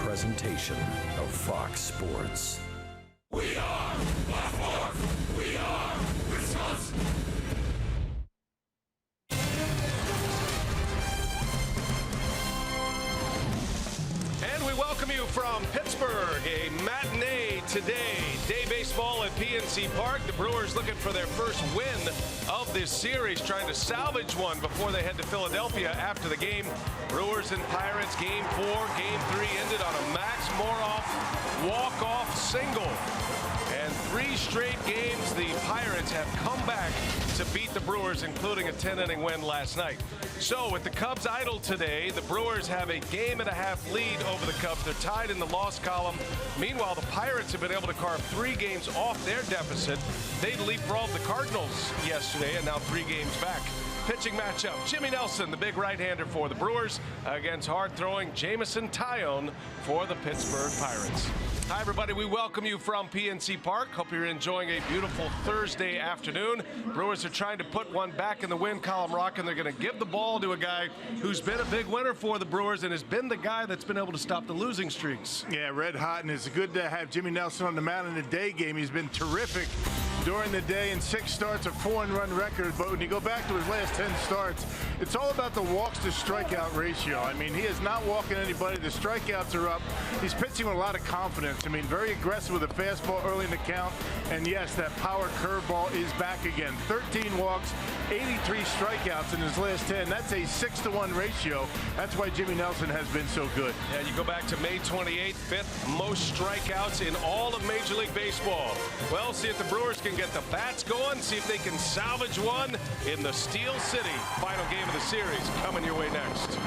presentation of Fox Sports. We are Baltimore. We are Wisconsin. And we welcome you from Pittsburgh, a matinee today. Day baseball at PNC Park. The Brewers looking for their first win of this series, trying to salvage one before they head to Philadelphia after the game. Brewers and Pirates, Game 4. Game 3 ended on a Max Moroff walk-off single. And 3 straight games, the Pirates have come back to beat the Brewers, including a 10-inning win last night. So with the Cubs idle today, the Brewers have a game-and-a-half lead over the Cubs. They're tied in the loss column. Meanwhile, the Pirates have been able to carve 3 games off their deficit. They leapfrogged the Cardinals yesterday and now 3 games back. Pitching matchup, Jimmy Nelson, the big right-hander for the Brewers, against hard-throwing Jameson Taillon for the Pittsburgh Pirates. Hi, everybody. We welcome you from PNC Park. Hope you're enjoying a beautiful Thursday afternoon. Brewers are trying to put one back in the win column, Rock, and they're going to give the ball to a guy who's been a big winner for the Brewers and has been the guy that's been able to stop the losing streaks. Yeah, red hot, and it's good to have Jimmy Nelson on the mound in the day game. He's been terrific during the day in 6 starts, a 4-run record. But when you go back to his last 10 starts, it's all about the walks to strikeout ratio. I mean, he is not walking anybody. The strikeouts are up. He's pitching with a lot of confidence. I mean, very aggressive with a fastball early in the count. And yes, that power curveball is back again. 13 walks, 83 strikeouts in his last 10. That's a 6-to-1 ratio. That's why Jimmy Nelson has been so good. Yeah, you go back to May 28th, 5th most strikeouts in all of Major League Baseball. Well, see if the Brewers can get the bats going, see if they can salvage one in the Steel City. Final game of the series coming your way next.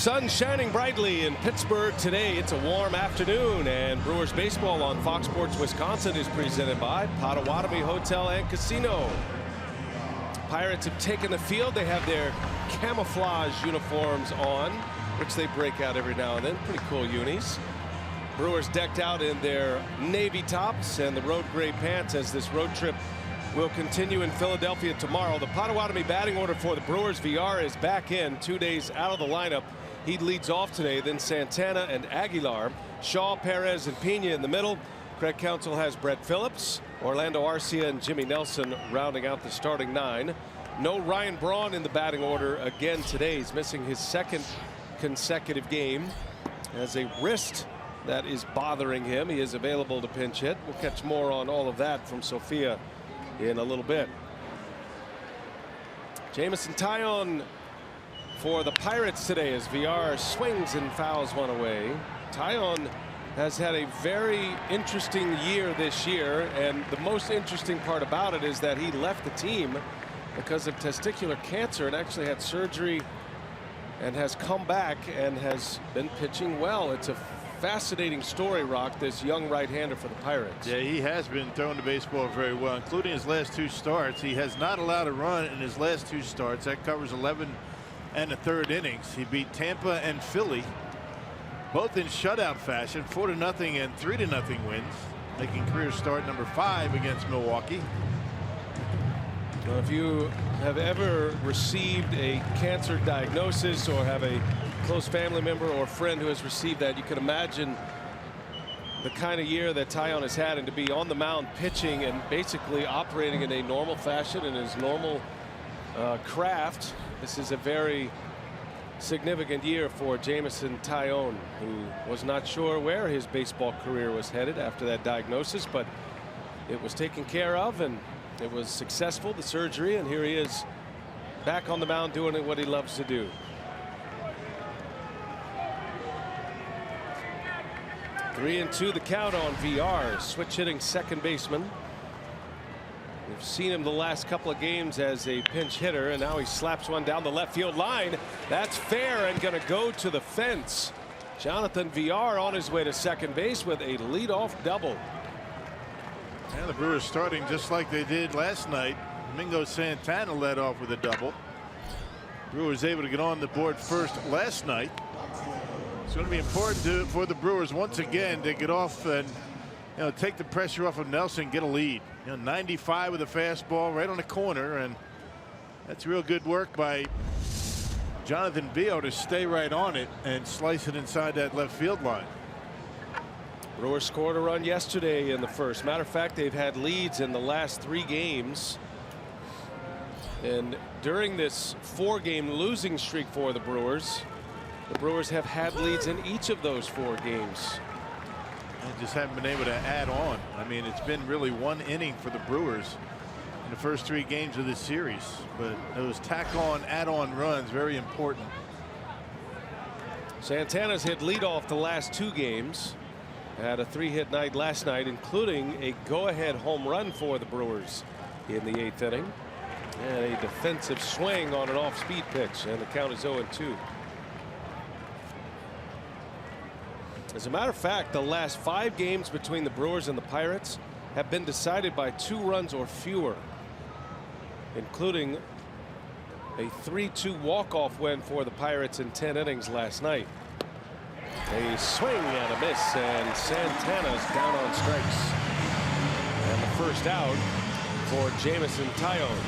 sun shining brightly in Pittsburgh today. It's a warm afternoon, and Brewers baseball on Fox Sports Wisconsin is presented by Potawatomi Hotel and Casino. Pirates have taken the field. They have their camouflage uniforms on, which they break out every now and then. Pretty cool unis. Brewers decked out in their navy tops and the road gray pants as this road trip will continue in Philadelphia tomorrow. The Potawatomi batting order for the Brewers. VR is back in, 2 days out of the lineup. He leads off today, then Santana and Aguilar, Shaw, Perez, and Pena in the middle. Craig Counsell has Brett Phillips, Orlando Arcia, and Jimmy Nelson rounding out the starting 9. No Ryan Braun in the batting order again today. He's missing his second consecutive game. Has a wrist that is bothering him. He is available to pinch hit. We'll catch more on all of that from Sophia in a little bit. Jameson Taillon for the Pirates today as VR swings and fouls one away. Taillon has had a very interesting year this year, and the most interesting part about it is that he left the team because of testicular cancer and actually had surgery and has come back and has been pitching well. It's a fascinating story, Rock, this young right-hander for the Pirates. Yeah, he has been throwing the baseball very well, including his last 2 starts. He has not allowed a run in his last 2 starts. That covers 11 1/3 innings. He beat Tampa and Philly, both in shutout fashion, 4-0 and 3-0 wins, making career start number 5 against Milwaukee. Well, if you have ever received a cancer diagnosis or have a close family member or friend who has received that, you can imagine the kind of year that Taillon has had, and to be on the mound pitching and basically operating in a normal fashion in his normal craft. This is a very significant year for Jameson Taillon, who was not sure where his baseball career was headed after that diagnosis, but it was taken care of and it was successful, the surgery, and here he is back on the mound doing what he loves to do. 3-2 the count on VR, switch hitting second baseman. We've seen him the last couple of games as a pinch hitter, and now he slaps one down the left field line. That's fair and going to go to the fence. Jonathan VR on his way to second base with a leadoff double. And the Brewers starting just like they did last night. Domingo Santana led off with a double. Brewers able to get on the board first last night. It's going to be important for the Brewers once again to get off and take the pressure off of Nelson, get a lead. 95 with a fastball right on the corner, and that's real good work by Jonathan Vio to stay right on it and slice it inside that left field line. Brewers scored a run yesterday in the first. Matter of fact, they've had leads in the last 3 games. And during this 4-game losing streak for the Brewers have had leads in each of those 4 games. And just haven't been able to add on. I mean, it's been really 1 inning for the Brewers in the first 3 games of this series. But those tack-on, add-on runs, very important. Santana's hit leadoff the last 2 games. Had a 3-hit night last night, including a go-ahead home run for the Brewers in the 8th inning. And a defensive swing on an off-speed pitch, and the count is 0-2. As a matter of fact, the last 5 games between the Brewers and the Pirates have been decided by 2 runs or fewer, including a 3-2 walk-off win for the Pirates in 10 innings last night. A swing and a miss, and Santana's down on strikes. And the first out for Jameson Taillon.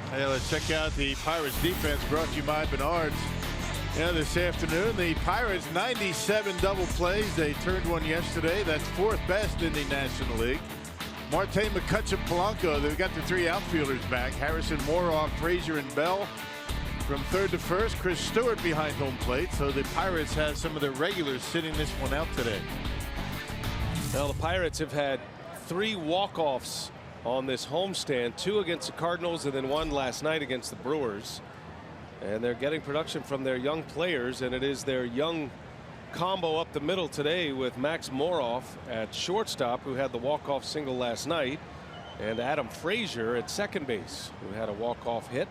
Hey, let's check out the Pirates defense, brought to you by Bernard's. This afternoon, the Pirates 97 double plays. They turned one yesterday. That's 4th best in the National League. Marte, McCutcheon, Polanco. They've got the 3 outfielders back. Harrison, Moroff, Frazier, and Bell from 3rd to 1st. Chris Stewart behind home plate. So the Pirates have some of their regulars sitting this one out today. Well, the Pirates have had 3 walk-offs on this homestand, 2 against the Cardinals and then 1 last night against the Brewers. And they're getting production from their young players, and it is their young combo up the middle today with Max Moroff at shortstop, who had the walk-off single last night, and Adam Frazier at second base, who had a walk-off hit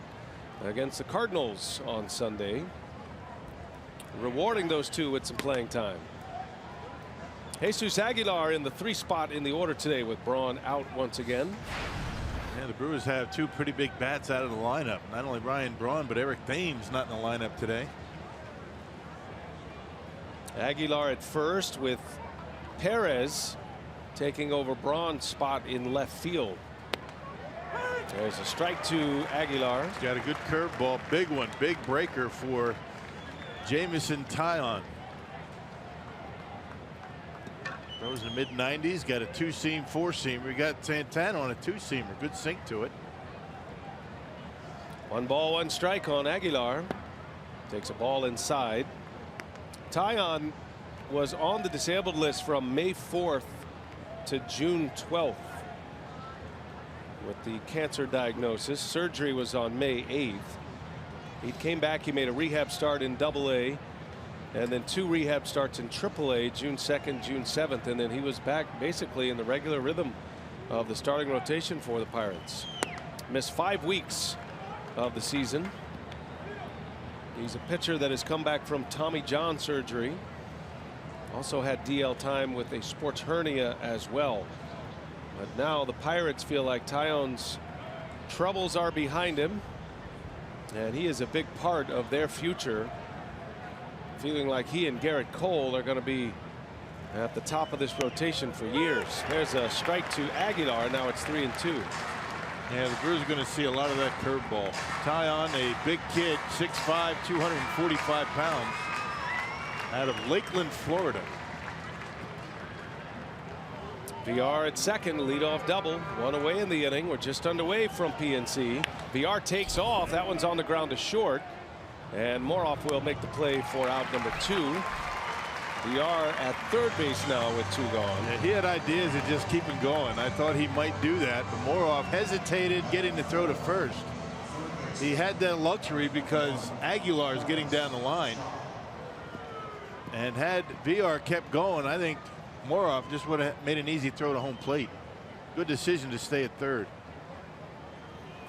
against the Cardinals on Sunday. rewarding those two with some playing time. Jesus Aguilar in the 3 spot in the order today with Braun out once again. Yeah, the Brewers have 2 pretty big bats out of the lineup. Not only Ryan Braun, but Eric Thames not in the lineup today. Aguilar at first with Perez taking over Braun's spot in left field. There's a strike to Aguilar. He's got a good curveball, big one, big breaker for Jameson Taillon. Throws in the mid-90s, got a 2-seam, 4-seamer. We got Santana on a 2-seamer. Good sink to it. 1 ball, 1 strike on Aguilar. Takes a ball inside. Taillon was on the disabled list from May 4th to June 12th with the cancer diagnosis. Surgery was on May 8th. He came back. He made a rehab start in AA, and then 2 rehab starts in AAA, June 2nd, June 7th, and then he was back basically in the regular rhythm of the starting rotation for the Pirates. Missed 5 weeks of the season. He's a pitcher that has come back from Tommy John surgery. Also had DL time with a sports hernia as well. But now the Pirates feel like Taillon's troubles are behind him, and he is a big part of their future. Feeling like he and Garrett Cole are going to be at the top of this rotation for years. There's a strike to Aguilar. Now it's 3-2. Yeah, the Brewers are going to see a lot of that curveball. Taillon, a big kid, 6'5", 245 pounds, out of Lakeland, Florida. VR at second, leadoff double, 1 away in the inning. We're just underway from PNC. VR takes off. That one's on the ground to short, and Moroff will make the play for out number 2. VR at third base now with 2 gone. Yeah, he had ideas of just keeping going. I thought he might do that, but Moroff hesitated getting to throw to first. He had that luxury because Aguilar is getting down the line, and had VR kept going, I think Moroff just would have made an easy throw to home plate. Good decision to stay at third.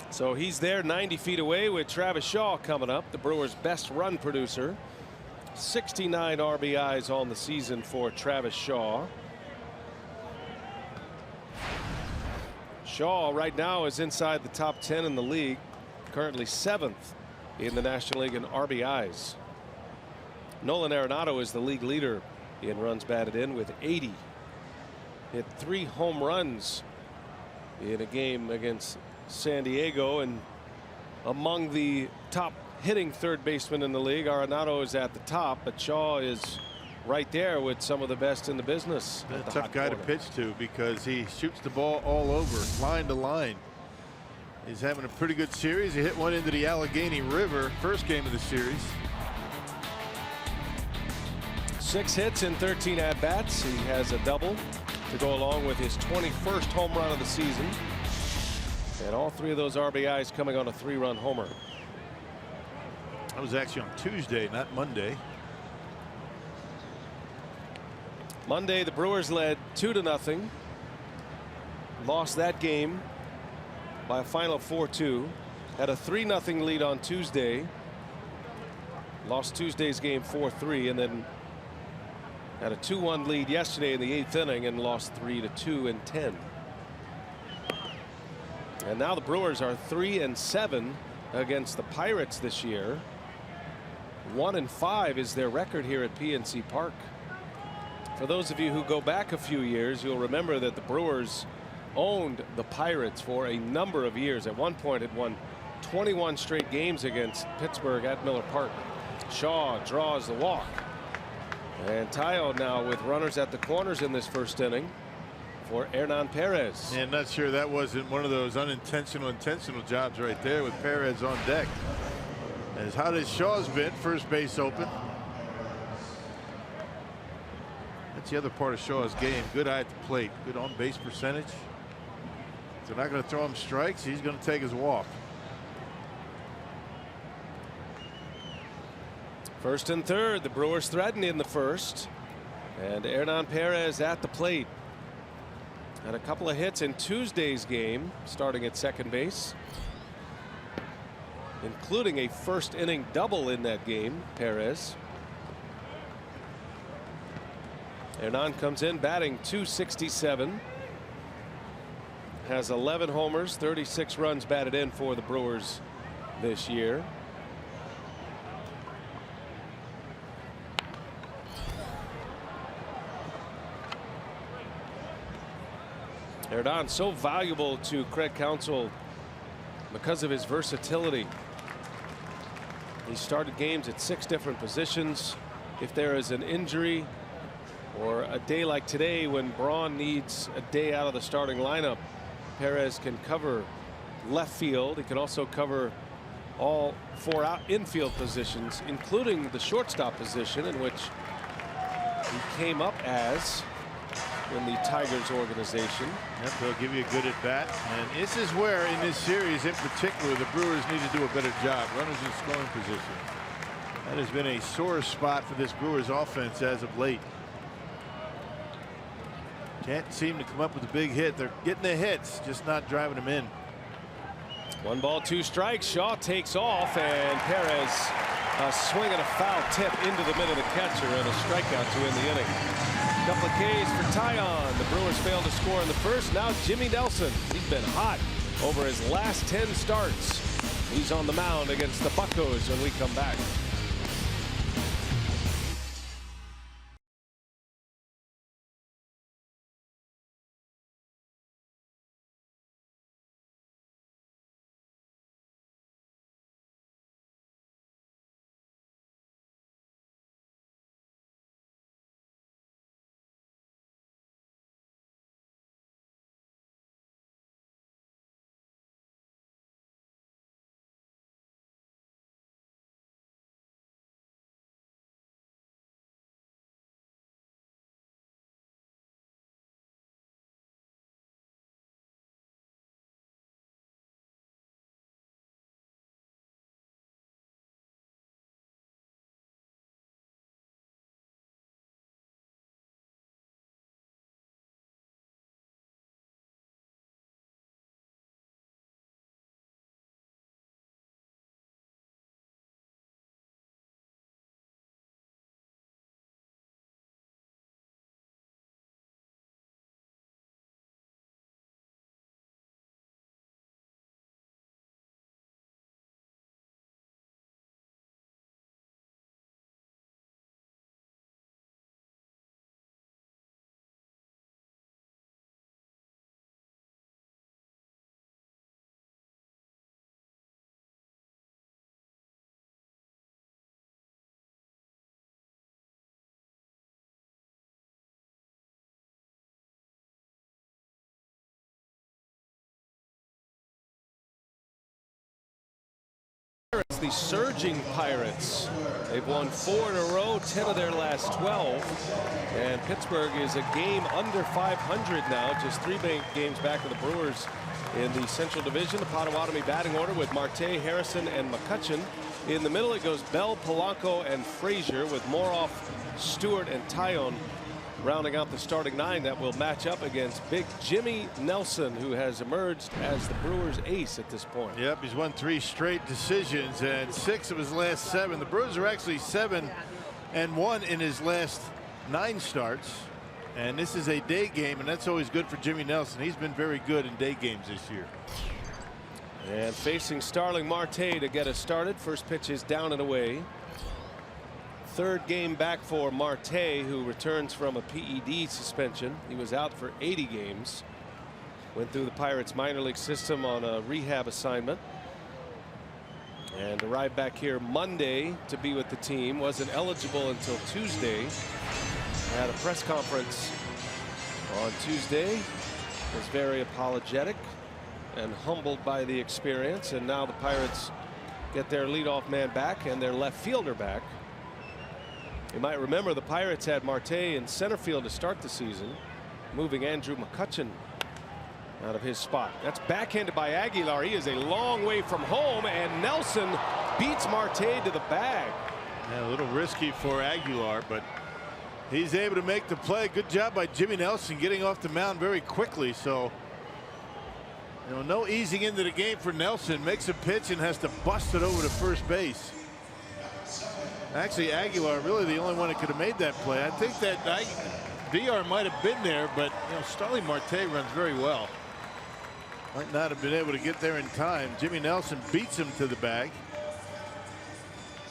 So he's there 90 feet away with Travis Shaw coming up, the Brewers' best run producer. 69 RBIs on the season for Travis Shaw. Shaw right now is inside the top 10 in the league, currently 7th in the National League in RBIs. Nolan Arenado is the league leader in runs batted in with 80. Hit 3 home runs in a game against San Diego, and among the top hitting third baseman in the league. Arenado is at the top, but Shaw is right there with some of the best in the business. A tough guy to pitch to because he shoots the ball all over, line to line. He's having a pretty good series. He hit one into the Allegheny River first game of the series. 6 hits in 13 at-bats. He has a double to go along with his 21st home run of the season, and all 3 of those RBIs coming on a 3-run homer. That was actually on Tuesday, not Monday. Monday, the Brewers led 2-0. Lost that game by a final 4-2. Had a 3-0 lead on Tuesday. Lost Tuesday's game 4-3, and then had a 2-1 lead yesterday in the 8th inning and lost 3-2 in 10. And now the Brewers are 3-7 against the Pirates this year. 1-5 is their record here at PNC Park. For those of you who go back a few years, you'll remember that the Brewers owned the Pirates for a number of years. At one point, it won 21 straight games against Pittsburgh at Miller Park. Shaw draws the walk, and Taillon now with runners at the corners in this first inning for Hernan Perez. And not sure that wasn't one of those unintentional intentional jobs right there with Perez on deck. As hot as Shaw's been, first base open. That's the other part of Shaw's game. Good eye at the plate, good on base percentage. If they're not going to throw him strikes, he's going to take his walk. First and third, the Brewers threatened in the first, and Hernan Perez at the plate. Had a couple of hits in Tuesday's game, starting at second base, including a first inning double in that game. Perez Hernan comes in batting .267. Has 11 homers, 36 runs batted in for the Brewers this year. Hernan so valuable to Craig Counsell because of his versatility. He started games at 6 different positions. If there is an injury or a day like today when Braun needs a day out of the starting lineup, Perez can cover left field. He can also cover all 4 infield positions, including the shortstop position, in which he came up as in the Tigers organization. Yep, they'll give you a good at bat, and this is where in this series in particular the Brewers need to do a better job. Runners in scoring position. That has been a sore spot for this Brewers offense as of late. Can't seem to come up with a big hit. They're getting the hits, just not driving them in. 1 ball, 2 strikes. Shaw takes off, and Perez a swing and a foul tip into the middle of the catcher, and a strikeout to end the inning. Couple of Ks for Tyon. The Brewers failed to score in the first. Now Jimmy Nelson. He's been hot over his last 10 starts. He's on the mound against the Buccos when we come back. The surging Pirates. They've won 4 in a row, 10 of their last 12. And Pittsburgh is a game under 500 now, just 3 games back of the Brewers in the Central Division. The Potawatomi batting order with Marte, Harrison, and McCutchen. In the middle, it goes Bell, Polanco, and Frazier, with Moroff, Stewart, and Tyon rounding out the starting 9 that will match up against big Jimmy Nelson, who has emerged as the Brewers ace at this point. Yep, he's won 3 straight decisions and 6 of his last 7. The Brewers are actually 7-1 in his last 9 starts, and this is a day game, and that's always good for Jimmy Nelson. He's been very good in day games this year. And facing Starling Marte to get us started. First pitch is down and away. 3rd game back for Marte, who returns from a PED suspension. He was out for 80 games. Went through the Pirates minor league system on a rehab assignment. And arrived back here Monday to be with the team. Wasn't eligible until Tuesday. Had a press conference on Tuesday. Was very apologetic and humbled by the experience. And now the Pirates get their leadoff man back and their left fielder back. You might remember the Pirates had Marte in center field to start the season, moving Andrew McCutchen out of his spot. That's backhanded by Aguilar. He is a long way from home, and Nelson beats Marte to the bag. Yeah, a little risky for Aguilar, but he's able to make the play. Good job by Jimmy Nelson getting off the mound very quickly. So, you know, no easing into the game for Nelson. Makes a pitch and has to bust it over to first base. Actually, Aguilar really the only one that could have made that play. I think that VR might have been there, but Starling Marte runs very well. Might not have been able to get there in time. Jimmy Nelson beats him to the bag.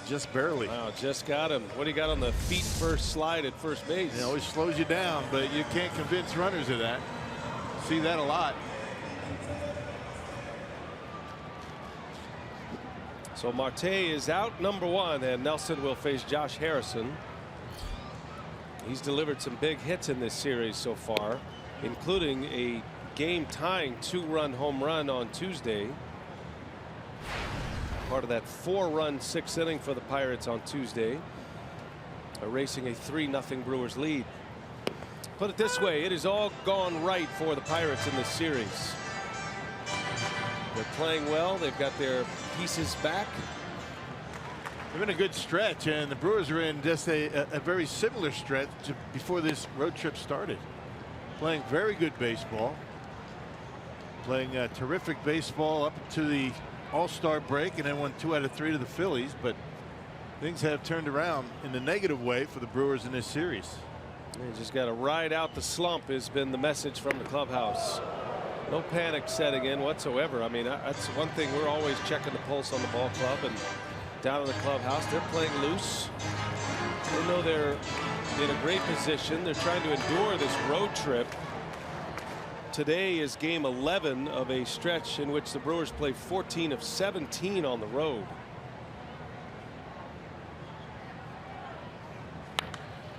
Just barely. Wow, just got him. What do you got on the feet first slide at first base? It always slows you down, but you can't convince runners of that. See that a lot. So Marte is out, number 1, and Nelson will face Josh Harrison. He's delivered some big hits in this series so far, including a game-tying 2-run home run on Tuesday. Part of that 4-run 6th inning for the Pirates on Tuesday, erasing a 3-0 Brewers lead. Put it this way, it has all gone right for the Pirates in this series. They're playing well. They've got their pieces back. They're in a good stretch, and the Brewers are in just a very similar stretch before this road trip started. Playing very good baseball. Playing terrific baseball up to the All-Star break, and then won 2 out of 3 to the Phillies. But things have turned around in the negative way for the Brewers in this series. You just got to ride out the slump has been the message from the clubhouse. No panic setting in whatsoever. I mean, that's one thing. We're always checking the pulse on the ball club, and down in the clubhouse, they're playing loose. They know they're in a great position. They're trying to endure this road trip. Today is game 11 of a stretch in which the Brewers play 14 of 17 on the road.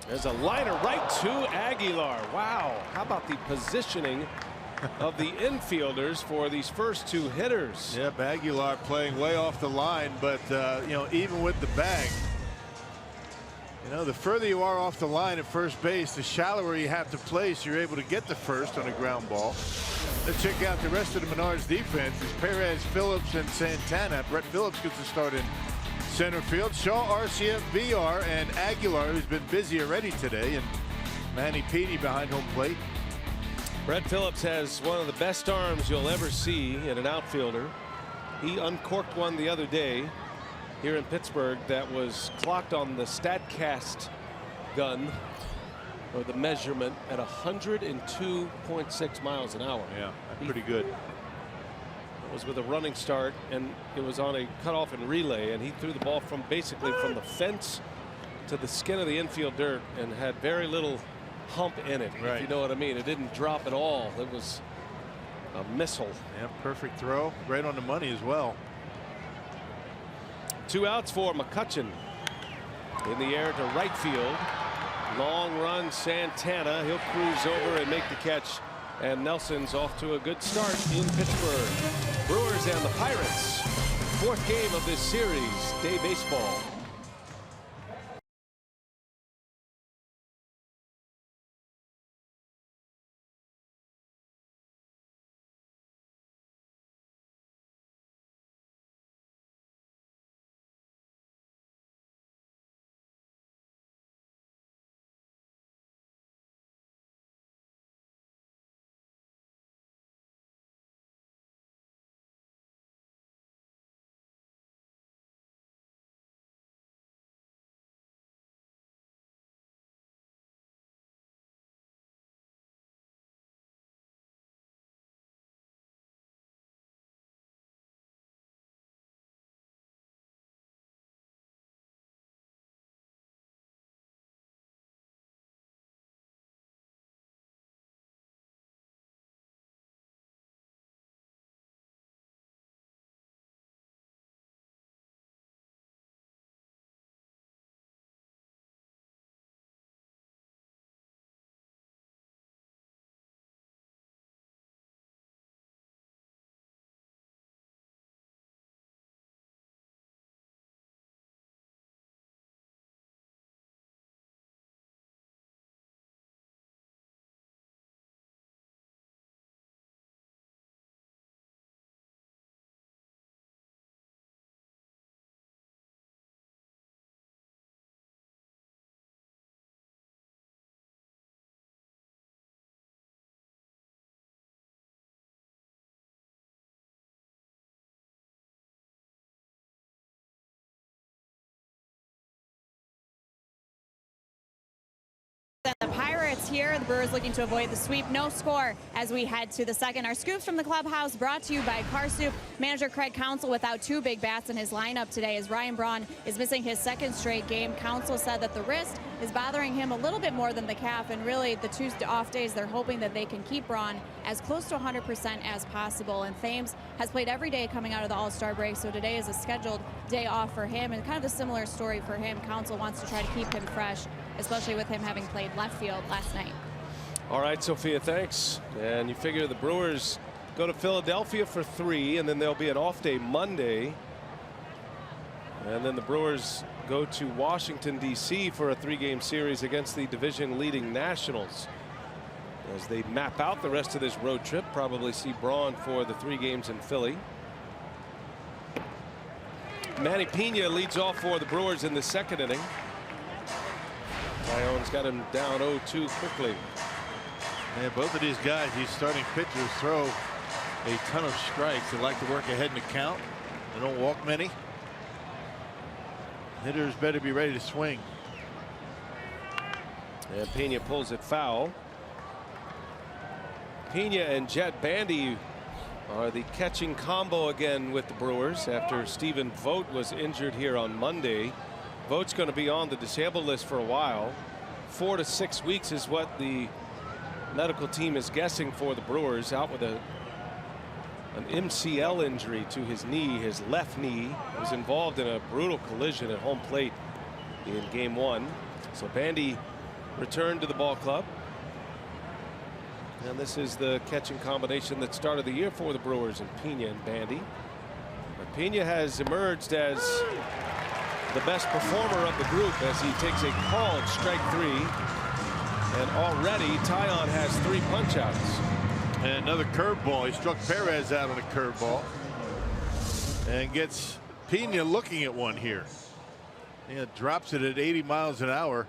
There's a liner right to Aguilar. Wow, how about the positioning of the infielders for these first 2 hitters? Yep, Aguilar playing way off the line, but even with the bag, the further you are off the line at first base, the shallower you have to place. You're able to get the first on a ground ball. Let's check out the rest of the Menards defense. It's Perez, Phillips, and Santana. Brett Phillips gets to start in center field. Shaw, Arcia, VR, and Aguilar, who's been busy already today, and Manny Pini behind home plate. Brett Phillips has one of the best arms you'll ever see in an outfielder. He uncorked one the other day here in Pittsburgh that was clocked on the StatCast gun, or the measurement, at 102.6 miles an hour. Yeah, that's pretty good. It was with a running start, and it was on a cutoff and relay, and he threw the ball from basically from the fence to the skin of the infield dirt and had very little hump in it. Right. If you know what I mean. It didn't drop at all. It was a missile. Yeah, perfect throw, right on the money as well. 2 outs for McCutchen. In the air to right field. Long run, Santana. He'll cruise over and make the catch. And Nelson's off to a good start in Pittsburgh. Brewers and the Pirates. 4th game of this series. Day baseball. here. The Brewers looking to avoid the sweep. No score as we head to the second. Our scoops from the clubhouse brought to you by Car Soup. Manager Craig Counsell without 2 big bats in his lineup today as Ryan Braun is missing his 2nd straight game. Counsell said that the wrist is bothering him a little bit more than the calf, and really the 2 off days they're hoping that they can keep Braun as close to 100% as possible. And Thames has played every day coming out of the All-Star break, so today is a scheduled day off for him, and kind of a similar story for him. Counsell wants to try to keep him fresh, especially with him having played left field last night. All right, Sophia, thanks. And you figure the Brewers go to Philadelphia for 3, and then there'll be an off day Monday. And then the Brewers go to Washington, D.C. for a 3-game series against the division-leading Nationals. As they map out the rest of this road trip, probably see Braun for the 3 games in Philly. Manny Pena leads off for the Brewers in the 2nd inning. Tyone's got him down 0-2 quickly. And both of these guys, these starting pitchers, throw a ton of strikes. They like to work ahead in the count. They don't walk many. Hitters better be ready to swing. And Pena pulls it foul. Pena and Jet Bandy are the catching combo again with the Brewers after Stephen Vogt was injured here on Monday. Vogt's going to be on the disabled list for a while. 4 to 6 weeks is what the medical team is guessing for the Brewers. Out with an MCL injury to his knee, his left knee. He was involved in a brutal collision at home plate in game 1. So Bandy returned to the ball club. And this is the catching combination that started the year for the Brewers, and Pena and Bandy. But Pena has emerged as the best performer of the group as he takes a called strike 3. And already Tyon has 3 punch-outs. And another curveball. He struck Perez out on a curveball. And gets Pena looking at one here. Yeah, drops it at 80 miles an hour.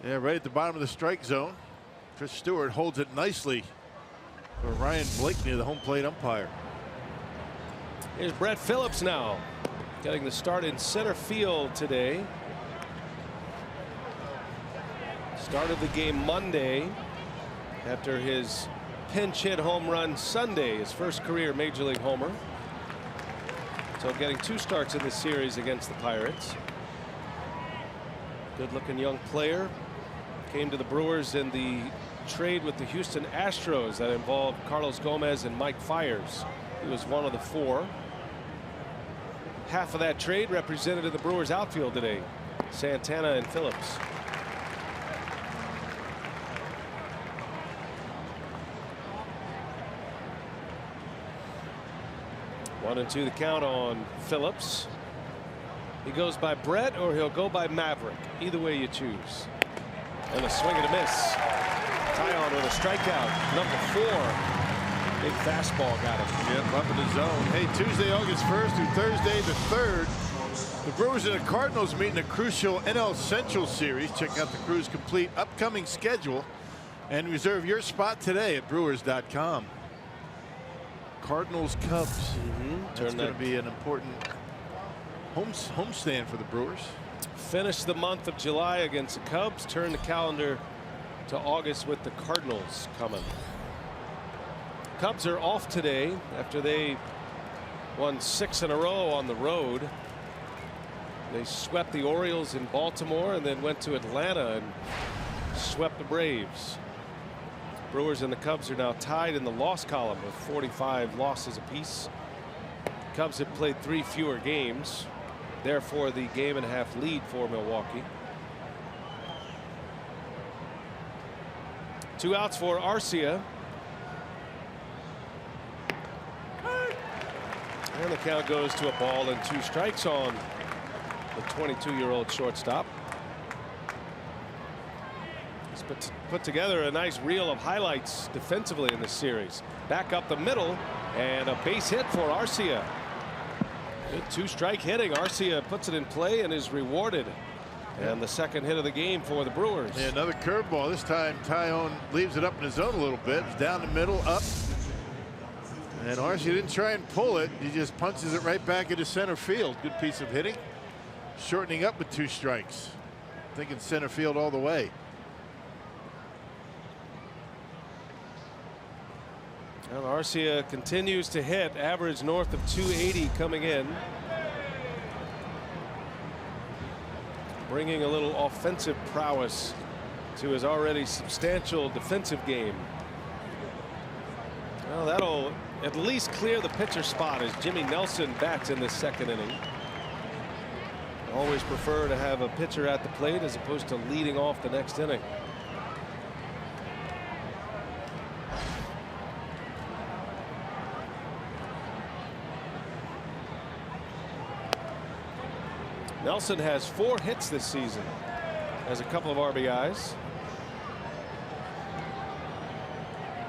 Yeah, right at the bottom of the strike zone. Chris Stewart holds it nicely for Ryan Blakeney, the home plate umpire. Here's Brett Phillips now, getting the start in center field today. Started the game Monday after his pinch hit home run Sunday, his first career major league homer. So getting 2 starts in this series against the Pirates. Good looking young player. Came to the Brewers in the trade with the Houston Astros that involved Carlos Gomez and Mike Fiers. He was one of the 4. Half of that trade represented in the Brewers outfield today. Santana and Phillips. One and 2 the count on Phillips. He goes by Brett or he'll go by Maverick. Either way you choose. And a swing and a miss. Tyon with a strikeout. Number 4. Big fastball got him. Yep, up in the zone. Hey, Tuesday, August 1st through Thursday the 3rd, the Brewers and the Cardinals meet in a crucial NL Central Series. Check out the Crew's complete upcoming schedule and reserve your spot today at Brewers.com. Cardinals Cubs. That's going to be an important homestand for the Brewers. Finish the month of July against the Cubs. Turn the calendar to August with the Cardinals coming. Cubs are off today after they won 6 in a row on the road. They swept the Orioles in Baltimore and then went to Atlanta and swept the Braves. Brewers and the Cubs are now tied in the loss column with 45 losses apiece. Cubs have played 3 fewer games. Therefore, the game-and-a-half lead for Milwaukee. 2 outs for Arcia. And the count goes to a ball and 2 strikes on the 22-year-old shortstop. He's put together a nice reel of highlights defensively in this series. Back up the middle and a base hit for Arcia. Good 2-strike hitting. Arcia puts it in play and is rewarded. And the second hit of the game for the Brewers. Yeah, another curveball. This time Tyon leaves it up in his zone a little bit. It's down the middle, up. And Arcia didn't try and pull it. He just punches it right back into center field. Good piece of hitting. Shortening up with 2 strikes. Thinking center field all the way. Well, Arcia continues to hit, average north of 280 coming in. Bringing a little offensive prowess to his already substantial defensive game. Well, that'll at least clear the pitcher spot as Jimmy Nelson bats in this second inning. Always prefer to have a pitcher at the plate as opposed to leading off the next inning. Nelson has 4 hits this season, has a couple of RBIs.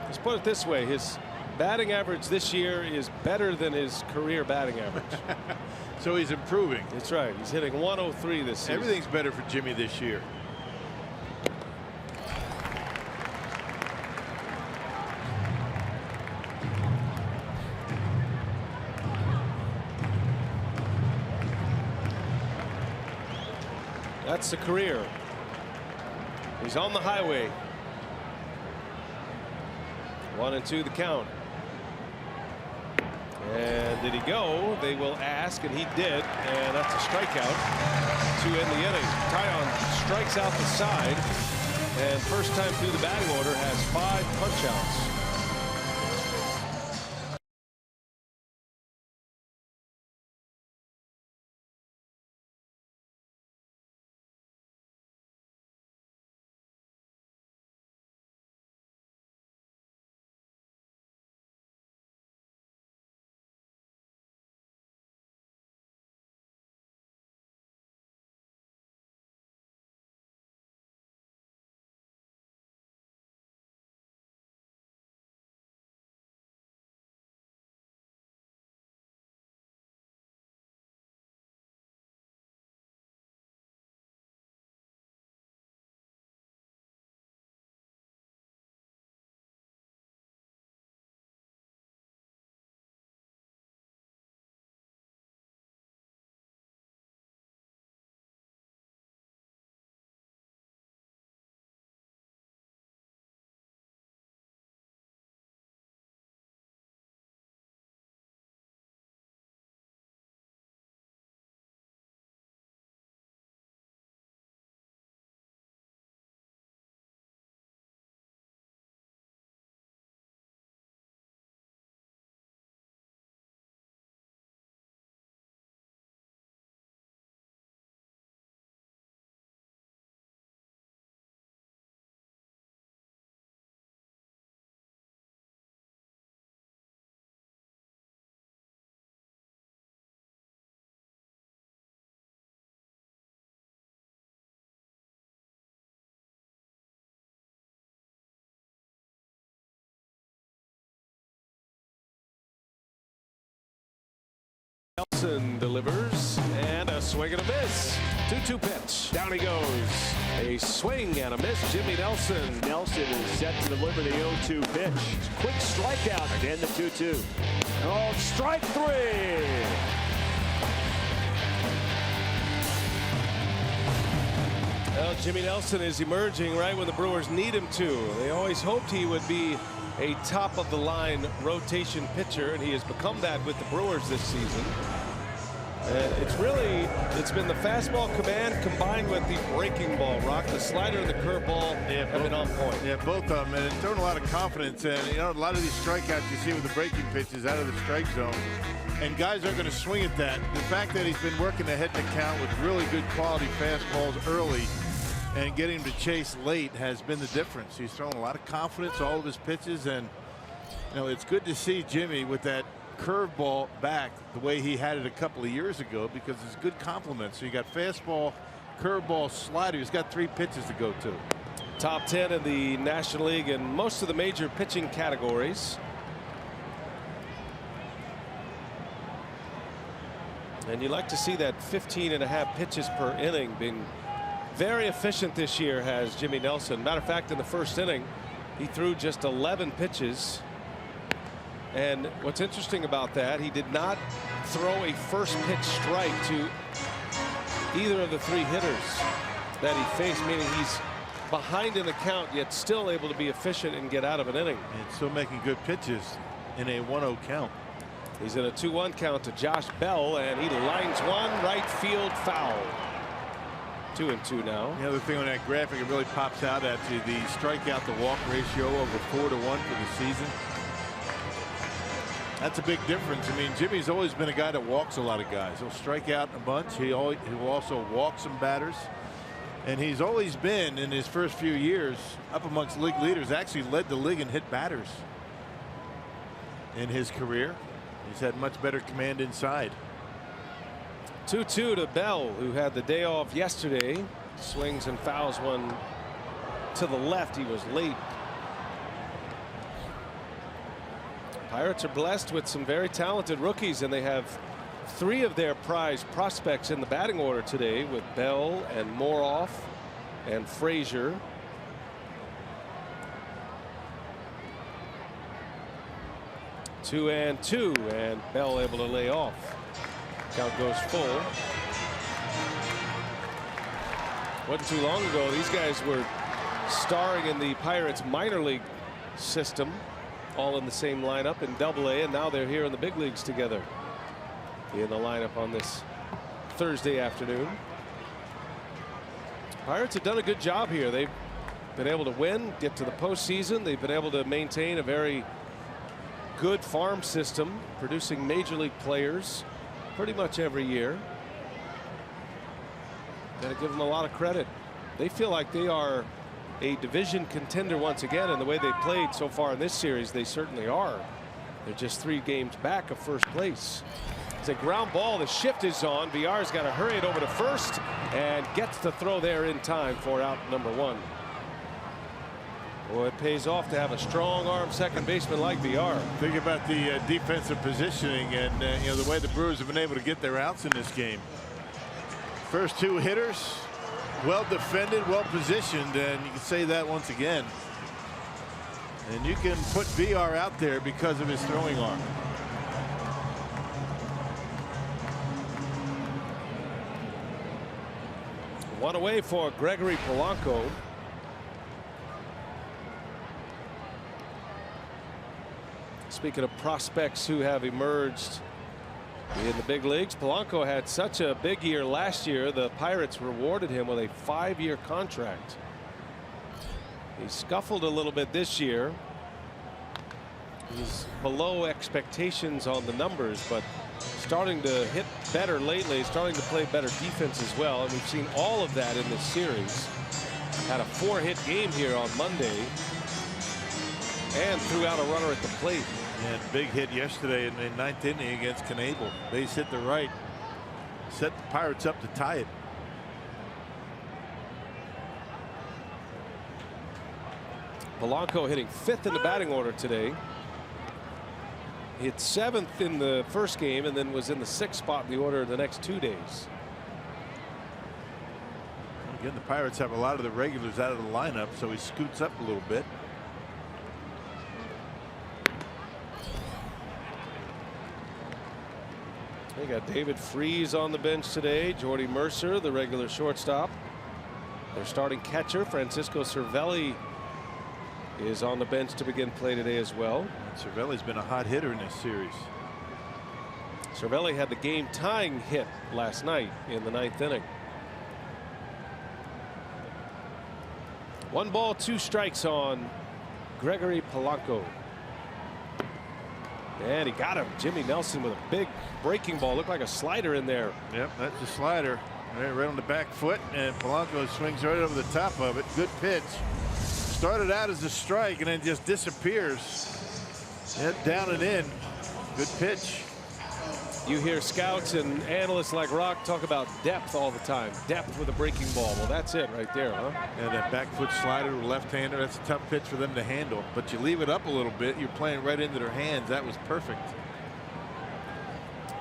Let's put it this way, his batting average this year is better than his career batting average. So he's improving. That's right. He's hitting 103 this season. Everything's better for Jimmy this year. That's the career. He's on the highway. 1-2 the count. And did he go? They will ask, and he did, and that's a strikeout to end the inning. Tyon strikes out the side, and first time through the batting order has 5 punch-outs. Nelson delivers, and a swing and a miss. 2-2 pitch. Down he goes. A swing and a miss. Jimmy Nelson. Nelson is set to deliver the 0-2 pitch. Quick strikeout. Again, the 2-2. Oh, strike 3. Well, Jimmy Nelson is emerging right when the Brewers need him to. They always hoped he would be a top-of-the-line rotation pitcher, and he has become that with the Brewers this season. It's been the fastball command combined with the breaking ball, Rock. The slider and the curveball have been on point. Yeah, both of them, and it's throwing a lot of confidence. And you know, a lot of these strikeouts you see with the breaking pitches out of the strike zone, and guys are going to swing at that. The fact that he's been working the head and the count with really good quality fastballs early and getting him to chase late has been the difference. He's thrown a lot of confidence, all of his pitches, and you know, it's good to see Jimmy with that curveball back the way he had it a couple of years ago, because it's good complement. So you got fastball, curveball, slider. He's got 3 pitches to go to. Top 10 in the National League in most of the major pitching categories. And you like to see that 15.5 pitches per inning. Being very efficient this year has Jimmy Nelson. Matter of fact, in the first inning, he threw just 11 pitches. And what's interesting about that, he did not throw a first pitch strike to either of the 3 hitters that he faced, meaning he's behind in the count, yet still able to be efficient and get out of an inning. And still making good pitches in a 1-0 count. He's in a 2-1 count to Josh Bell, and he lines one right field foul. 2-2 now. The other thing on that graphic, it really pops out at you, the strikeout to walk ratio over 4-1 for the season. That's a big difference. I mean, Jimmy's always been a guy that walks a lot of guys. He'll strike out a bunch. He will also walk some batters. And he's always been, in his first few years, up amongst league leaders, actually led the league in hit batters in his career. He's had much better command inside. 2-2 to Bell, who had the day off yesterday. Swings and fouls one to the left. He was late. Pirates are blessed with some very talented rookies, and they have 3 of their prize prospects in the batting order today, with Bell and Moroff and Frazier. Two and Bell able to lay off. Count goes full. Wasn't too long ago these guys were starring in the Pirates minor league system, all in the same lineup in Double-A, and now they're here in the big leagues together in the lineup on this Thursday afternoon. Pirates have done a good job here. They've been able to win, get to the postseason. They've been able to maintain a very good farm system, producing major league players pretty much every year. Got to give them a lot of credit. They feel like they are a division contender once again, and the way they played so far in this series, they certainly are. They're just 3 games back of first place. It's a ground ball. The shift is on. Villar's got to hurry it over to first and gets the throw there in time for out number 1. Well, it pays off to have a strong arm second baseman like Villar. Think about the defensive positioning and the way the Brewers have been able to get their outs in this game. First 2 hitters, well defended, well positioned, and you can say that once again. And you can put Villar out there because of his throwing arm. One away for Gregory Polanco. Speaking of prospects who have emerged in the big leagues, Polanco had such a big year last year. The Pirates rewarded him with a 5-year contract. He scuffled a little bit this year. He's below expectations on the numbers, but starting to hit better lately, starting to play better defense as well, and we've seen all of that in this series. Had a 4-hit game here on Monday and threw out a runner at the plate. And big hit yesterday in the 9th inning against Knable. Base hit to right. Set the Pirates up to tie it. Polanco hitting 5th in the batting order today. Hit 7th in the first game and then was in the 6th spot in the order the next 2 days. Again, the Pirates have a lot of the regulars out of the lineup, so he scoots up a little bit. They got David Freese on the bench today. Jordy Mercer, the regular shortstop. Their starting catcher, Francisco Cervelli, is on the bench to begin play today as well. And Cervelli's been a hot hitter in this series. Cervelli had the game-tying hit last night in the 9th inning. 1 ball, 2 strikes on Gregory Polanco. And he got him. Jimmy Nelson with a big breaking ball. Looked like a slider in there. Yep, that's a slider. Right on the back foot, and Polanco swings right over the top of it. Good pitch. Started out as a strike and then just disappears. Head down and in. Good pitch. You hear scouts and analysts like Rock talk about depth all the time. Depth with a breaking ball. Well, that's it right there, huh? And that back foot slider with left-hander, that's a tough pitch for them to handle. But you leave it up a little bit, you're playing right into their hands. That was perfect.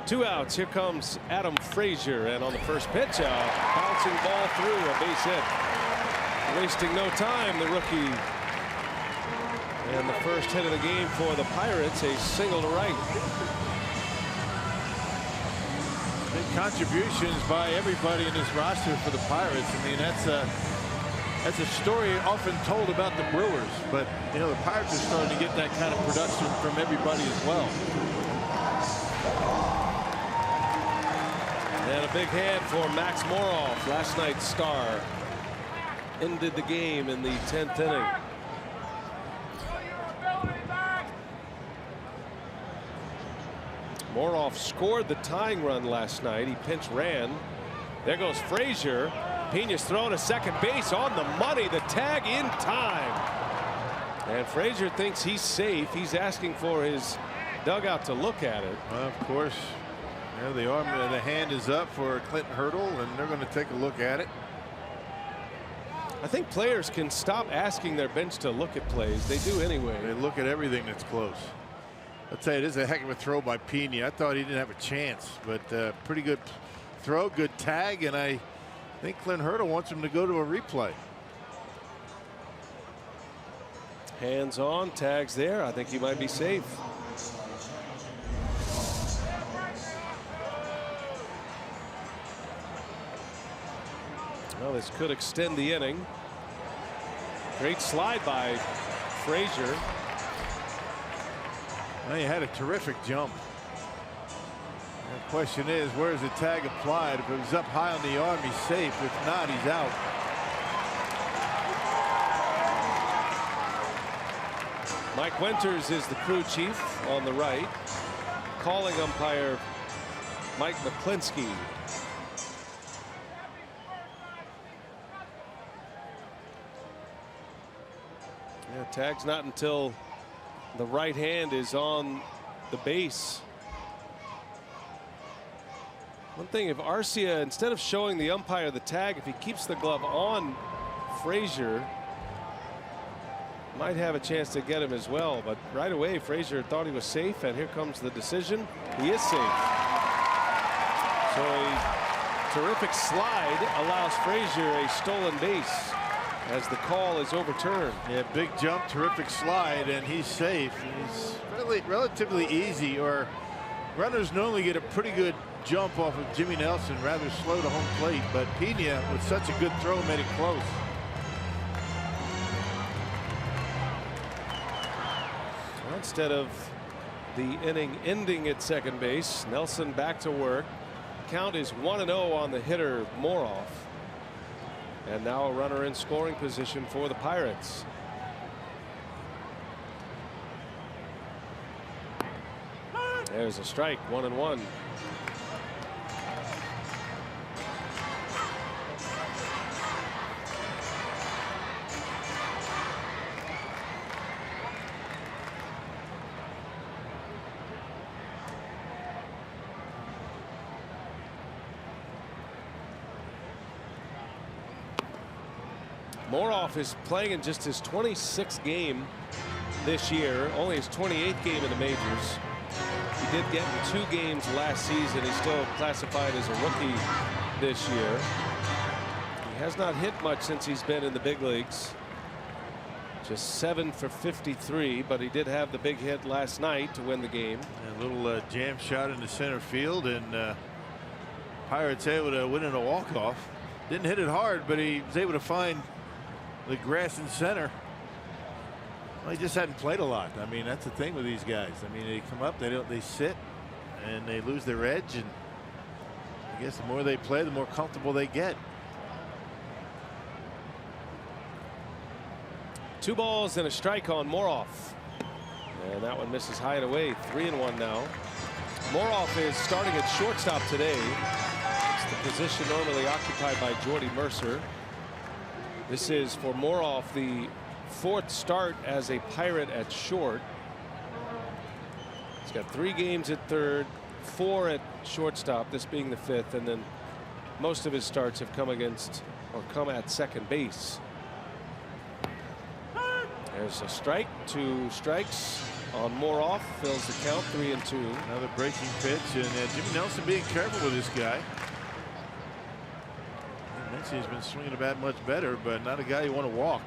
2 outs. Here comes Adam Frazier, and on the first pitch, a bouncing ball through, a base hit. Wasting no time, the rookie. And the first hit of the game for the Pirates, a single to right. Big contributions by everybody in this roster for the Pirates. I mean, That's a story often told about the Brewers, but you know the Pirates are starting to get that kind of production from everybody as well. And a big hand for Max Moroff, last night's star. Ended the game in the 10th inning. Moroff scored the tying run last night. He pinch ran. There goes Frazier. Pena's throwing to second base on the money. The tag in time. And Frazier thinks he's safe. He's asking for his dugout to look at it. Well, of course, you know, the hand is up for Clinton Hurdle, and they're going to take a look at it. I think players can stop asking their bench to look at plays. They do anyway. They look at everything that's close. I'll tell you, this is a heck of a throw by Pena. I thought he didn't have a chance, but pretty good throw, good tag, and I think Clinton Hurdle wants him to go to a replay. Hands on, tags there. I think he might be safe. Well, this could extend the inning. Great slide by Frazier. Well, he had a terrific jump. The question is, where is the tag applied? If it was up high on the arm, he's safe. If not, he's out. Mike Winters is the crew chief on the right. Calling umpire Mike McClinsky. Yeah, tag's not until the right hand is on the base. One thing, if Arcia, instead of showing the umpire the tag, if he keeps the glove on Frazier, might have a chance to get him as well. But right away, Frazier thought he was safe, and here comes the decision. He is safe. So a terrific slide allows Frazier a stolen base as the call is overturned. Yeah, big jump, terrific slide, and he's safe. He's relatively easy, or runners normally get a pretty good jump off of Jimmy Nelson, rather slow to home plate, but Pena with such a good throw made it close. Well, instead of the inning ending at second base, Nelson back to work. Count is 1-0 on the hitter Moroff. And now a runner in scoring position for the Pirates. There's a strike, 1-1. Moroff is playing in just his 26th game this year, only his 28th game in the majors. He did get in 2 games last season. He's still classified as a rookie this year. He has not hit much since he's been in the big leagues. Just 7 for 53, but he did have the big hit last night to win the game. A little jam shot into center field, and Pirates able to win in a walk-off. Didn't hit it hard, but he was able to find the grass in center. Well, he just hadn't played a lot. I mean, that's the thing with these guys. I mean, they come up, they sit, and they lose their edge. And I guess the more they play, the more comfortable they get. 2 balls and a strike on Moroff, and that one misses high and away. 3-1 now. Moroff is starting at shortstop today. It's the position normally occupied by Jordy Mercer. This is for Moroff the 4th start as a Pirate at short. He's got 3 games at third, 4 at shortstop, this being the 5th, and then most of his starts have come against or come at second base. There's a strike, 2 strikes on Moroff, fills the count, 3-2. Another breaking pitch, and Jimmy Nelson being careful with this guy. He's been swinging the bat much better, but not a guy you want to walk.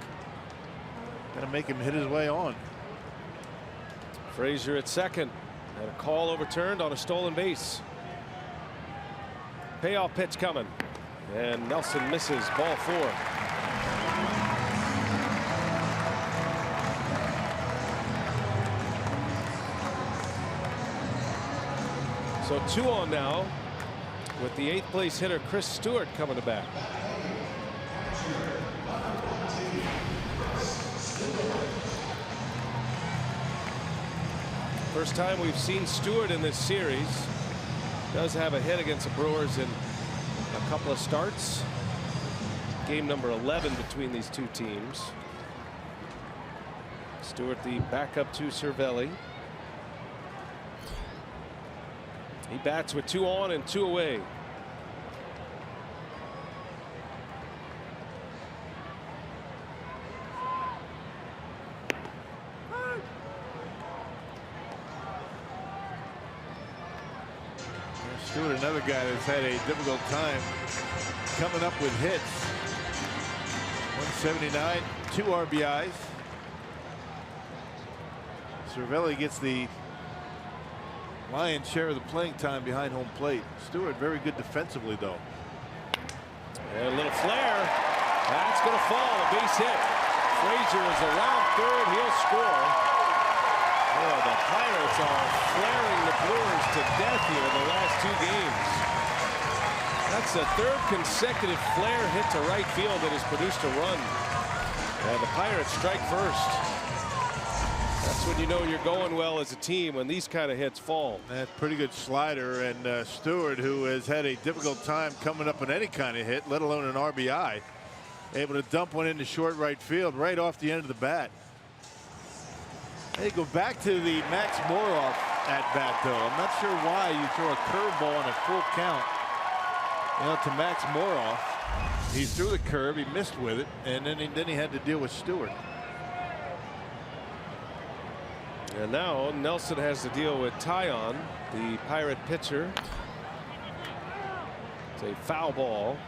Got to make him hit his way on. Frazier at second, and a call overturned on a stolen base. Payoff pitch coming, and Nelson misses, ball 4. So 2 on now with the 8th place hitter Chris Stewart coming to bat. First time we've seen Stewart in this series. Does have a hit against the Brewers in a couple of starts. Game number 11 between these two teams. Stewart, the backup to Cervelli. He bats with 2 on and 2 away. Stewart, another guy that's had a difficult time coming up with hits. 179, 2 RBIs. Cervelli gets the lion's share of the playing time behind home plate. Stewart very good defensively, though. And a little flare. That's going to fall. A base hit. Frazier is around third. He'll score. Oh, the Pirates are flaring the Brewers to death here in the last 2 games. That's the 3rd consecutive flare hit to right field that has produced a run. And the Pirates strike first. That's when you know you're going well as a team, when these kind of hits fall. That's pretty good slider, and Stewart, who has had a difficult time coming up on any kind of hit, let alone an RBI, able to dump one into short right field right off the end of the bat. Hey, go back to the Max Moroff at bat, though. I'm not sure why you throw a curveball on a full count, to Max Moroff. He threw the curve, he missed with it, and then he had to deal with Stewart. And now Nelson has to deal with Tyon, the Pirate pitcher. It's a foul ball.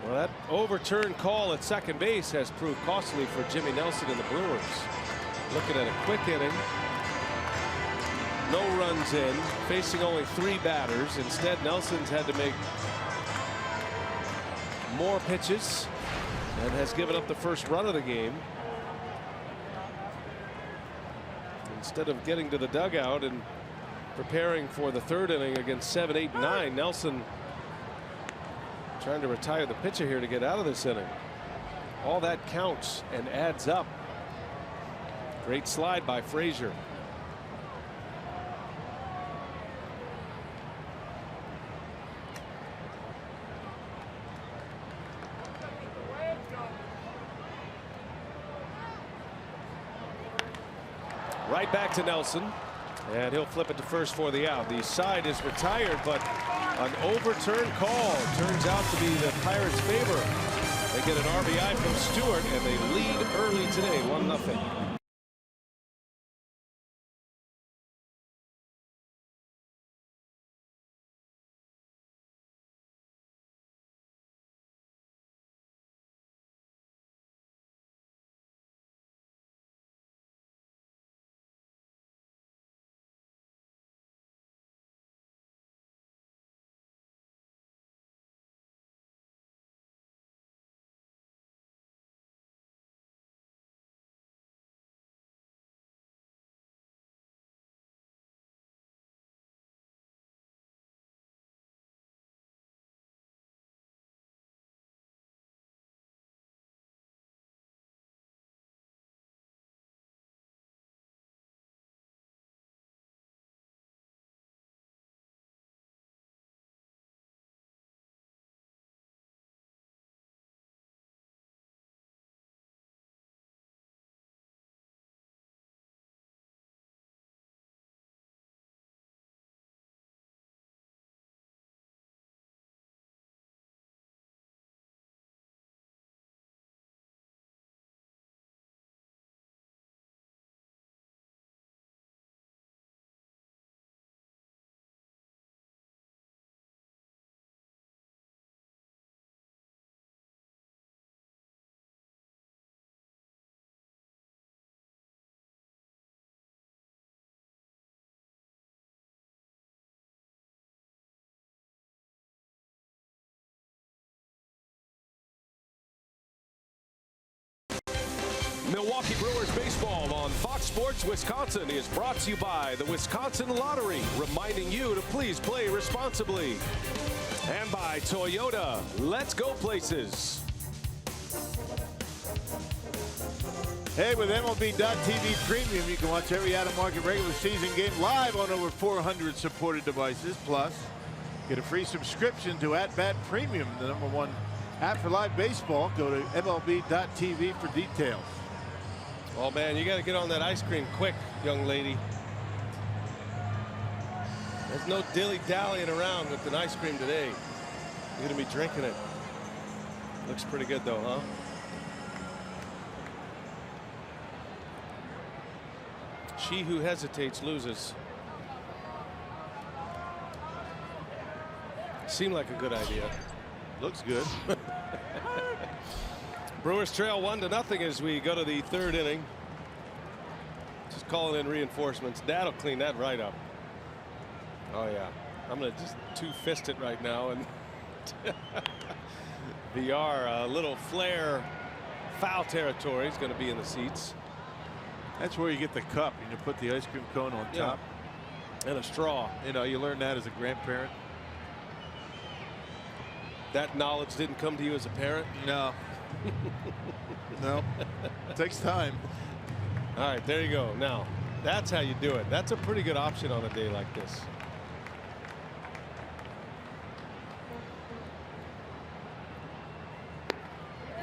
Well, that overturned call at second base has proved costly for Jimmy Nelson and the Brewers. Looking at a quick inning. No runs in, facing only 3 batters. Instead, Nelson's had to make more pitches and has given up the first run of the game. Instead of getting to the dugout and preparing for the 3rd inning against 7, 8, 9, Nelson trying to retire the pitcher here to get out of this inning. All that counts and adds up. Great slide by Frazier. Right back to Nelson, and he'll flip it to first for the out. The side is retired, but an overturned call turns out to be the Pirates' favor. They get an RBI from Stewart, and they lead early today, 1-0. Milwaukee Brewers baseball on Fox Sports Wisconsin is brought to you by the Wisconsin Lottery, reminding you to please play responsibly. And by Toyota. Let's go places. Hey, with MLB.TV Premium, you can watch every out-of-market regular season game live on over 400 supported devices. Plus, get a free subscription to @Bat Premium, the #1 app for live baseball. Go to MLB.TV for details. Oh, man, you got to get on that ice cream quick, young lady. There's no dilly-dallying around with an ice cream today. You're going to be drinking it. Looks pretty good, though, huh? She who hesitates loses. Seemed like a good idea. Looks good. Brewers trail 1-0 as we go to the third inning. Just calling in reinforcements. That'll clean that right up. Oh yeah, I'm gonna just two-fist it right now, and VR a little flare foul territory is going to be in the seats. That's where you get the cup and you put the ice cream cone on top. And a straw. You know, you learn that as a grandparent. That knowledge didn't come to you as a parent? No. No. It takes time. All right, there you go. Now, that's how you do it. That's a pretty good option on a day like this.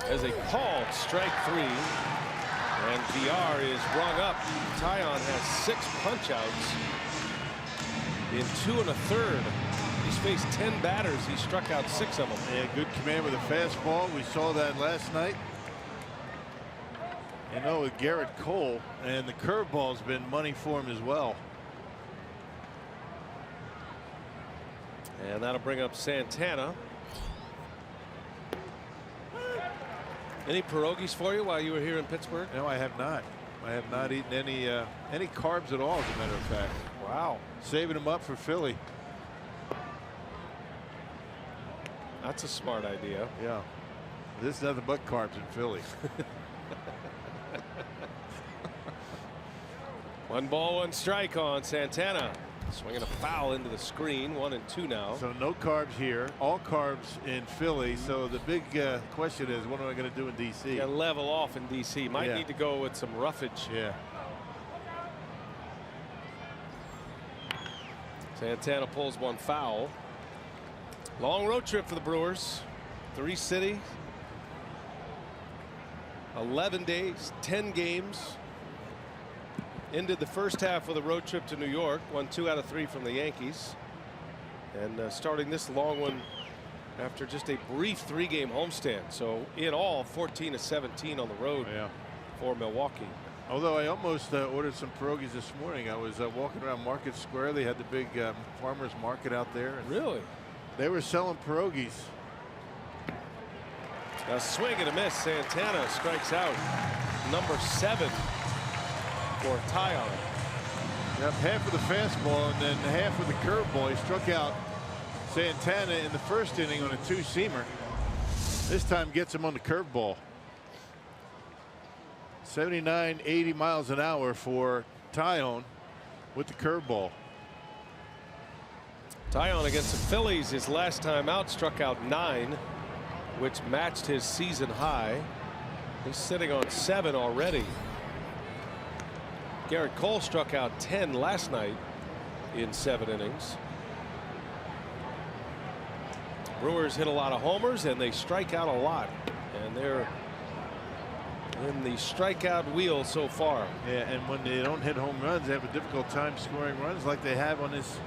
As a called strike 3. And VR is rung up. Taillon has 6 punch-outs in 2 1/3. He's faced 10 batters. He struck out 6 of them. Yeah, good command with a fastball. We saw that last night. You know, with Garrett Cole, and the curveball's been money for him as well. And that'll bring up Santana. Any pierogies for you while you were here in Pittsburgh? No, I have not. I have not eaten any carbs at all, as a matter of fact. Wow. Saving them up for Philly. That's a smart idea. Yeah. This is nothing but carbs in Philly. 1 ball, 1 strike on Santana. Swinging a foul into the screen. 1-2 now. So no carbs here. All carbs in Philly. So the big question is, what am I going to do in D.C.? Got to level off in D.C. Might need to go with some roughage. Yeah. Santana pulls 1 foul. Long road trip for the Brewers. 3 cities. 11 days, 10 games. Ended the first half with a road trip to New York. Won 2 out of 3 from the Yankees. And starting this long one after just a brief 3-game homestand. So in all, 14-17 on the road for Milwaukee. Although I almost ordered some pierogies this morning. I was walking around Market Square. They had the big farmers market out there. And really? They were selling pierogies. A swing and a miss. Santana strikes out. Number 7 for Taillon. Yep, half of the fastball and then half of the curveball. He struck out Santana in the first inning on a 2-seamer. This time gets him on the curveball. 79, 80 miles an hour for Taillon with the curveball. Taillon against the Phillies his last time out struck out 9, which matched his season high. He's sitting on 7 already. Garrett Cole struck out 10 last night in 7 innings. Brewers hit a lot of homers and they strike out a lot, and they're in the strikeout wheel so far. Yeah, and when they don't hit home runs, they have a difficult time scoring runs like they have on this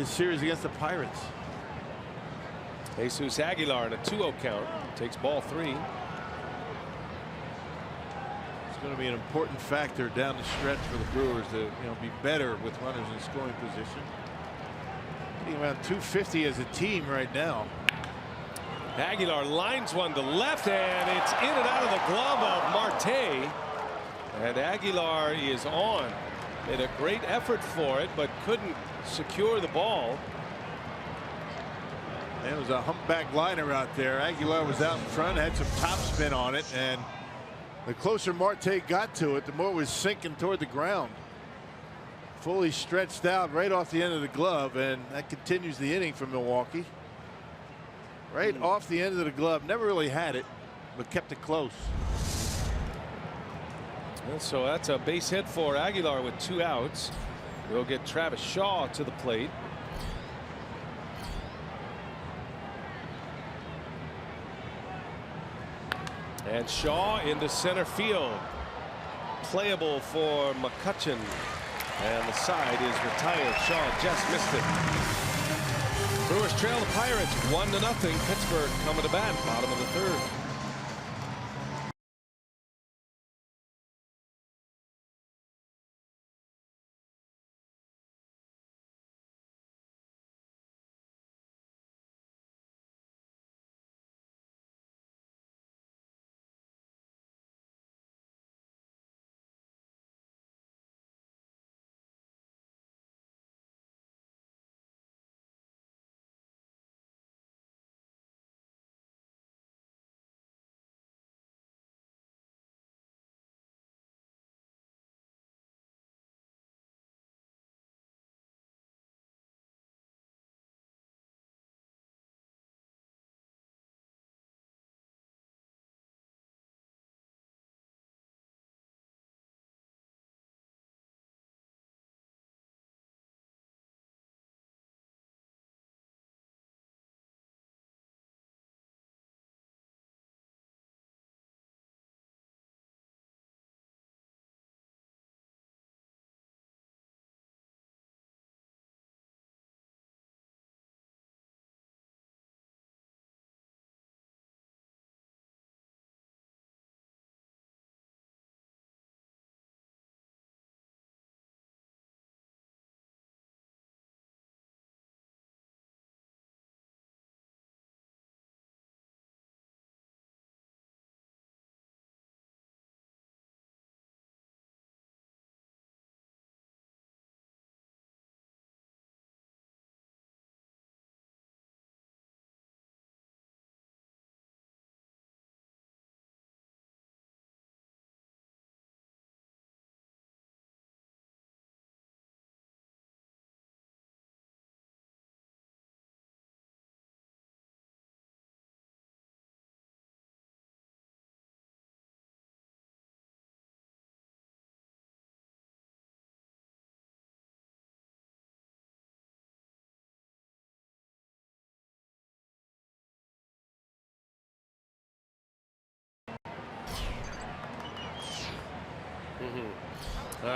series against the Pirates. Jesus Aguilar in a 2-0 count takes ball 3. It's going to be an important factor down the stretch for the Brewers to be better with runners in scoring position. Getting around 250 as a team right now. Aguilar lines one to left, and it's in and out of the glove of Marte. And Aguilar is on. Made a great effort for it, but couldn't secure the ball. And it was a humpback liner out there. Aguilar was out in front, had some topspin on it, and The closer Marte got to it, the more it was sinking toward the ground. Fully stretched out right off the end of the glove, and that continues the inning for Milwaukee. Right off the end of the glove. Never really had it, but kept it close. And so that's a base hit for Aguilar with 2 outs. We'll get Travis Shaw to the plate. And Shaw into center field. Playable for McCutchen. And the side is retired. Shaw just missed it. Brewers trail the Pirates 1-0. Pittsburgh coming to bat, bottom of the 3rd.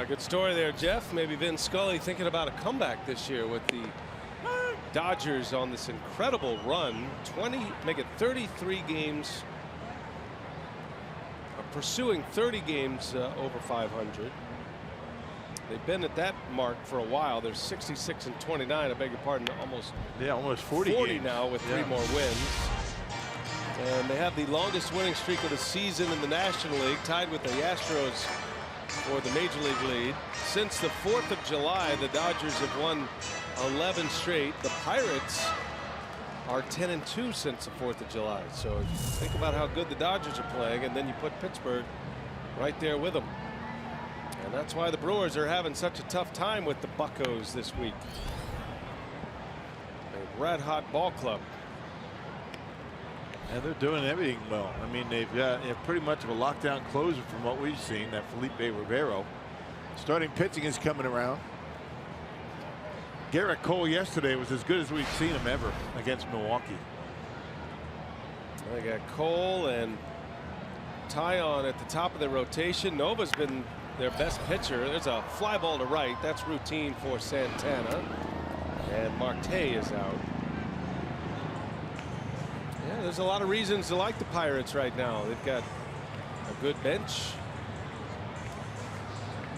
Good story there, Jeff. Maybe Vin Scully thinking about a comeback this year with the Dodgers on this incredible run. 33 games, pursuing 30 games over 500. They've been at that mark for a while. They're 66-29. I beg your pardon, almost 40 now with 3 more wins. And they have the longest winning streak of the season in the National League, tied with the Astros for the Major League lead. Since the 4th of July, the Dodgers have won 11 straight. The Pirates are 10-2 since the 4th of July. So think about how good the Dodgers are playing, and then you put Pittsburgh right there with them. And that's why the Brewers are having such a tough time with the Buccos this week. A red-hot ball club. And they're doing everything well. I mean, they've got pretty much of a lockdown closer from what we've seen, that Felipe Rivero. Starting pitching is coming around. Garrett Cole yesterday was as good as we've seen him ever against Milwaukee. They got Cole and Tyon at the top of the rotation. Nova's been their best pitcher. There's a fly ball to right. That's routine for Santana. And Marte is out. Yeah, there's a lot of reasons to like the Pirates right now. They've got a good bench.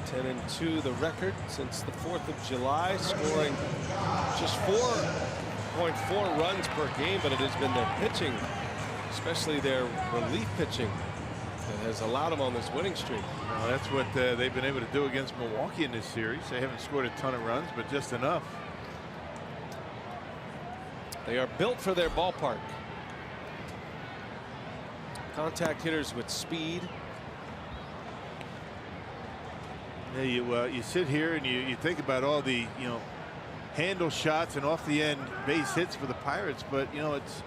10-2 the record since the 4th of July, scoring just 4.4 runs per game, but it has been their pitching, especially their relief pitching, that has allowed them on this winning streak. Well, that's what they've been able to do against Milwaukee in this series. They haven't scored a ton of runs, but just enough. They are built for their ballpark. Contact hitters with speed, Yeah, you sit here and you think about all the handle shots and off the end base hits for the Pirates, but it's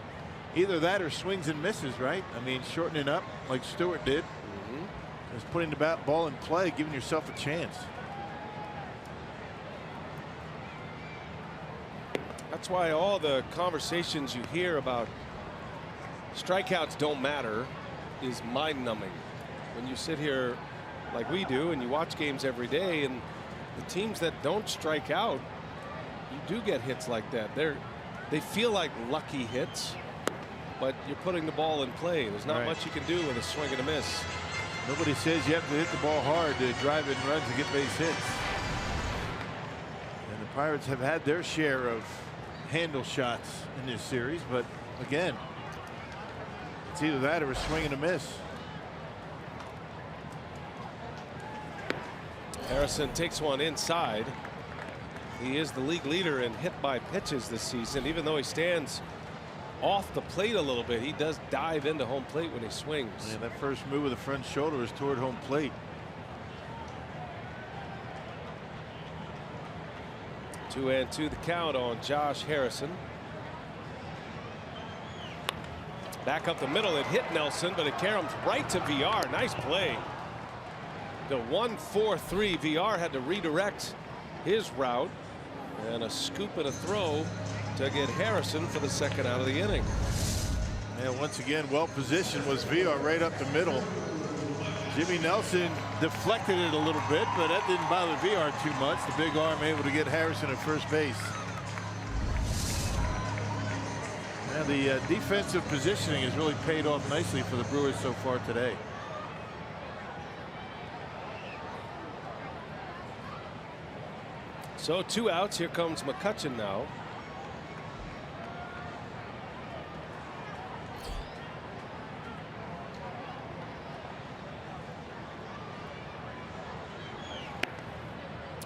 either that or swings and misses, right? I mean, shortening up like Stewart did. Just putting the ball in play, giving yourself a chance. That's why all the conversations you hear about strikeouts don't matter is mind-numbing. When you sit here like we do and you watch games every day, and the teams that don't strike out, you do get hits like that. They feel like lucky hits, but you're putting the ball in play. There's not much you can do with a swing and a miss. Nobody says you have to hit the ball hard to drive in runs and get base hits. And the Pirates have had their share of handle shots in this series, but again, it's either that or a swing and a miss. Harrison takes one inside. He is the league leader in hit by pitches this season. Even though he stands off the plate a little bit, he does dive into home plate when he swings. Yeah, that first move of the front shoulder is toward home plate. 2-2 the count on Josh Harrison. Back up the middle, it hit Nelson, but it caroms right to VR. Nice play. The 1-4-3. VR had to redirect his route, and a scoop and a throw to get Harrison for the second out of the inning. And once again, well positioned was VR right up the middle. Jimmy Nelson deflected it a little bit, but that didn't bother VR too much. The big arm able to get Harrison at first base. Now the defensive positioning has really paid off nicely for the Brewers so far today. So 2 outs. Here comes McCutchen now.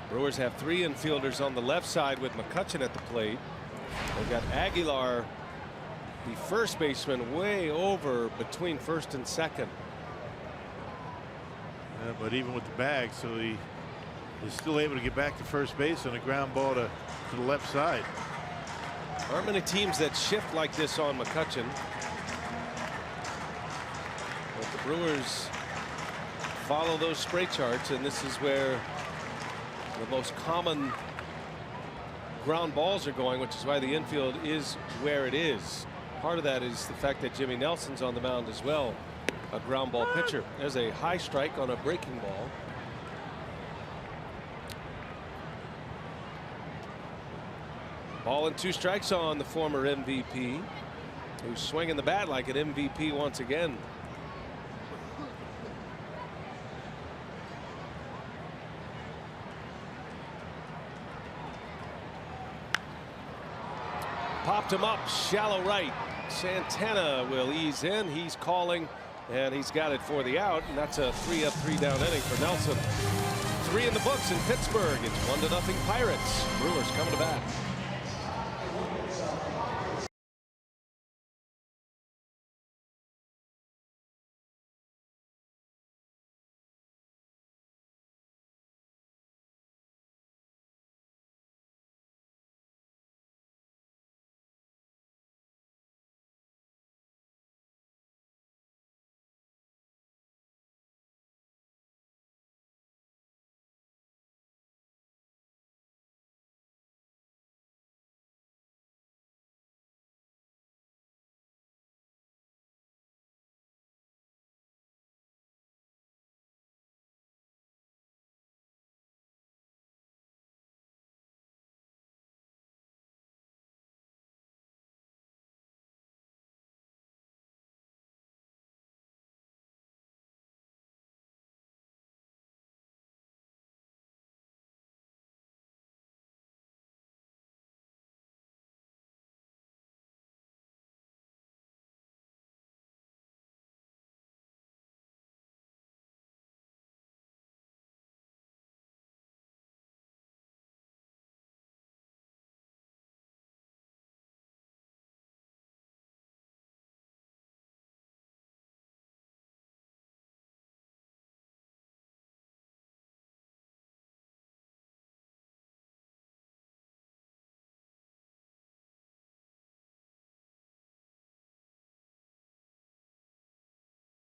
Brewers have 3 infielders on the left side with McCutchen at the plate. They've got Aguilar, the first baseman, way over between first and second. Yeah, but even with the bag, so he is still able to get back to first base on a ground ball to the left side. There aren't many teams that shift like this on McCutchen. But the Brewers follow those spray charts, and this is where the most common ground balls are going, which is why the infield is where it is. Part of that is the fact that Jimmy Nelson's on the mound as well, a ground ball pitcher. There's a high strike on a breaking ball. Ball and 2 strikes on the former MVP, who's swinging the bat like an MVP once again. Popped him up shallow right. Santana will ease in. He's calling, and he's got it for the out, and that's a 3-up 3-down inning for Nelson. 3 in the books in Pittsburgh. It's 1-0 Pirates. Brewers coming to bat.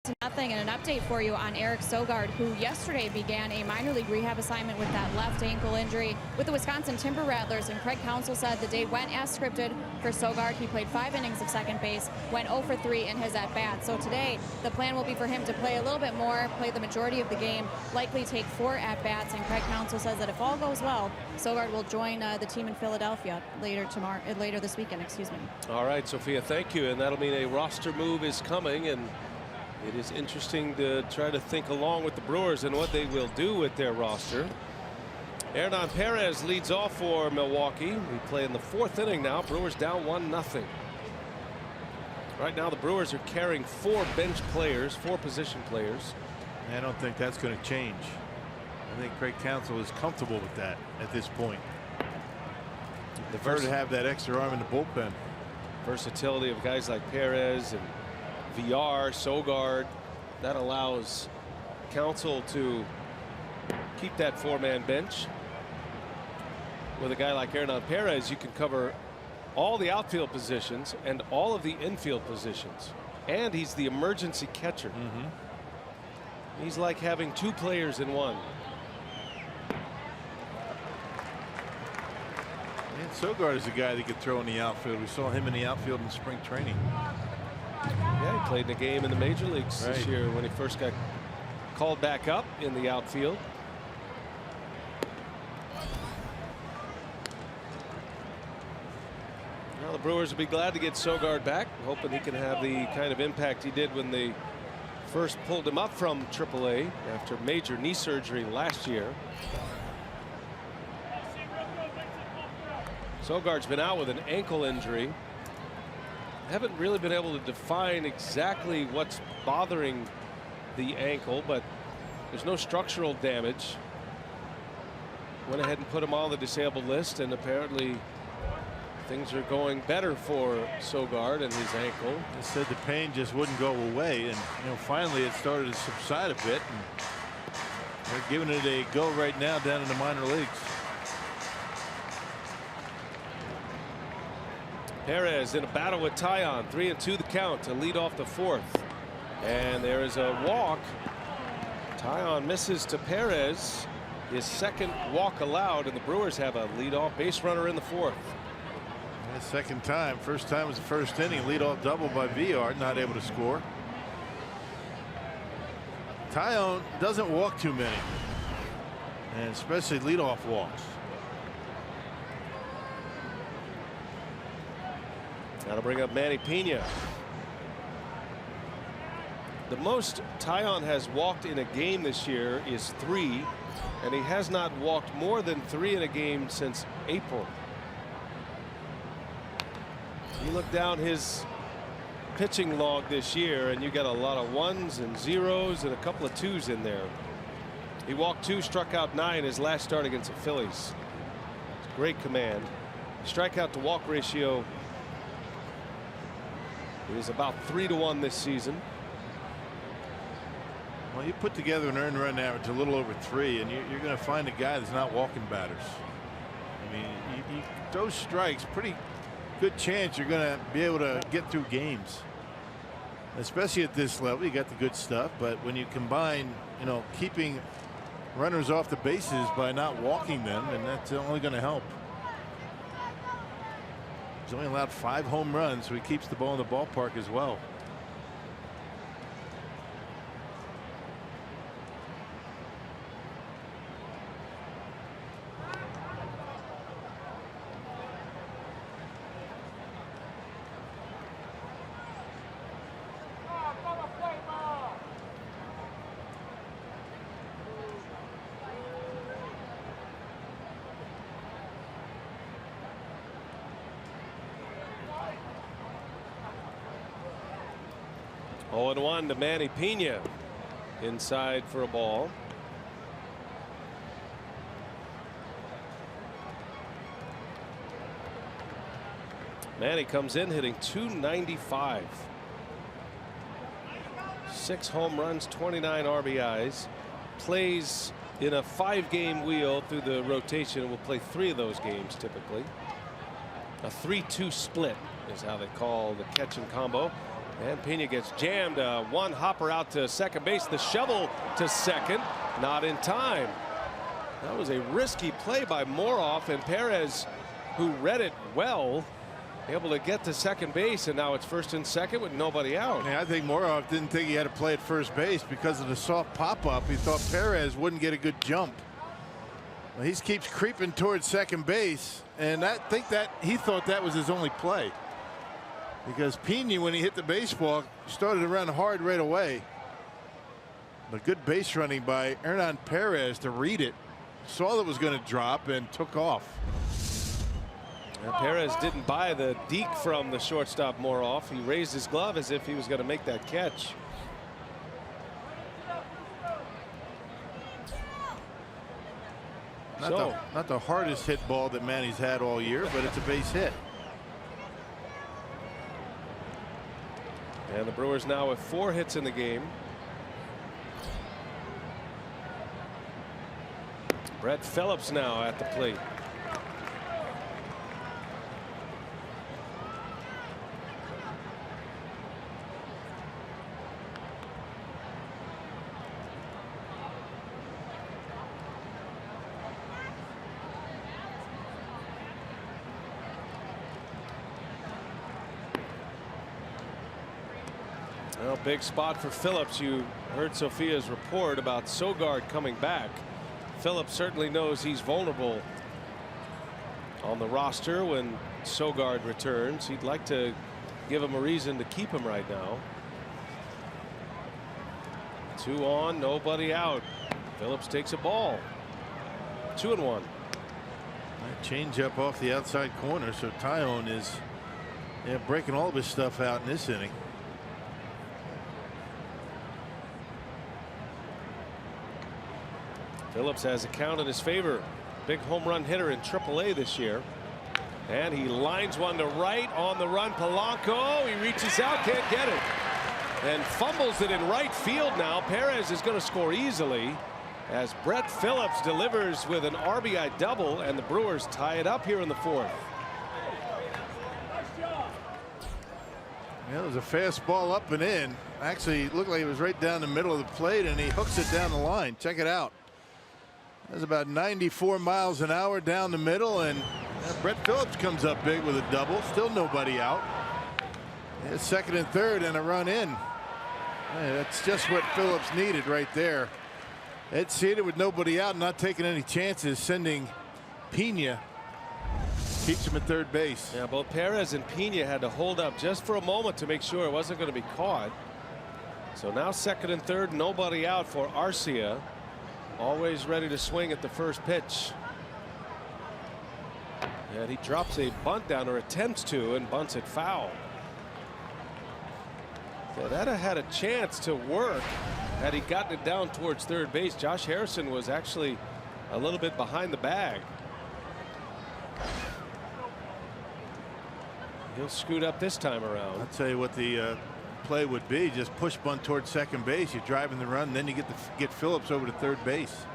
0-0, and an update for you on Eric Sogard, who yesterday began a minor league rehab assignment with that left ankle injury with the Wisconsin Timber Rattlers. And Craig Counsell said the day went as scripted for Sogard. He played 5 innings of second base, went 0 for 3 in his at-bat. So today, the plan will be for him to play a little bit more, play the majority of the game, likely take 4 at-bats. And Craig Counsell says that if all goes well, Sogard will join the team in Philadelphia later this weekend. Excuse me. All right, Sophia, thank you. And that'll mean a roster move is coming, and it is interesting to try to think along with the Brewers and what they will do with their roster. Hernan Perez leads off for Milwaukee. We play in the 4th inning now. Brewers down 1-0. Right now the Brewers are carrying 4 bench players, 4 position players. I don't think that's going to change. I think Craig Counsell is comfortable with that at this point. The first to have that extra arm in the bullpen. Versatility of guys like Perez and VR, Sogard, that allows Counsell to keep that 4-man bench. With a guy like Hernan Perez, you can cover all the outfield positions and all of the infield positions, and he's the emergency catcher. He's like having 2 players in one. And Sogard is a guy that could throw in the outfield. We saw him in the outfield in spring training. Yeah, he played in a game in the major leagues this year when he first got called back up in the outfield. Well, the Brewers will be glad to get Sogard back, hoping he can have the kind of impact he did when they first pulled him up from AAA after major knee surgery last year. Sogard's been out with an ankle injury. Haven't really been able to define exactly what's bothering the ankle, but there's no structural damage. Went ahead and put him on the disabled list, and apparently things are going better for Sogard and his ankle. They said the pain just wouldn't go away, and finally it started to subside a bit, and they're giving it a go right now down in the minor leagues. Perez in a battle with Taillon. 3-2 the count to lead off the 4th. And there is a walk. Taillon misses to Perez. His 2nd walk allowed, and the Brewers have a leadoff base runner in the 4th. And 2nd time. First time was the 1st inning. Leadoff double by VR. Not able to score. Taillon doesn't walk too many, and especially leadoff walks. Now to bring up Manny Pena. The most Taillon has walked in a game this year is 3, and he has not walked more than 3 in a game since April. You look down his pitching log this year, and you got a lot of 1s and 0s and a couple of 2s in there. He walked 2, struck out 9 his last start against the Phillies. It's great command. Strikeout to walk ratio is about 3-to-1 this season. Well, you put together an earned run average a little over 3, and you're going to find a guy that's not walking batters. I mean, those strikes, pretty good chance you're going to be able to get through games, especially at this level. You got the good stuff, but when you combine, keeping runners off the bases by not walking them, and that's only going to help. He's only allowed 5 home runs, so he keeps the ball in the ballpark as well. Oh, 0-1 to Manny Pena. Inside for a ball. Manny comes in hitting .295. 6 home runs, 29 RBIs. Plays in a 5-game wheel through the rotation. Will play 3 of those games typically. A 3-2 split is how they call the catch and combo. And Pena gets jammed. One hopper out to second base. The shovel to second. Not in time. That was a risky play by Moroff, and Perez, who read it well, able to get to second base, and now it's first and second with nobody out. Yeah, I think Moroff didn't think he had to play at first base because of the soft pop-up. He thought Perez wouldn't get a good jump. Well, he keeps creeping towards second base, and I think that he thought that was his only play. Because Pena, when he hit the baseball, started to run hard right away. But good base running by Hernan Perez to read it. Saw that was going to drop and took off. And Perez didn't buy the deke from the shortstop Moroff. He raised his glove as if he was going to make that catch. Not the hardest hit ball that Manny's had all year, but it's a base hit. And the Brewers now with 4 hits in the game. Brett Phillips now at the plate. Well, big spot for Phillips. You heard Sophia's report about Sogard coming back. Phillips certainly knows he's vulnerable on the roster when Sogard returns. He'd like to give him a reason to keep him right now. 2 on, nobody out. Phillips takes a ball. 2-1. Change up off the outside corner, so Tyone is breaking all of his stuff out in this inning. Phillips has a count in his favor. Big home run hitter in AAA this year. And he lines one to right on the run. Polanco, he reaches out, can't get it. And fumbles it in right field now. Perez is going to score easily as Brett Phillips delivers with an RBI double, and the Brewers tie it up here in the 4th. Yeah, it was a fastball up and in. Actually, it looked like it was right down the middle of the plate, and he hooks it down the line. Check it out. That's about 94 miles an hour down the middle, and Brett Phillips comes up big with a double. Still nobody out. Yeah, second and third and a run in. Yeah, that's just what Phillips needed right there. Ed Cedar with nobody out, not taking any chances, sending Pena. Keeps him at third base. Yeah, both Perez and Pena had to hold up just for a moment to make sure it wasn't going to be caught. So now second and third, nobody out for Arcia. Always ready to swing at the first pitch. And he drops a bunt down, or attempts to, and bunts it foul. So that had a chance to work had he gotten it down towards third base. Josh Harrison was actually a little bit behind the bag. He'll scoot up this time around. I'll tell you what the play would be. Just push bunt towards second base. You're driving the run, then you get Phillips over to third base.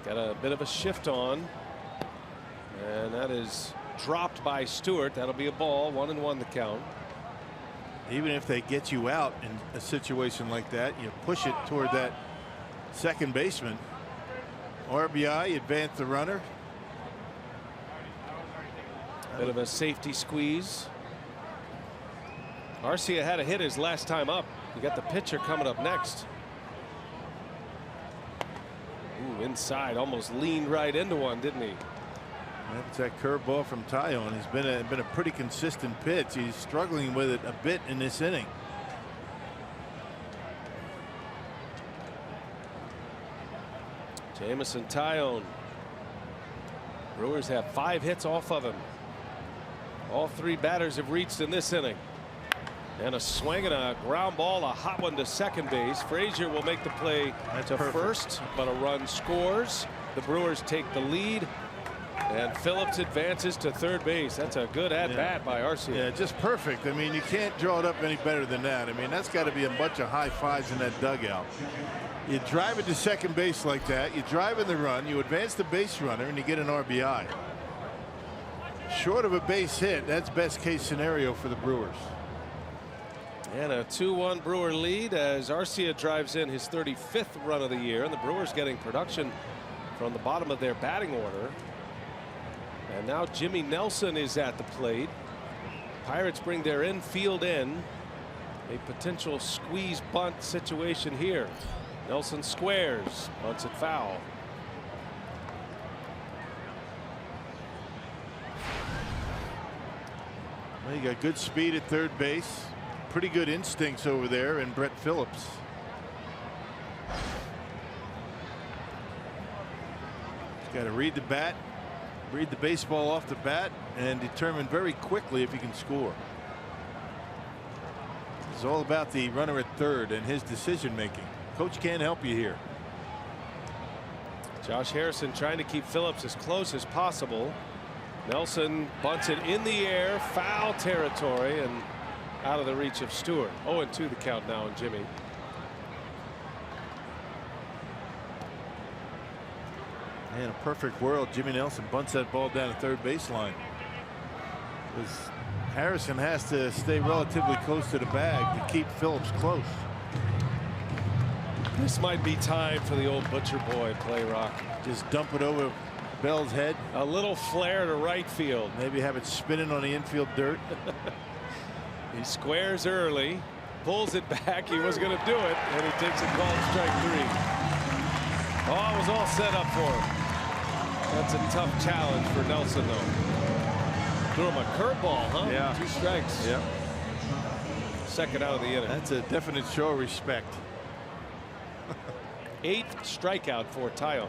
Got a bit of a shift on, and that is dropped by Stewart. That'll be a ball. 1-1 the count. Even if they get you out in a situation like that, you push it toward that second baseman. RBI, advance the runner. Bit of a safety squeeze. Arcia had a hit his last time up. You got the pitcher coming up next. Ooh, inside, almost leaned right into one, didn't he? That's that curveball from Tyone. He's been a pretty consistent pitch. He's struggling with it a bit in this inning. Jamison Tyone. Brewers have 5 hits off of him. All 3 batters have reached in this inning. And a swing and a ground ball, a hot one to second base. Frazier will make the play to first, but a run scores. The Brewers take the lead, and Phillips advances to third base. That's a good at-bat by Arcia. Yeah, just perfect. I mean, you can't draw it up any better than that. I mean, that's got to be a bunch of high fives in that dugout. You drive it to second base like that, you drive in the run, you advance the base runner, and you get an RBI. Short of a base hit, that's best case scenario for the Brewers. And a 2-1 Brewer lead as Arcia drives in his 35th run of the year, and the Brewers getting production from the bottom of their batting order. And now Jimmy Nelson is at the plate. Pirates bring their infield in. A potential squeeze bunt situation here. Nelson squares, bunts it foul. Well, you got good speed at third base. Pretty good instincts over there in Brett Phillips. Got to read the bat, read the baseball off the bat, and determine very quickly if he can score. It's all about the runner at third and his decision making. Coach can't help you here. Josh Harrison trying to keep Phillips as close as possible. Nelson bunts it in the air, foul territory, and out of the reach of Stewart. 0-2 the count now on Jimmy. In a perfect world, Jimmy Nelson bunts that ball down the third baseline. Harrison has to stay relatively close to the bag to keep Phillips close. This might be time for the old Butcher Boy play, Rock. Just dump it over Bell's head. A little flare to right field. Maybe have it spinning on the infield dirt. He squares early, pulls it back. He was going to do it, and he takes a called strike 3. Oh, it was all set up for him. That's a tough challenge for Nelson, though. Threw him a curveball, huh? Yeah. 2 strikes. Yep. Second out of the inning. That's a definite show of respect. 8th strikeout for Taillon.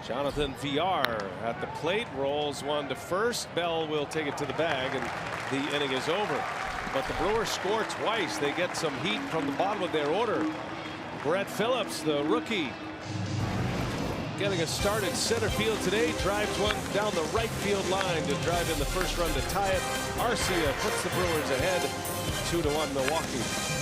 Jonathan VR at the plate, rolls one to first. Bell will take it to the bag, and the inning is over. But the Brewers score twice. They get some heat from the bottom of their order. Brett Phillips, the rookie, getting a start at center field today. Drives one down the right field line to drive in the first run to tie it. Arcia puts the Brewers ahead 2-1 Milwaukee.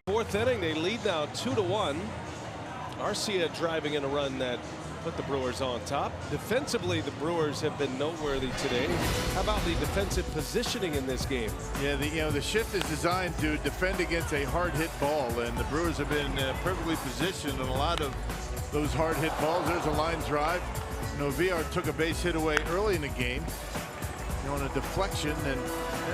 Fourth inning, they lead now 2-1. Arcia driving in a run that put the Brewers on top. Defensively, the Brewers have been noteworthy today. How about the defensive positioning in this game? Yeah, the shift is designed to defend against a hard hit ball, and the Brewers have been perfectly positioned on a lot of those hard hit balls. There's a line drive. VR took a base hit away early in the game. On a deflection, and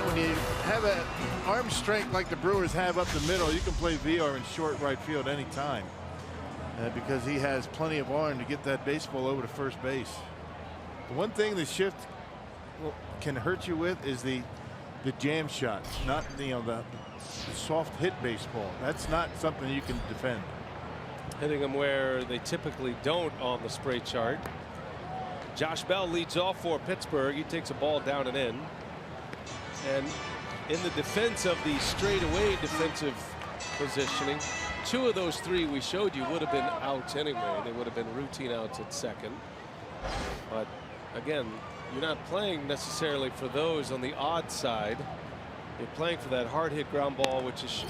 when you have an arm strength like the Brewers have up the middle, you can play VR in short right field anytime because he has plenty of arm to get that baseball over to first base. The one thing the shift can hurt you with is the the jam shot, not the soft hit baseball. That's not something you can defend. Hitting them where they typically don't on the spray chart. Josh Bell leads off for Pittsburgh. He takes a ball down and in. And in the defense of the straightaway defensive positioning, 2 of those 3 we showed you would have been outs anyway. They would have been routine outs at second. But again, you're not playing necessarily for those on the odd side. You're playing for that hard hit ground ball, which is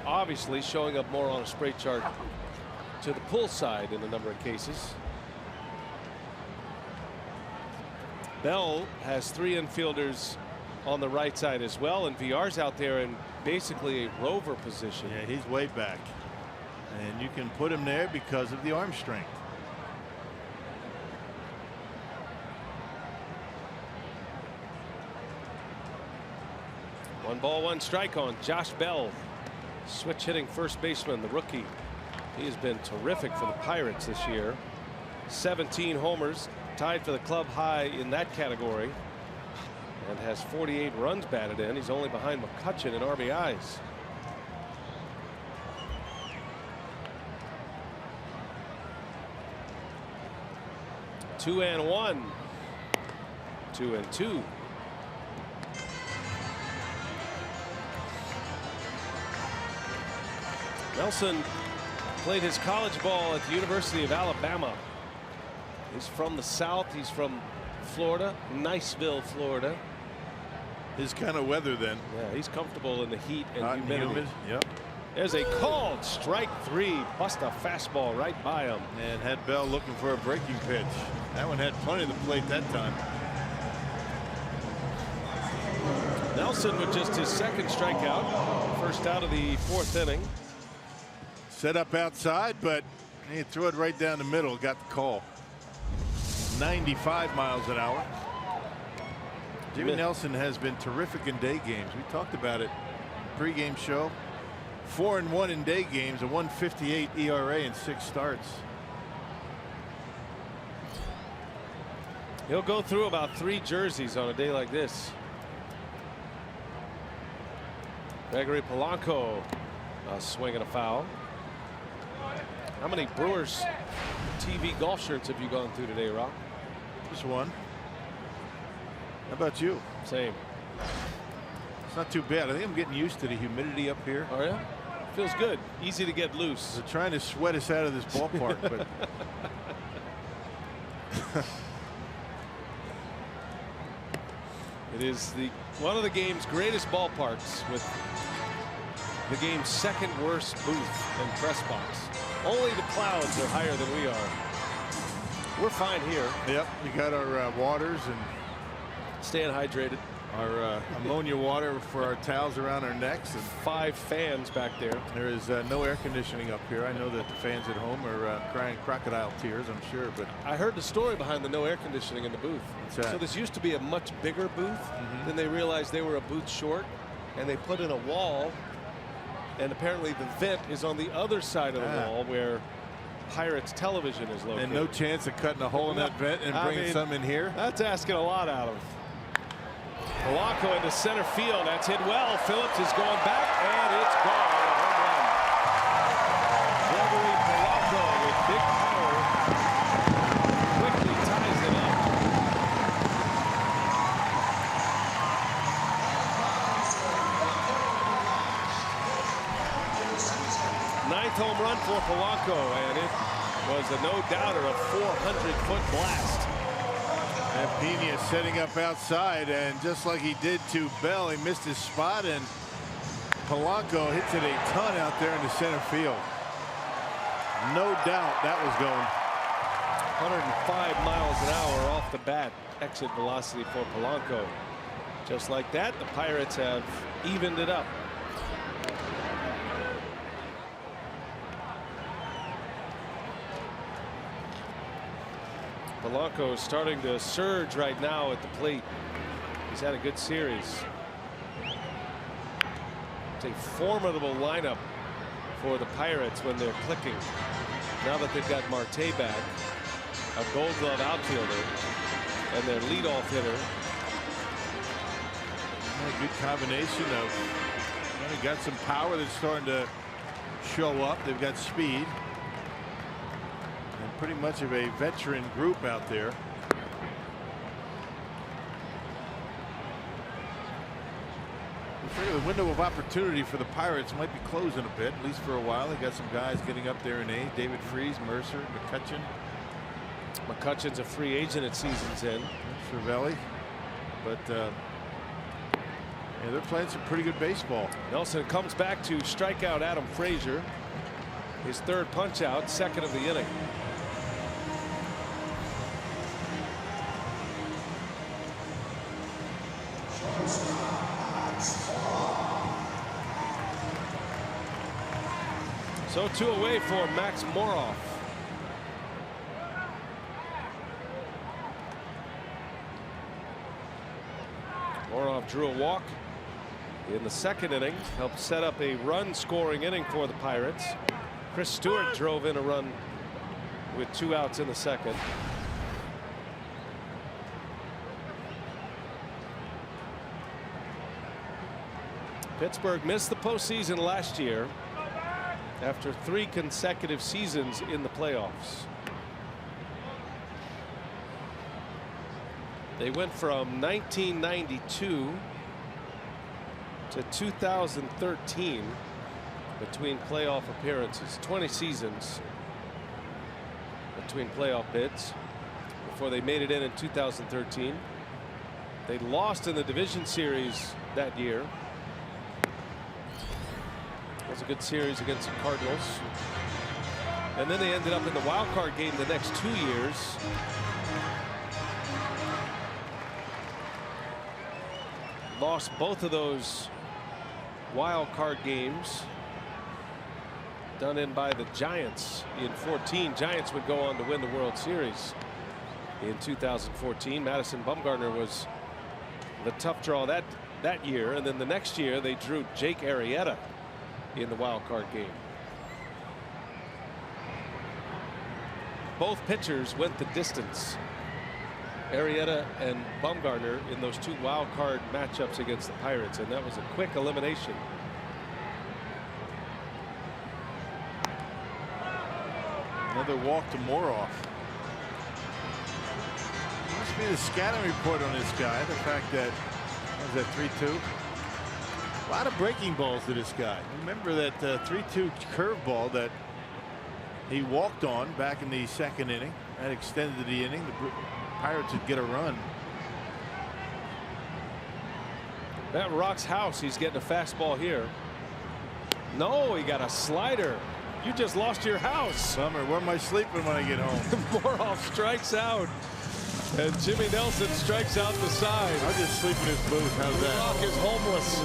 obviously showing up more on a spray chart to the pull side in a number of cases. Bell has 3 infielders on the right side as well, and VR's out there in basically a rover position. Yeah, he's way back, and you can put him there because of the arm strength. One ball, 1 strike on Josh Bell, switch hitting first baseman, the rookie. He has been terrific for the Pirates this year. 17 homers, tied for the club high in that category, and has 48 runs batted in. He's only behind McCutchen in RBIs. Two and 1. 2 and 2. Nelson played his college ball at the University of Alabama. He's from the South. He's from Florida, Niceville, Florida. His kind of weather then. Yeah, he's comfortable in the heat and Hot humidity. and humid. Yep. There's a called strike 3. Bust a fastball right by him. And had Bell looking for a breaking pitch. That one had plenty of the plate that time. Nelson with just his 2nd strikeout. First out of the 4th inning. Set up outside, but he threw it right down the middle. Got the call. 95 miles an hour. Jimmy Nelson has been terrific in day games. We talked about it pregame show. 4-1 in day games, a 1.58 ERA in 6 starts. He'll go through about 3 jerseys on a day like this. Gregory Polanco, a swing and a foul. How many Brewers TV golf shirts have you gone through today, Rock? Just 1. How about you? Same. It's not too bad. I think I'm getting used to the humidity up here. Oh yeah, feels good. Easy to get loose. They're trying to sweat us out of this ballpark, but it is one of the game's greatest ballparks, with the game's 2nd worst booth and press box. Only the clouds are higher than we are. We're fine here. Yep, we got our waters and staying hydrated. Our ammonia water for our towels around our necks, and 5 fans back there. There is no air conditioning up here. I know that the fans at home are crying crocodile tears, I'm sure, but I heard the story behind the no air conditioning in the booth. that? So this used to be a much bigger booth. Then they realized they were a booth short, and they put in a wall, and apparently the vent is on the other side of the wall where Pirates television is located. And no chance of cutting a hole in that vent and bringing some in here. That's asking a lot out of Polanco into center field. That's hit well. Phillips is going back, and it's gone. A home run. Gregory Polanco with big power quickly ties it up. Ninth home run for Polanco, and it was a no-doubter, a 400-foot blast. And Pena setting up outside, and just like he did to Bell, he missed his spot, and Polanco hits it a ton out there in the center field. No doubt that was going. 105 miles an hour off the bat exit velocity for Polanco. Just like that, the Pirates have evened it up. Polanco is starting to surge right now at the plate. He's had a good series. It's a formidable lineup for the Pirates when they're clicking. Now that they've got Marte back, a Gold Glove outfielder, and their leadoff hitter, A good combination of got some power that's starting to show up. They've got speed and pretty much of a veteran group out there. I figure the window of opportunity for the Pirates might be closing a bit, at least for a while. They got some guys getting up there in age. David Freese, Mercer, McCutchen. McCutchen's a free agent at season's end. Cervelli. But yeah, they're playing some pretty good baseball. Nelson comes back to strike out Adam Frazier. His third punch out, second of the inning. So 2 away for Max Moroff. Moroff drew a walk in the second inning, helped set up a run scoring inning for the Pirates. Chris Stewart drove in a run with 2 outs in the second. Pittsburgh missed the postseason last year after 3 consecutive seasons in the playoffs. They went from 1992 to 2013 between playoff appearances. 20 seasons between playoff bids before they made it in 2013. They lost in the division series that year. It was a good series against the Cardinals. And then they ended up in the wild card game the next 2 years. Lost both of those wild card games, done in by the Giants in 14. Giants would go on to win the World Series in 2014. Madison Bumgarner was the tough draw that year, and then the next year they drew Jake Arrieta in the wild card game. Both pitchers went the distance. Arrieta and Bumgarner in those 2 wild card matchups against the Pirates, and that was a quick elimination. Another walk to Moroff. Must be the scouting report on this guy. The fact that was that 3-2. A lot of breaking balls to this guy. Remember that 3-2 curveball that he walked on back in the second inning. That extended the inning. The Pirates would get a run. That rocks house. He's getting a fastball here. No, he got a slider. You just lost your house. Summer, where am I sleeping when I get home? Moroff strikes out. And Jimmy Nelson strikes out the side. I'll just sleep in his booth. How's that? Rock is homeless.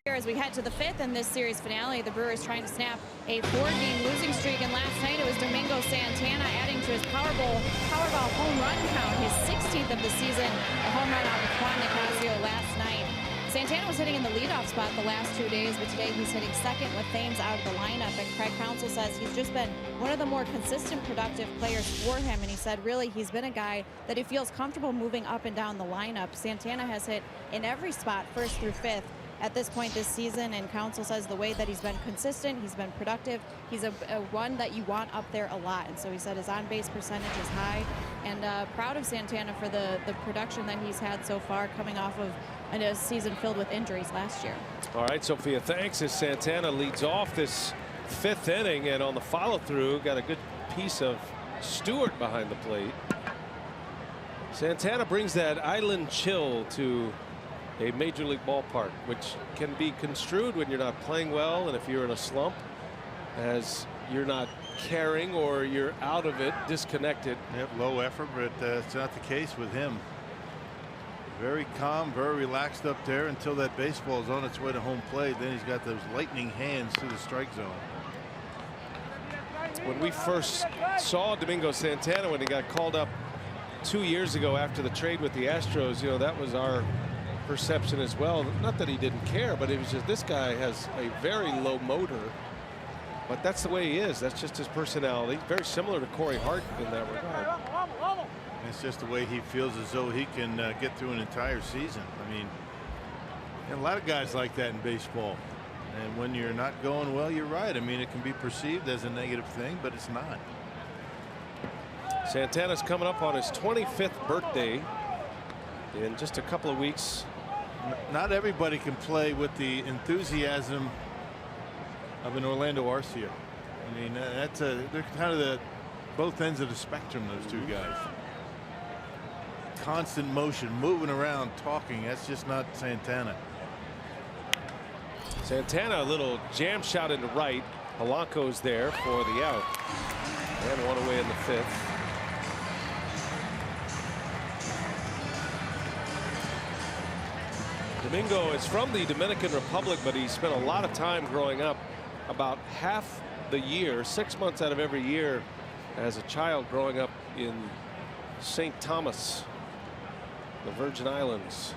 Here as we head to the 5th in this series finale, the Brewers trying to snap a 4-game losing streak, and last night it was Domingo Santana adding to his Powerball home run count, his 16th of the season, a home run out of Juan Nicasio last night. Santana was hitting in the leadoff spot the last 2 days, but today he's hitting second with Thames out of the lineup, and Craig Counsell says he's just been one of the more consistent, productive players for him, and he said really he's been a guy that he feels comfortable moving up and down the lineup. Santana has hit in every spot, 1st through 5th, at this point this season, and Counsell says the way that he's been consistent, he's been productive, he's a one that you want up there a lot. And so he said his on-base percentage is high, and proud of Santana for the production that he's had so far, coming off of a season filled with injuries last year. All right, Sophia, thanks as Santana leads off this 5th inning, and on the follow-through got a good piece of Stewart behind the plate. Santana brings that island chill to a major league ballpark, which can be construed when you're not playing well, and if you're in a slump, as you're not caring or you're out of it, disconnected. Yep, low effort, but it's not the case with him. Very calm, very relaxed up there until that baseball is on its way to home plate. Then he's got those lightning hands to the strike zone. When we first saw Domingo Santana, when he got called up 2 years ago after the trade with the Astros, you know, that was our perception as well. Not that he didn't care, but it was just this guy has a very low motor, but that's the way he is. That's just his personality. Very similar to Corey Hart in that regard. It's just the way he feels as though he can get through an entire season. I mean, a lot of guys like that in baseball, and when you're not going well, you're right. I mean, it can be perceived as a negative thing, but it's not. Santana's coming up on his 25th birthday in just a couple of weeks. Not everybody can play with the enthusiasm of an Orlando Arcia. I mean, they're kind of the both ends of the spectrum, those two guys. Constant motion, moving around, talking. That's just not Santana. Santana, a little jam shot into right. Polanco's there for the out, and one away in the 5th. Domingo is from the Dominican Republic, but he spent a lot of time growing up, about half the year, 6 months out of every year, as a child growing up in St. Thomas, the Virgin Islands.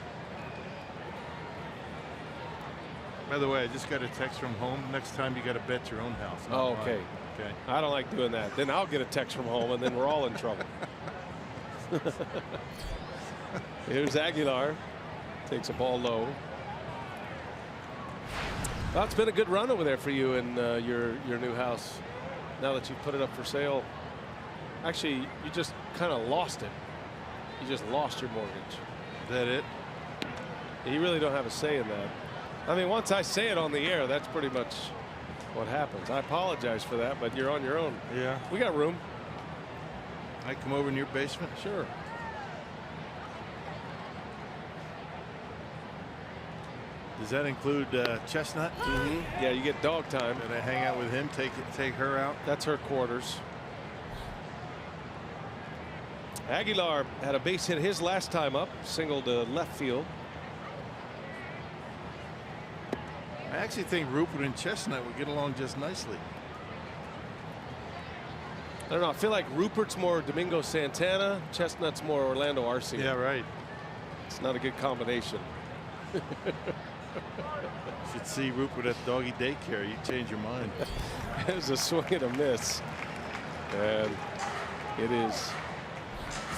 By the way, I just got a text from home. Next time you got to bet your own house. Oh, okay. Okay. I don't like doing that. Then I'll get a text from home, and then we're all in trouble. Here's Aguilar. Takes a ball low. Well, it's been a good run over there for you in your new house. Now that you've put it up for sale, actually, you just kind of lost it. You just lost your mortgage. Is that it? You really don't have a say in that. I mean, once I say it on the air, that's pretty much what happens. I apologize for that, but you're on your own. Yeah. We got room. I come over in your basement? Sure. Does that include Chestnut? Mm-hmm. Yeah, you get dog time. And I hang out with him, take her out? That's her quarters. Aguilar had a base hit his last time up, single to left field. I actually think Rupert and Chestnut would get along just nicely. I don't know. I feel like Rupert's more Domingo Santana, Chestnut's more Orlando Arcia. Yeah, right. It's not a good combination. Should see Rupert at doggy daycare. You change your mind. It's a swing and a miss, and it is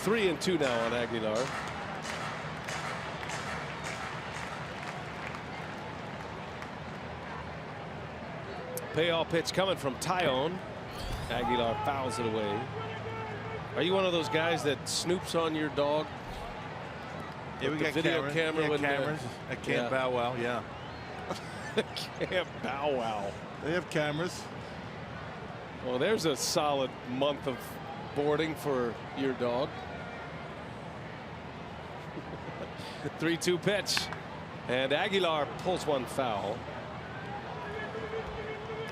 3-2 now on Aguilar. Payoff pitch coming from Tyone. Aguilar fouls it away. Are you one of those guys that snoops on your dog? Yeah, we got video camera with cameras. I can't bow wow. Yeah. Camp Bow Wow. They have cameras. Well, there's a solid month of boarding for your dog. 3-2 pitch, and Aguilar pulls one foul.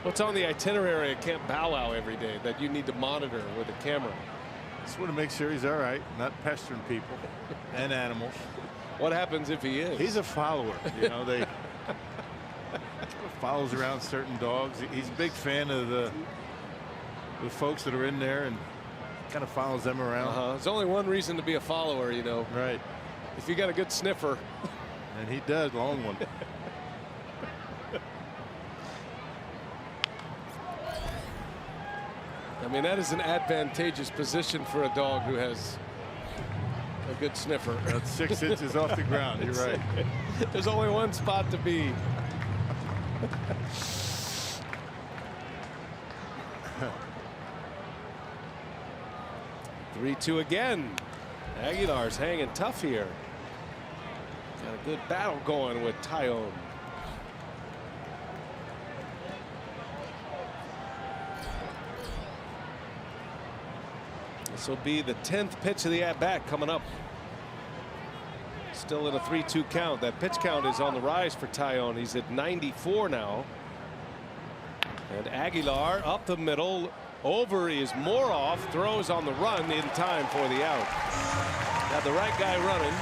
What's on the itinerary at Camp Bow Wow every day that you need to monitor with a camera? Just want to make sure he's all right, not pestering people and animals. What happens if he is? He's a follower. You know, follows around certain dogs. He's a big fan of the folks that are in there and kind of follows them around. There's only one reason to be a follower, you know. Right. If you got a good sniffer. And he does, long one. I mean, that is an advantageous position for a dog who has a good sniffer. That's 6 inches off the ground. You're right. There's only one spot to be. Three-two again. Aguilar's hanging tough here. Got a good battle going with Tyone. This will be the 10th pitch of the at-bat coming up. Still in a 3-2 count. That pitch count is on the rise for Tyone. He's at 94 now. And Aguilar up the middle. Over is Moroff. Throws on the run in time for the out. Got the right guy running.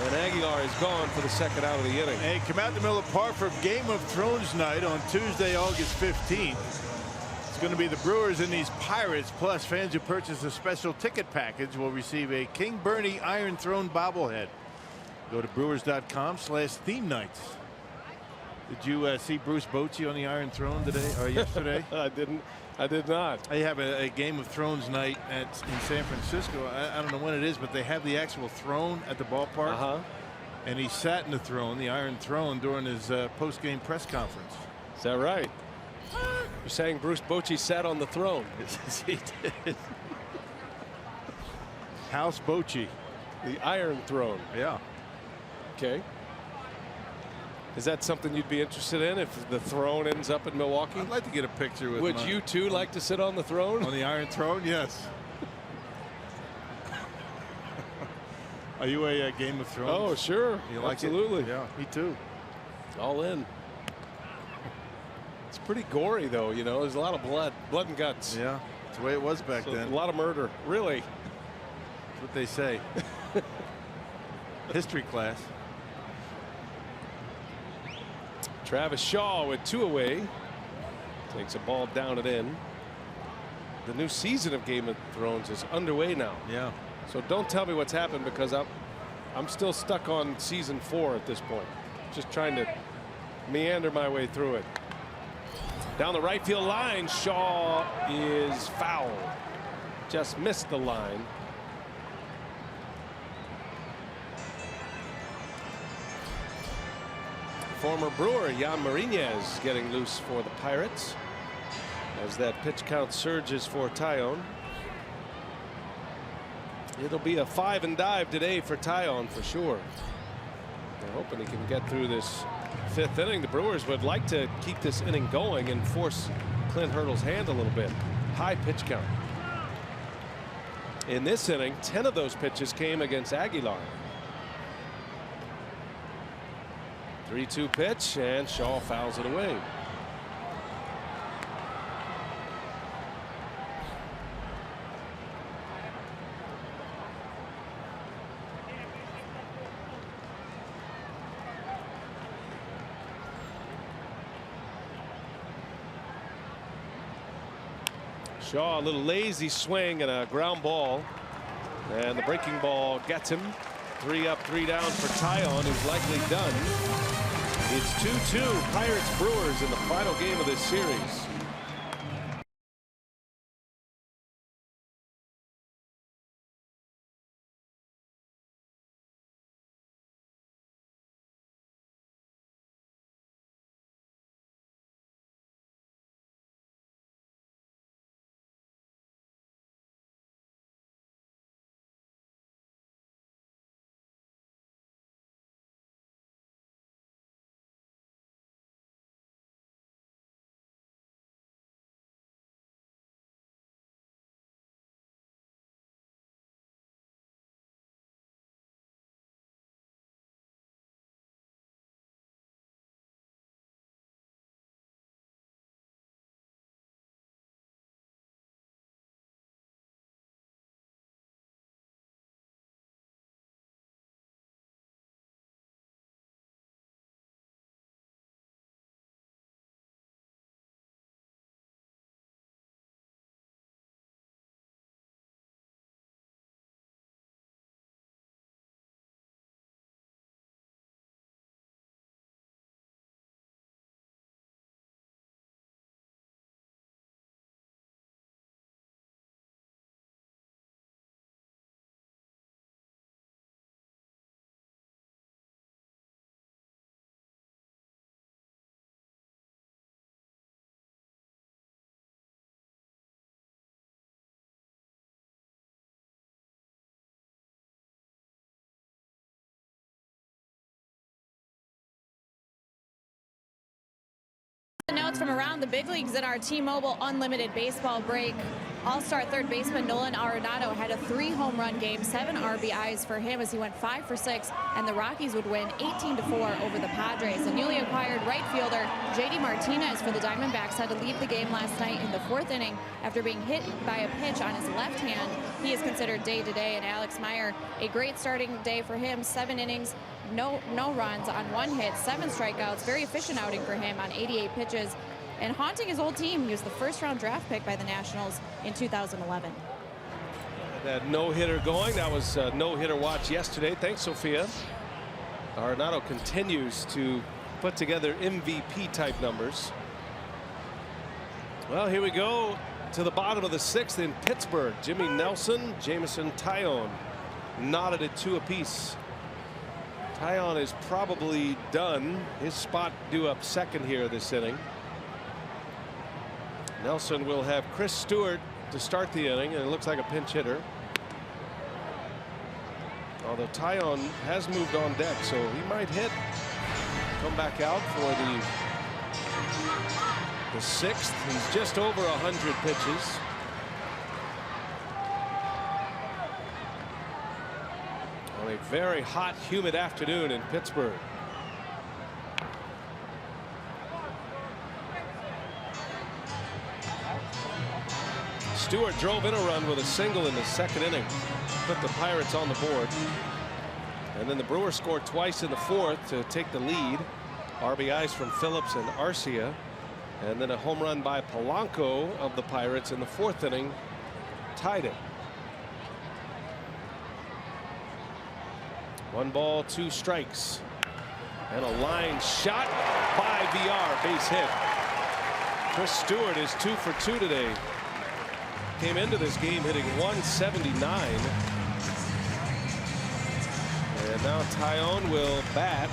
And Aguilar is gone for the second out of the inning. Hey, come out to Miller Park for Game of Thrones night on Tuesday, August 15th. It's going to be the Brewers and these Pirates. Plus, fans who purchase a special ticket package will receive a King Bernie Iron Throne bobblehead. Go to brewers.com/theme nights. Did you see Bruce Bochy on the Iron Throne today or yesterday? I didn't. I did not. They have a Game of Thrones night in San Francisco. I don't know when it is, but they have the actual throne at the ballpark. And he sat in the throne, the Iron Throne, during his post-game press conference. Is that right? You're saying Bruce Bochy sat on the throne? Yes, he did. House Bochy. The Iron Throne. Yeah. Okay. Is that something you'd be interested in if the throne ends up in Milwaukee? I'd like to get a picture with Would you too like to sit on the throne? On the Iron Throne? Yes. Are you a Game of Thrones? Oh, sure. You like Absolutely. it? Yeah, me too. All in. It's pretty gory, though. You know, there's a lot of blood and guts. Yeah, that's the way it was back then. A lot of murder, really. That's what they say. History class. Travis Shaw with 2 away. Takes a ball down and in. The new season of Game of Thrones is underway now. Yeah. So don't tell me what's happened, because I'm still stuck on season 4 at this point. Just trying to meander my way through it. Down the right field line, Shaw is foul. Just missed the line. Former Brewer Jan Marinez getting loose for the Pirates as that pitch count surges for Tyone. It'll be a 5 and dive today for Tyone for sure. They're hoping he can get through this 5th inning. The Brewers would like to keep this inning going and force Clint Hurdle's hand a little bit. High pitch count. In this inning, 10 of those pitches came against Aguilar. 3-2 pitch, and Shaw fouls it away. Shaw, a little lazy swing and a ground ball, and the breaking ball gets him. 3 up, 3 down for Tyone, who's likely done. It's 2-2 Pirates Brewers in the final game of this series. strikeouts from around the big leagues in our T-Mobile Unlimited Baseball break. All-star third baseman Nolan Arenado had a 3-home run game, 7 RBIs for him as he went 5 for 6, and the Rockies would win 18-4 over the Padres. A newly acquired right fielder, JD Martinez for the Diamondbacks, had to leave the game last night in the 4th inning after being hit by a pitch on his left hand. He is considered day-to-day, and Alex Meyer, a great starting day for him, 7 innings, no runs on 1 hit, 7 strikeouts, very efficient outing for him on 88 pitches. And haunting his old team, he was the first-round draft pick by the Nationals in 2011. That no-hitter going. That was a no-hitter watch yesterday. Thanks, Sophia. Arenado continues to put together MVP-type numbers. Well, here we go to the bottom of the 6th in Pittsburgh. Jimmy Nelson, Jameson Taillon knotted at 2 apiece. Taillon is probably done. His spot due up second here this inning. Nelson will have Chris Stewart to start the inning, and it looks like a pinch hitter. Although Taillon has moved on deck, so he might hit. Come back out for the 6th. He's just over 100 pitches. On a very hot, humid afternoon in Pittsburgh. Stewart drove in a run with a single in the 2nd inning, put the Pirates on the board. And then the Brewers scored twice in the 4th to take the lead. RBIs from Phillips and Arcia. And then a home run by Polanco of the Pirates in the 4th inning tied it. 1 ball, 2 strikes. And a line shot by VR, base hit. Chris Stewart is 2 for 2 today. Came into this game hitting 179. And now Taillon will bat.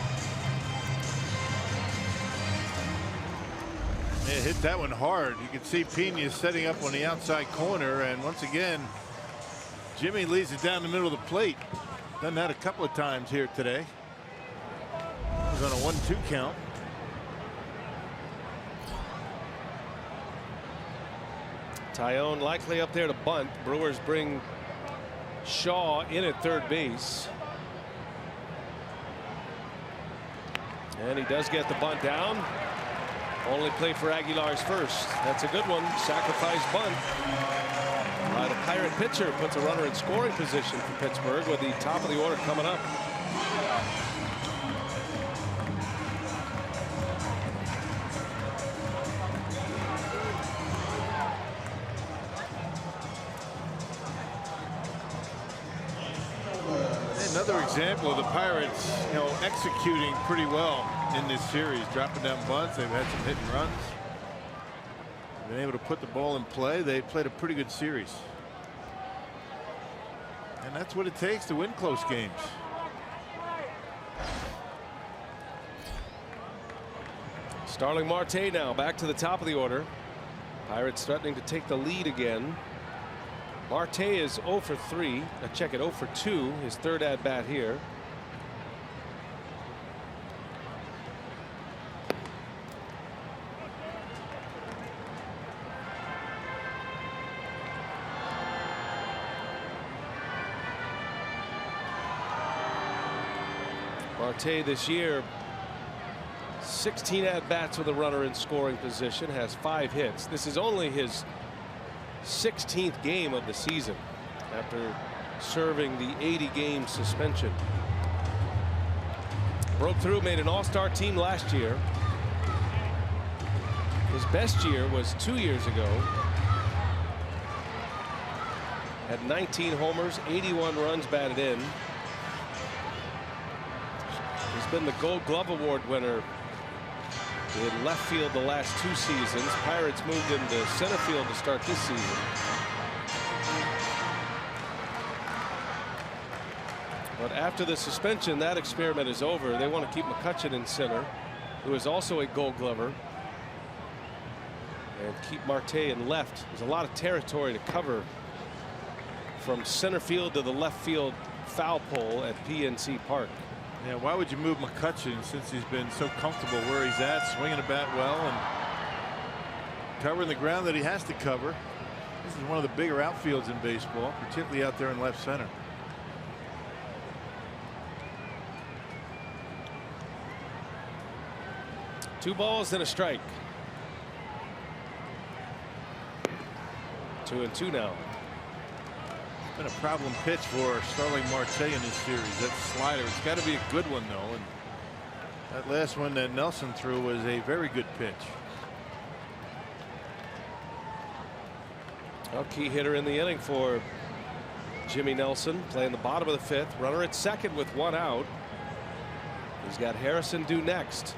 It hit that one hard. You can see Pena setting up on the outside corner, and once again Jimmy leads it down the middle of the plate. Done that a couple of times here today. He's on a 1-2 count. Taillon likely up there to bunt. Brewers bring Shaw in at third base. And he does get the bunt down. Only play for Aguilar's first. That's a good one. Sacrifice bunt. The Pirate pitcher puts a runner in scoring position for Pittsburgh with the top of the order coming up. Another example of the Pirates, executing pretty well in this series, dropping down bunts. They've had some hit and runs. Been able to put the ball in play. They played a pretty good series. And that's what it takes to win close games. Starling Marte now back to the top of the order. Pirates threatening to take the lead again. Marte is 0 for 3. Check it, 0 for 2. His 3rd at bat here. Marte this year 16 at bats with a runner in scoring position, has 5 hits. This is only his 16th game of the season after serving the 80-game suspension. Broke through, made an all-star team last year. His best year was 2 years ago. Had 19 homers, 81 runs batted in. He's been the Gold Glove Award winner in left field the last 2 seasons. Pirates moved him to center field to start this season. But after the suspension, that experiment is over. They want to keep McCutchen in center, who is also a Gold Glover, and keep Marte in left. There's a lot of territory to cover from center field to the left field foul pole at PNC Park. Yeah, why would you move McCutchen since he's been so comfortable where he's at, swinging the bat well, and covering the ground that he has to cover. This is one of the bigger outfields in baseball, particularly out there in left center. Two balls and a strike. 2-2 now. Been a problem pitch for Starling Marte in this series. That slider. It's got to be a good one though. And that last one that Nelson threw was a very good pitch. A key hitter in the inning for Jimmy Nelson, playing the bottom of the 5th. Runner at second with 1 out. He's got Harrison due next.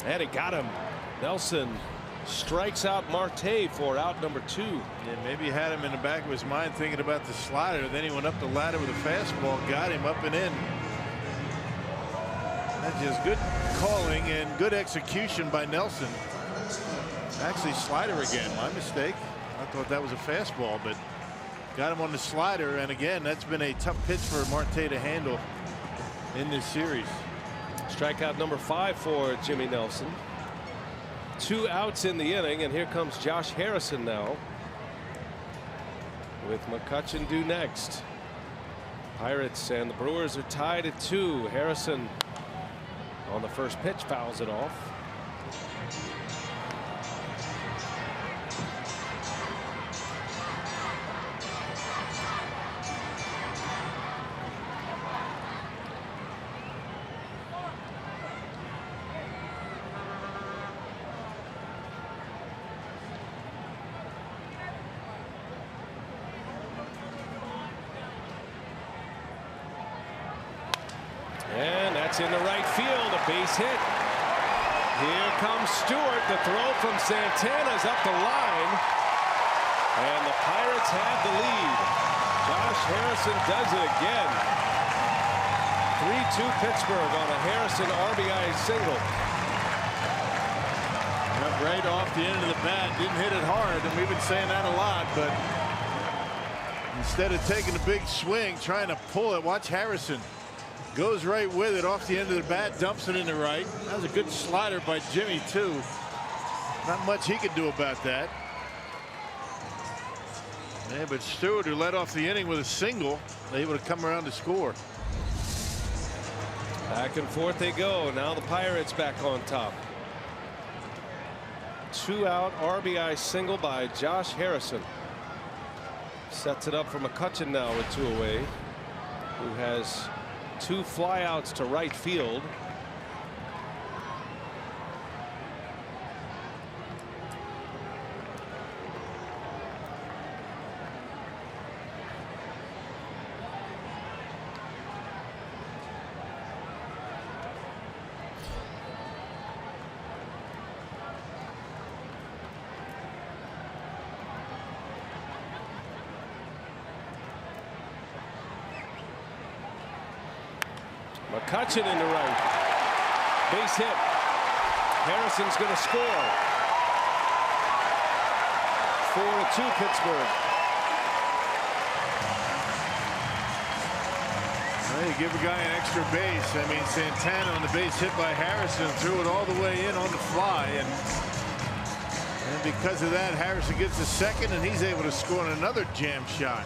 And he got him. Nelson strikes out Marte for out number 2. Yeah, maybe he had him in the back of his mind thinking about the slider. Then he went up the ladder with a fastball, got him up and in. That's just good calling and good execution by Nelson. Actually, slider again. My mistake. I thought that was a fastball, but got him on the slider. And again, that's been a tough pitch for Marte to handle in this series. Strikeout number 5 for Jimmy Nelson. 2 outs in the inning, and here comes Josh Harrison now, with McCutchen due next. Pirates and the Brewers are tied at 2. Harrison on the first pitch fouls it off. In the right field, a base hit. Here comes Stewart. The throw from Santana's up the line, and the Pirates have the lead. Josh Harrison does it again. 3-2 Pittsburgh on a Harrison RBI single. Right off the end of the bat, didn't hit it hard, and we've been saying that a lot, but instead of taking a big swing, trying to pull it, watch Harrison. Goes right with it off the end of the bat, dumps it into right. That was a good slider by Jimmy too. Not much he could do about that. Yeah, but Stewart, who led off the inning with a single, able to come around to score. Back and forth they go. Now the Pirates back on top. 2 out RBI single by Josh Harrison. Sets it up for McCutchen now with 2 away, who has 2 flyouts to right field. McCutchen into right. Base hit. Harrison's going to score. 4-2 Pittsburgh. Well, you give a guy an extra base. I mean, Santana on the base hit by Harrison threw it all the way in on the fly, and because of that, Harrison gets the second, and he's able to score another jam shot.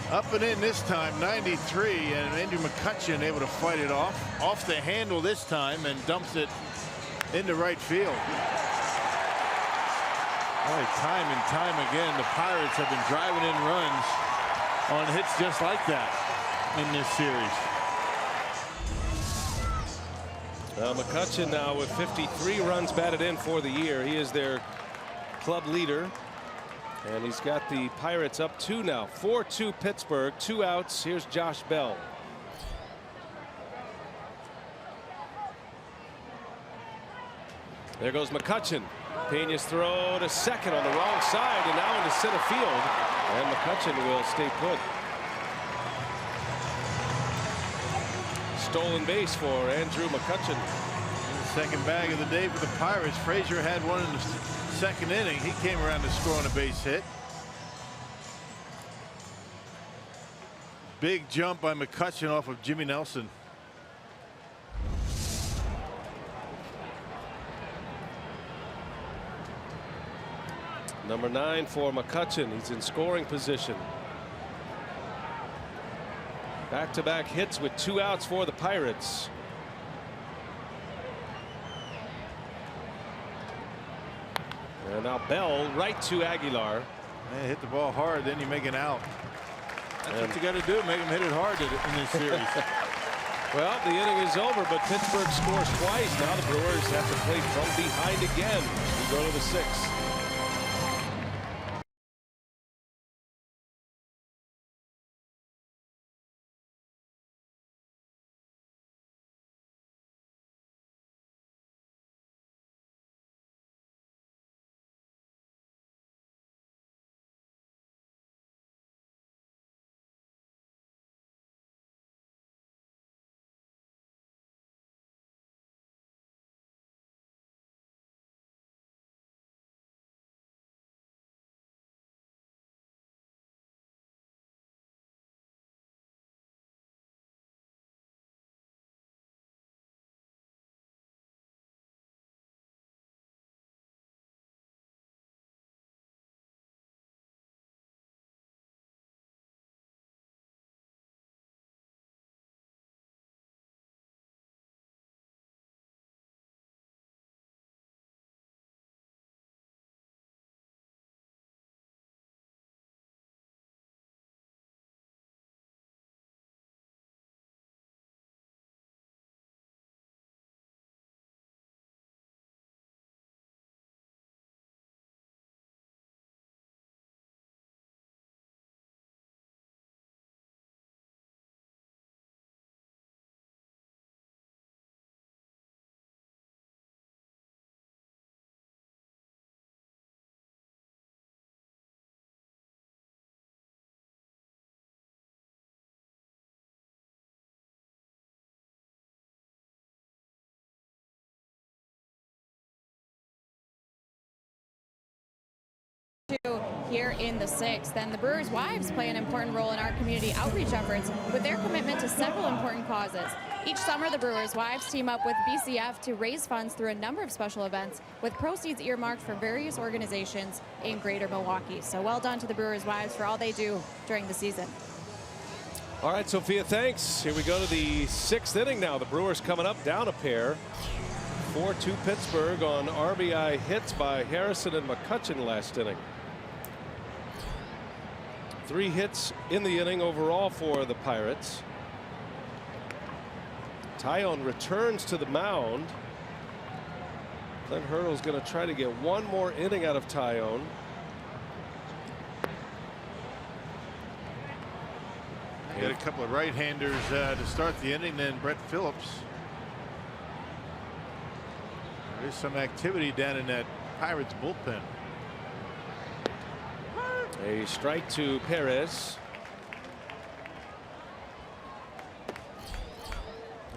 Up and in this time, 93, and Andrew McCutchen able to fight it off the handle this time, and dumps it into right field. Boy, time and time again, the Pirates have been driving in runs on hits just like that in this series. Well, McCutchen now with 53 runs batted in for the year. He is their club leader. And he's got the Pirates up 2 now. 4-2 Pittsburgh. 2 outs. Here's Josh Bell. There goes McCutchen. Pena's throw to second on the wrong side, and now into center field. And McCutchen will stay put. stolen base for Andrew McCutchen. Second bag of the day for the Pirates. Frazier had one in the second inning. He came around to score on a base hit. Big jump by McCutchen off of Jimmy Nelson. Number 9 for McCutchen. He's in scoring position. Back-to-back hits with 2 outs for the Pirates. And now Bell right to Aguilar. Man, hit the ball hard, then you make an out. That's what you got to do, make him hit it hard in this series. Well, the inning is over, but Pittsburgh scores twice. Now the Brewers have to play from behind again. We go to the 6th. Here in the 6th, and the Brewers' wives play an important role in our community outreach efforts with their commitment to several important causes. Each summer, the Brewers' wives team up with BCF to raise funds through a number of special events with proceeds earmarked for various organizations in greater Milwaukee. So well done to the Brewers' wives for all they do during the season. All right, Sophia, thanks. Here we go to the 6th inning now. The Brewers coming up down a pair. 4-2 Pittsburgh on RBI hits by Harrison and McCutchen last inning. 3 hits in the inning overall for the Pirates. Tyone returns to the mound. Clint Hurdle's going to try to get one more inning out of Tyone. They got a couple of right-handers to start the inning, then Brett Phillips. There's some activity down in that Pirates bullpen. A strike to Perez.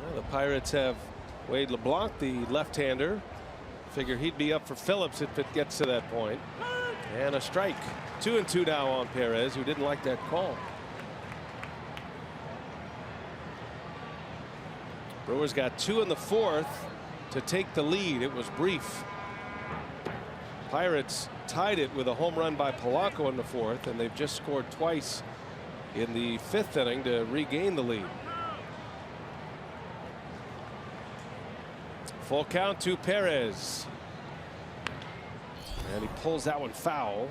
Well, the Pirates have Wade LeBlanc, the left-hander. Figure he'd be up for Phillips if it gets to that point. And a strike. 2-2 now on Perez, who didn't like that call. Brewers got 2 in the 4th to take the lead. It was brief. Pirates tied it with a home run by Polanco in the 4th, and they've just scored twice in the 5th inning to regain the lead. Full count to Perez, and he pulls that one foul.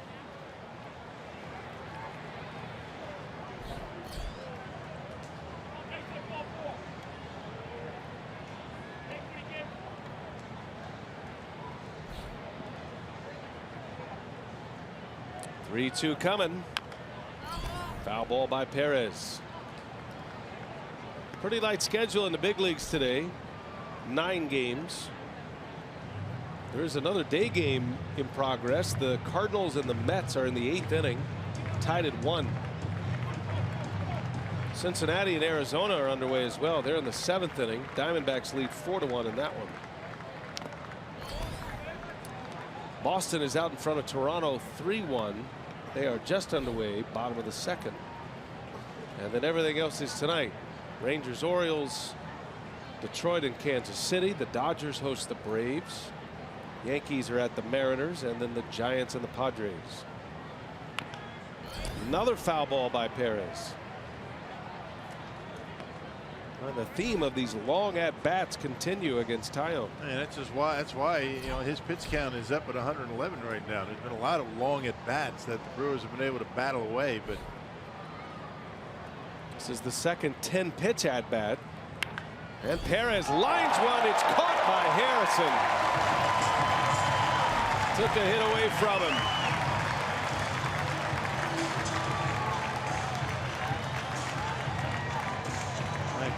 Three-two coming. Foul ball by Perez. Pretty light schedule in the big leagues today. 9 games. There's another day game in progress. The Cardinals and the Mets are in the 8th inning, tied at 1. Cincinnati and Arizona are underway as well. They're in the 7th inning. Diamondbacks lead 4-1 in that one. Boston is out in front of Toronto 3-1. They are just underway, bottom of the 2nd. And then everything else is tonight. Rangers, Orioles, Detroit and Kansas City. The Dodgers host the Braves. Yankees are at the Mariners, and then the Giants and the Padres. Another foul ball by Perez. Well, the theme of these long at bats continue against Taillon. And that's just why. That's why, you know, his pitch count is up at 111 right now. There's been a lot of long at bats that the Brewers have been able to battle away, but this is the second 10-pitch at bat, and Perez lines one. It's caught by Harrison. Took a hit away from him.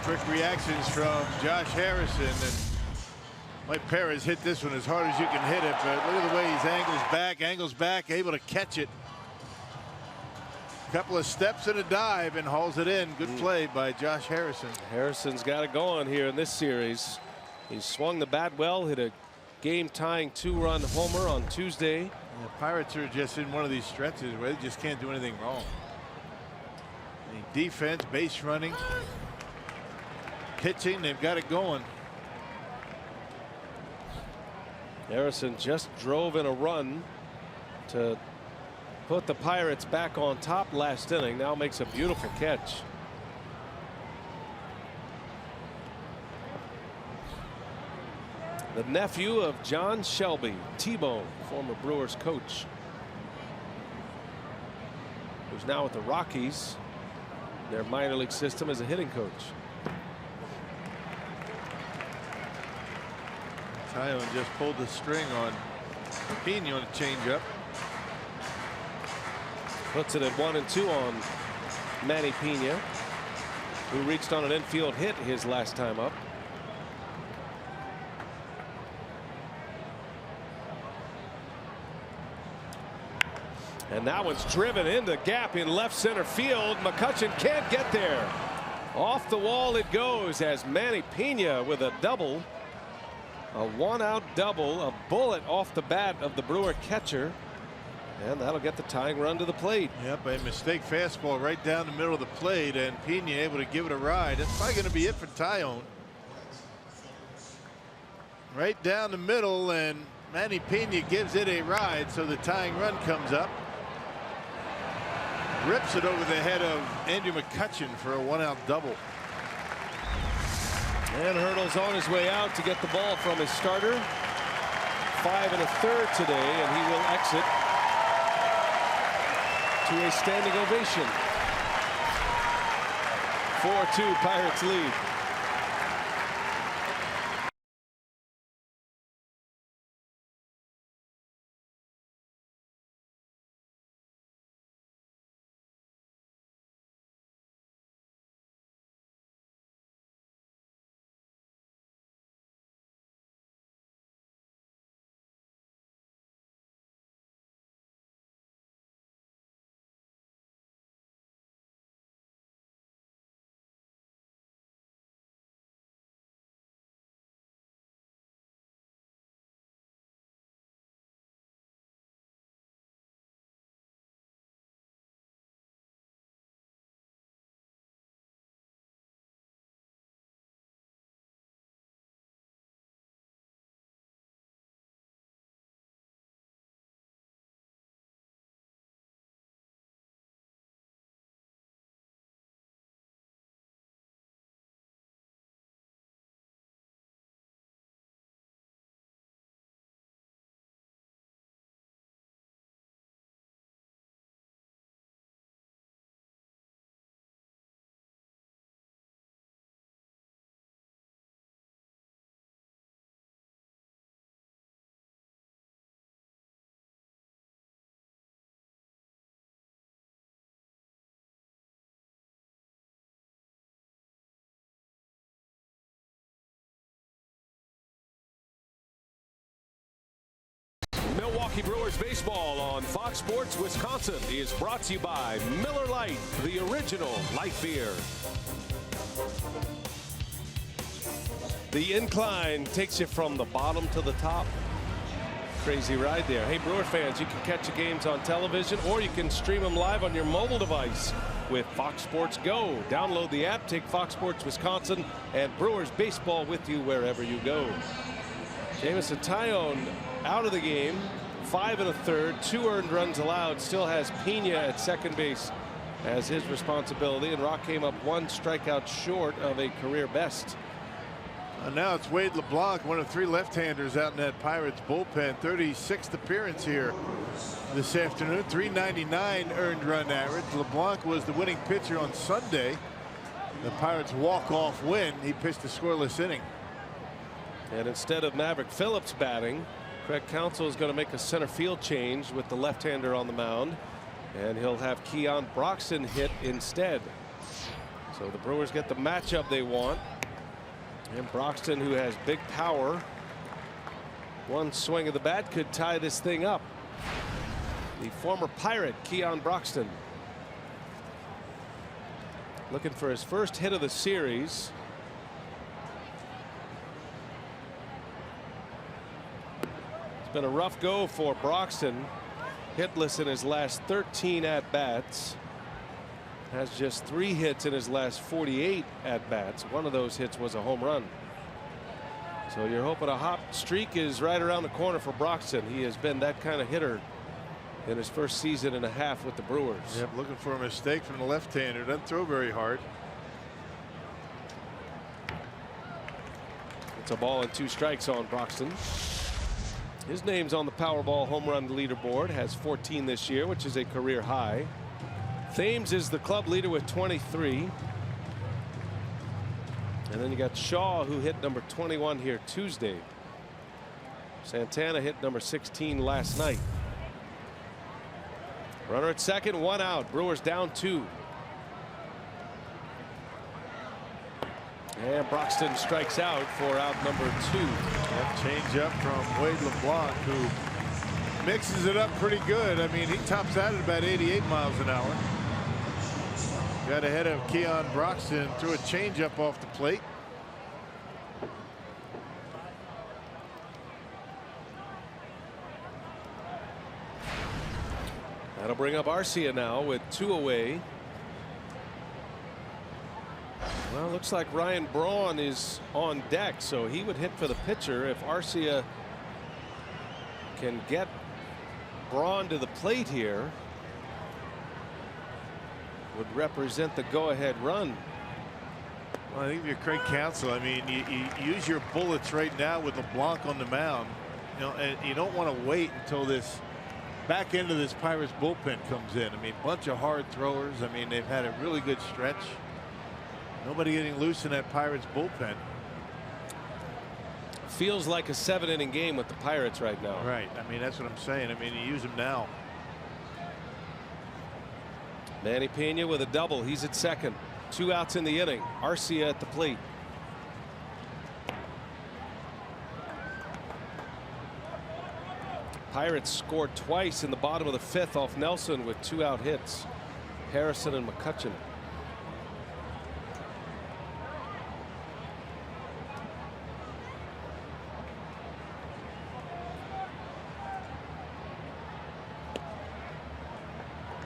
Quick reactions from Josh Harrison, and Mike Perez hit this one as hard as you can hit it, but look at the way he angles back, able to catch it. Couple of steps and a dive and hauls it in. Good play by Josh Harrison. Harrison's got it going here in this series. He swung the bat well, hit a game-tying 2-run homer on Tuesday. The Pirates are just in one of these stretches where they just can't do anything wrong. Defense, base running, pitching, they've got it going. Harrison just drove in a run to put the Pirates back on top last inning. Now makes a beautiful catch. The nephew of John Shelby, T-Bone, former Brewers coach, who's now with the Rockies, their minor league system as a hitting coach. Taillon just pulled the string on Pena on a changeup. Puts it at 1-2 on Manny Pena, who reached on an infield hit his last time up. And that one's driven in the gap in left center field. McCutchen can't get there. Off the wall it goes as Manny Pena with a double. A one-out double, a bullet off the bat of the Brewer catcher. And that'll get the tying run to the plate. Yep, a mistake fastball right down the middle of the plate, and Pena able to give it a ride. That's probably going to be it for Taillon. Right down the middle, and Manny Pena gives it a ride, so the tying run comes up. Rips it over the head of Andrew McCutchen for a one-out double. And Hurdle's on his way out to get the ball from his starter. 5 1/3 today, and he will exit to a standing ovation. 4-2 Pirates lead. Baseball on Fox Sports Wisconsin is brought to you by Miller Lite, the original light beer. The incline takes you from the bottom to the top. Crazy ride there. Hey, Brewer fans, you can catch the games on television or you can stream them live on your mobile device with Fox Sports Go. Download the app, take Fox Sports Wisconsin and Brewers baseball with you wherever you go. Jamison Tyone out of the game. 5 1/3, 2 earned runs allowed. Still has Pena at second base as his responsibility, and Rock came up 1 strikeout short of a career best. Now it's Wade LeBlanc, one of 3 left-handers out in that Pirates bullpen. 36th appearance here this afternoon. 399 earned run average. LeBlanc was the winning pitcher on Sunday. The Pirates walk-off win. He pitched a scoreless inning. And instead of Maverick Phillips batting, Craig Counsell is going to make a center field change with the left-hander on the mound, and he'll have Keon Broxton hit instead. So the Brewers get the matchup they want. And Broxton, who has big power, 1 swing of the bat could tie this thing up. The former Pirate, Keon Broxton, looking for his first hit of the series. It's been a rough go for Broxton. Hitless in his last 13 at-bats. Has just 3 hits in his last 48 at-bats. One of those hits was a home run. So you're hoping a hot streak is right around the corner for Broxton. He has been that kind of hitter in his first season and a half with the Brewers. Yep, looking for a mistake from the left-hander. Doesn't throw very hard. It's a ball and 2 strikes on Broxton. His name's on the Powerball home run leaderboard. Has 14 this year, which is a career high. Thames is the club leader with 23. And then you got Shaw, who hit number 21 here Tuesday. Santana hit number 16 last night. Runner at second, 1 out. Brewers down 2. And Broxton strikes out for out number 2. That change up from Wade LeBlanc, who mixes it up pretty good. I mean, he tops out at about 88 miles an hour. Got ahead of Keon Broxton, threw a changeup off the plate. That'll bring up Arcia now with 2 away. Well, looks like Ryan Braun is on deck, so he would hit for the pitcher if Arcia can get Braun to the plate here. Would represent the go-ahead run. Well, I think if you're Craig Counsell, I mean, you use your bullets right now with LeBlanc on the mound. You know, and you don't want to wait until this back end of this Pirates bullpen comes in. I mean, bunch of hard throwers. I mean, they've had a really good stretch. Nobody getting loose in that Pirates bullpen. Feels like a 7-inning game with the Pirates right now. Right. I mean, that's what I'm saying. I mean, you use them now. Manny Pena with a double. He's at second. 2 outs in the inning. Arcia at the plate. Pirates scored twice in the bottom of the 5th off Nelson with 2 out hits. Harrison and McCutchen.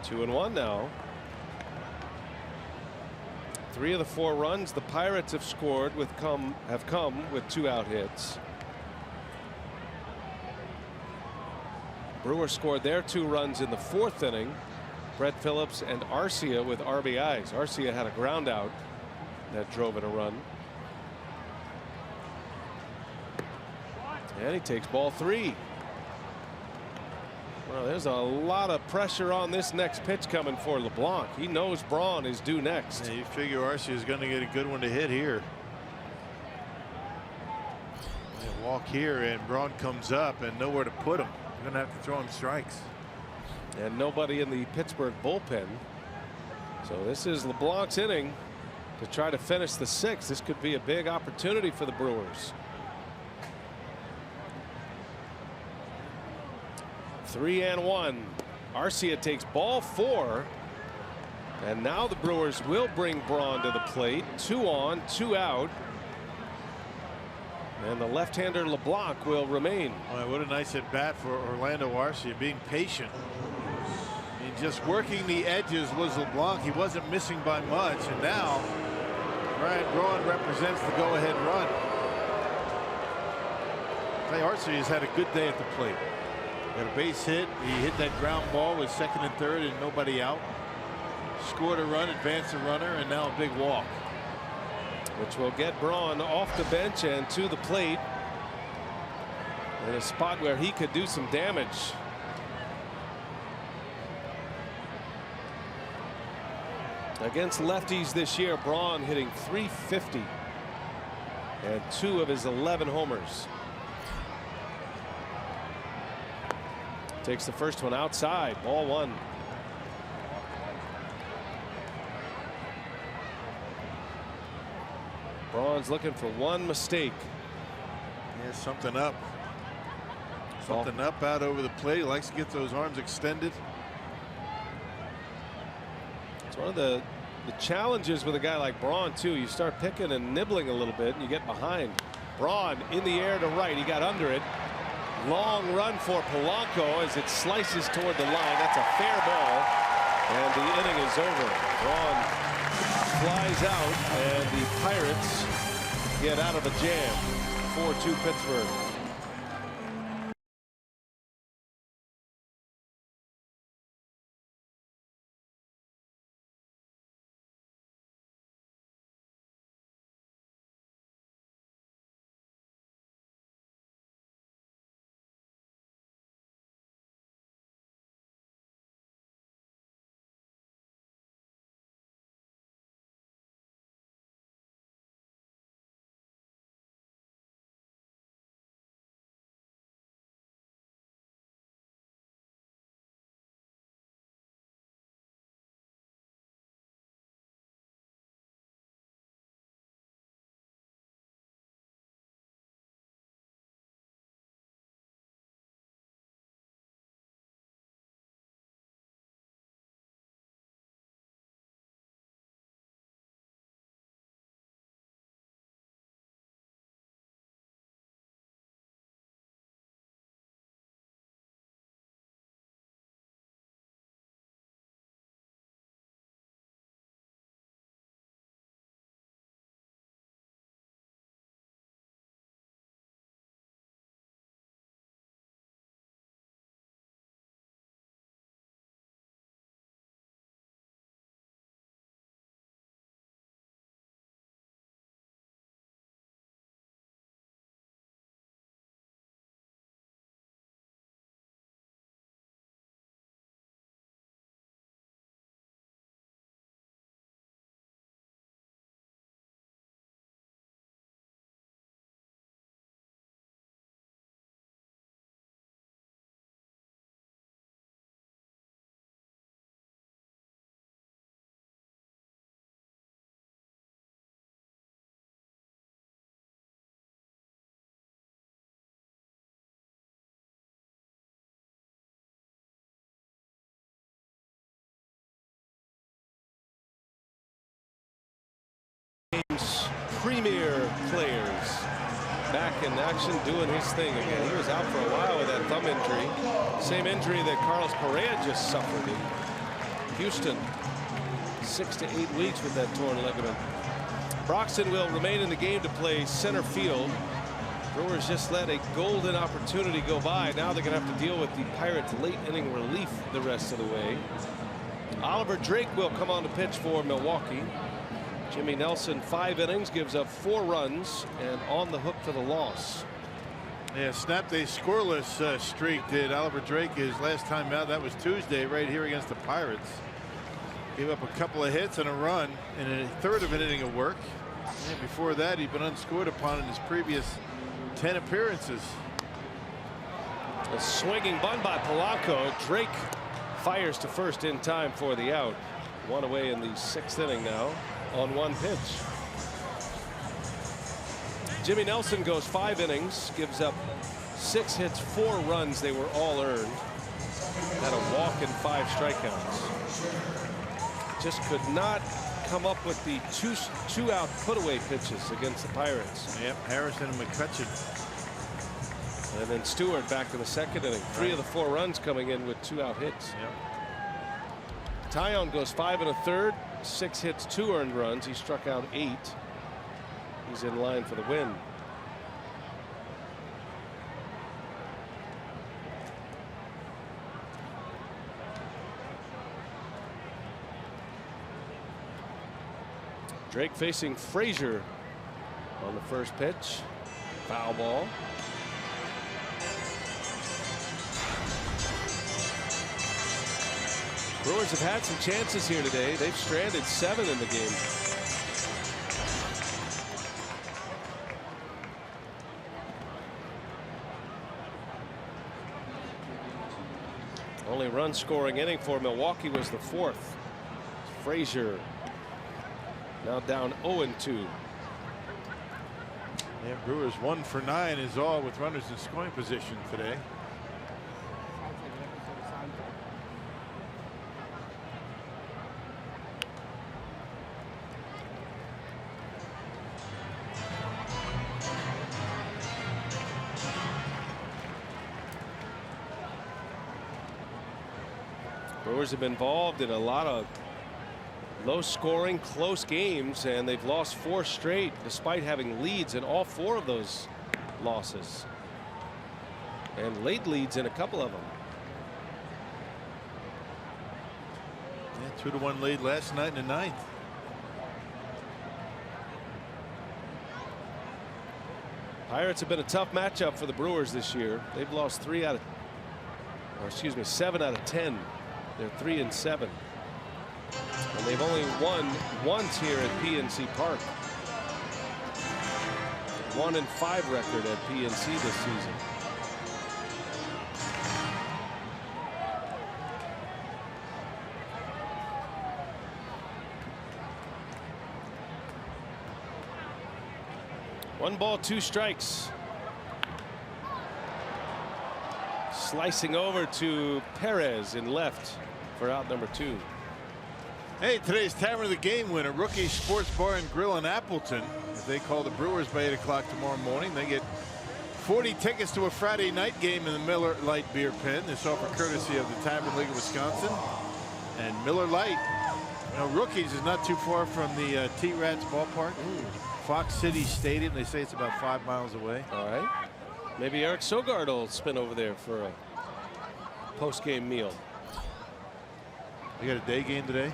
Two and 1 now. 3 of the 4 runs the Pirates have scored have come with 2 out hits. Brewers scored their 2 runs in the 4th inning. Brett Phillips and Arcia with RBIs. Arcia had a ground out that drove in a run. And he takes ball 3. Well, there's a lot of pressure on this next pitch coming for LeBlanc. He knows Braun is due next. Yeah, you figure Arcia is going to get a good one to hit here. They walk here and Braun comes up and nowhere to put him. You're going to have to throw him strikes. And nobody in the Pittsburgh bullpen. So this is LeBlanc's inning to try to finish the 6th. This could be a big opportunity for the Brewers. 3-1. Arcia takes ball 4. And now the Brewers will bring Braun to the plate. 2 on, 2 out. And the left-hander LeBlanc will remain. Boy, what a nice at bat for Orlando Arcia, being patient. I mean, just working the edges was LeBlanc. He wasn't missing by much. And now Ryan Braun represents the go-ahead run. Arcia has had a good day at the plate. Got a base hit. He hit that ground ball with 2nd and 3rd and nobody out. Scored a run, advanced a runner, and now a big walk. Which will get Braun off the bench and to the plate in a spot where he could do some damage. Against lefties this year, Braun hitting .350 and 2 of his 11 homers. Takes the first one outside, ball 1. Braun's looking for one mistake. Yeah, something up. Something up out over the plate. He likes to get those arms extended. It's one of the challenges with a guy like Braun too. You start picking and nibbling a little bit and you get behind. Braun in the air to right. He got under it. Long run for Polanco as it slices toward the line. That's a fair ball. And the inning is over. Braun flies out and the Pirates get out of a jam. 4-2 Pittsburgh. Premier players back in action doing his thing again. He was out for a while with that thumb injury. Same injury that Carlos Correa just suffered in Houston. 6 to 8 weeks with that torn ligament. Broxton will remain in the game to play center field. Brewers just let a golden opportunity go by. Now they're going to have to deal with the Pirates' late inning relief the rest of the way. Oliver Drake will come on to pitch for Milwaukee. Jimmy Nelson, 5 innings, gives up 4 runs and on the hook for the loss. Yeah, snapped a scoreless streak did Oliver Drake his last time out. That was Tuesday right here against the Pirates. Gave up a couple of hits and a run in a third of an inning of work. And before that, he'd been unscored upon in his previous 10 appearances. A swinging bunt by Polanco. Drake fires to first in time for the out. 1 away in the 6th inning now on 1 pitch. Jimmy Nelson goes 5 innings, gives up 6 hits, 4 runs. They were all earned. Had a walk and 5 strikeouts. Just could not come up with the two out put-away pitches against the Pirates. Yep, Harrison and McCutcheon. And then Stewart back in the 2nd inning. 3 of the 4 runs coming in with 2 out hits. Yep. Taillon goes 5 1/3, 6 hits, 2 earned runs. He struck out 8. He's in line for the win. Drake facing Frazier on the first pitch. Foul ball. Brewers have had some chances here today. They've stranded 7 in the game. Only run scoring inning for Milwaukee was the 4th. Frazier now down 0-2. Yeah, Brewers 1 for 9 is all with runners in scoring position today. Brewers have been involved in a lot of low scoring close games, and they've lost 4 straight despite having leads in all 4 of those losses, and late leads in a couple of them. Yeah, 2-1 lead last night in the 9th. Pirates have been a tough matchup for the Brewers this year. They've lost 7 out of 10. They're 3-7. And they've only won once here at PNC Park. 1-5 record at PNC this season. One ball, 2 strikes. Slicing over to Perez in left for out number 2. Hey, today's Tavern of the Game winner, Rookie Sports Bar and Grill in Appleton. If they call the Brewers by 8 o'clock tomorrow morning, they get 40 tickets to a Friday night game in the Miller Lite Beer Pen. This offer courtesy of the Tavern League of Wisconsin. And Miller Lite, you know, Rookies is not too far from the T-Rats ballpark. Fox City Stadium. They say it's about 5 miles away. All right. Maybe Eric Sogard will spin over there for a post-game meal. They got a day game today.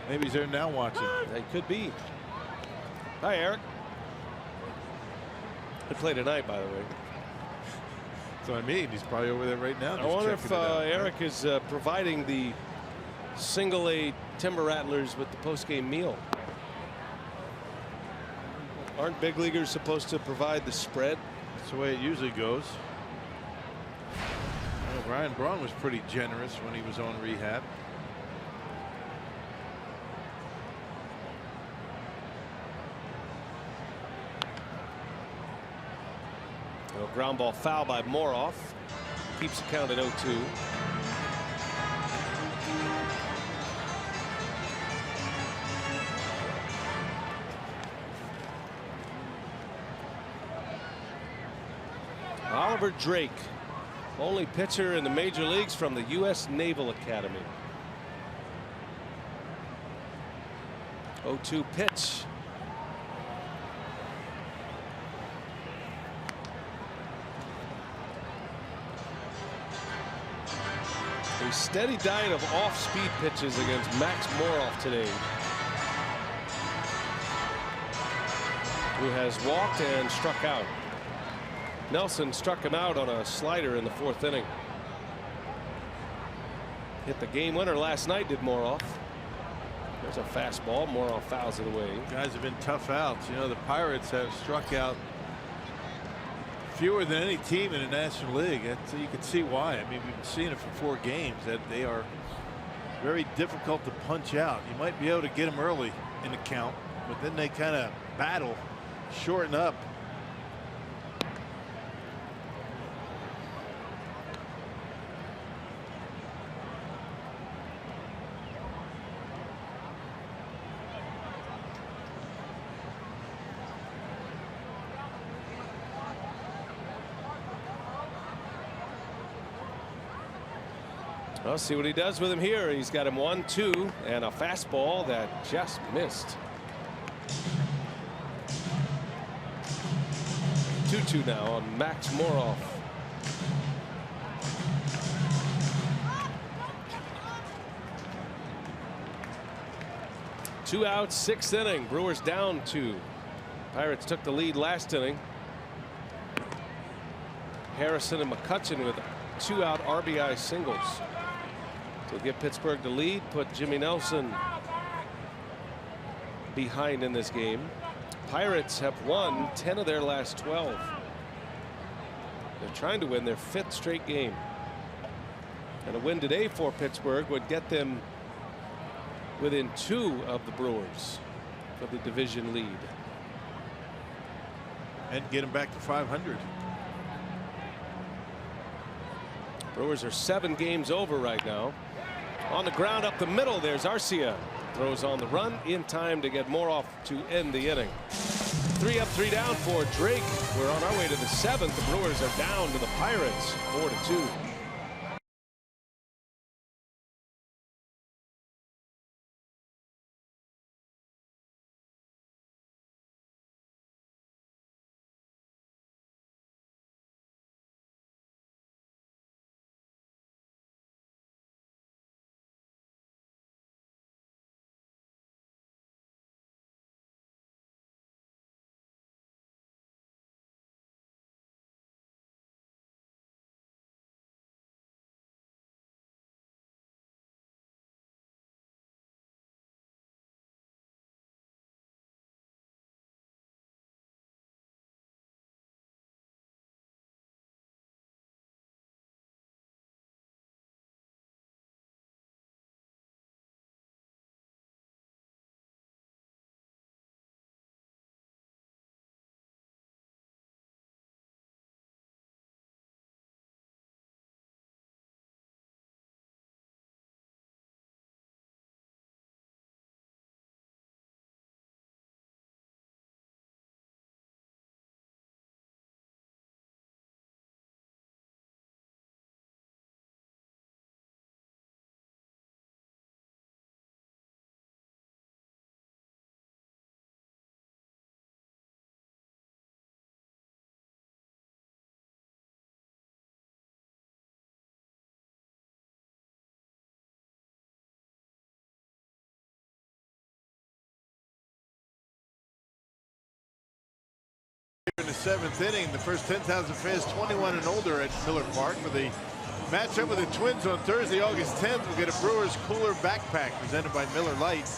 Maybe he's there now watching. That could be. Hi, Eric. They play tonight, by the way. That's what I mean. He's probably over there right now. I wonder if Eric is providing the single A Timber Rattlers with the post-game meal. Aren't big leaguers supposed to provide the spread? That's the way it usually goes. Well, Ryan Braun was pretty generous when he was on rehab. A ground ball foul by Moroff. Keeps the count at 0-2. Oliver Drake, only pitcher in the major leagues from the U.S. Naval Academy. 0-2 pitch. A steady diet of off-speed pitches against Max Moroff today, who has walked and struck out. Nelson struck him out on a slider in the 4th inning. Hit the game winner last night, did Moroff. There's a fastball. Moroff fouls it away. Guys have been tough outs. You know, the Pirates have struck out fewer than any team in the National League. So you can see why. I mean, we've been seeing it for 4 games that they are very difficult to punch out. You might be able to get them early in the count, but then they kind of battle, shorten up. Well, see what he does with him here. He's got him 1-2 and a fastball that just missed. 2-2 now on Max Moroff. Two outs, sixth inning. Brewers down 2. Pirates took the lead last inning. Harrison and McCutchen with 2-out RBI singles to give Pittsburgh the lead, put Jimmy Nelson behind in this game. Pirates have won 10 of their last 12. They're trying to win their 5th straight game. And a win today for Pittsburgh would get them within 2 of the Brewers for the division lead. And get them back to 500. Brewers are 7 games over right now. On the ground up the middle, there's Arcia. Throws on the run in time to get Moroff to end the inning. 3 up, 3 down for Drake. We're on our way to the 7th. The Brewers are down to the Pirates 4-2. In the 7th inning, the first 10,000 fans 21 and older at Miller Park for the matchup with the Twins on Thursday, August 10th. We'll get a Brewers cooler backpack presented by Miller Lite.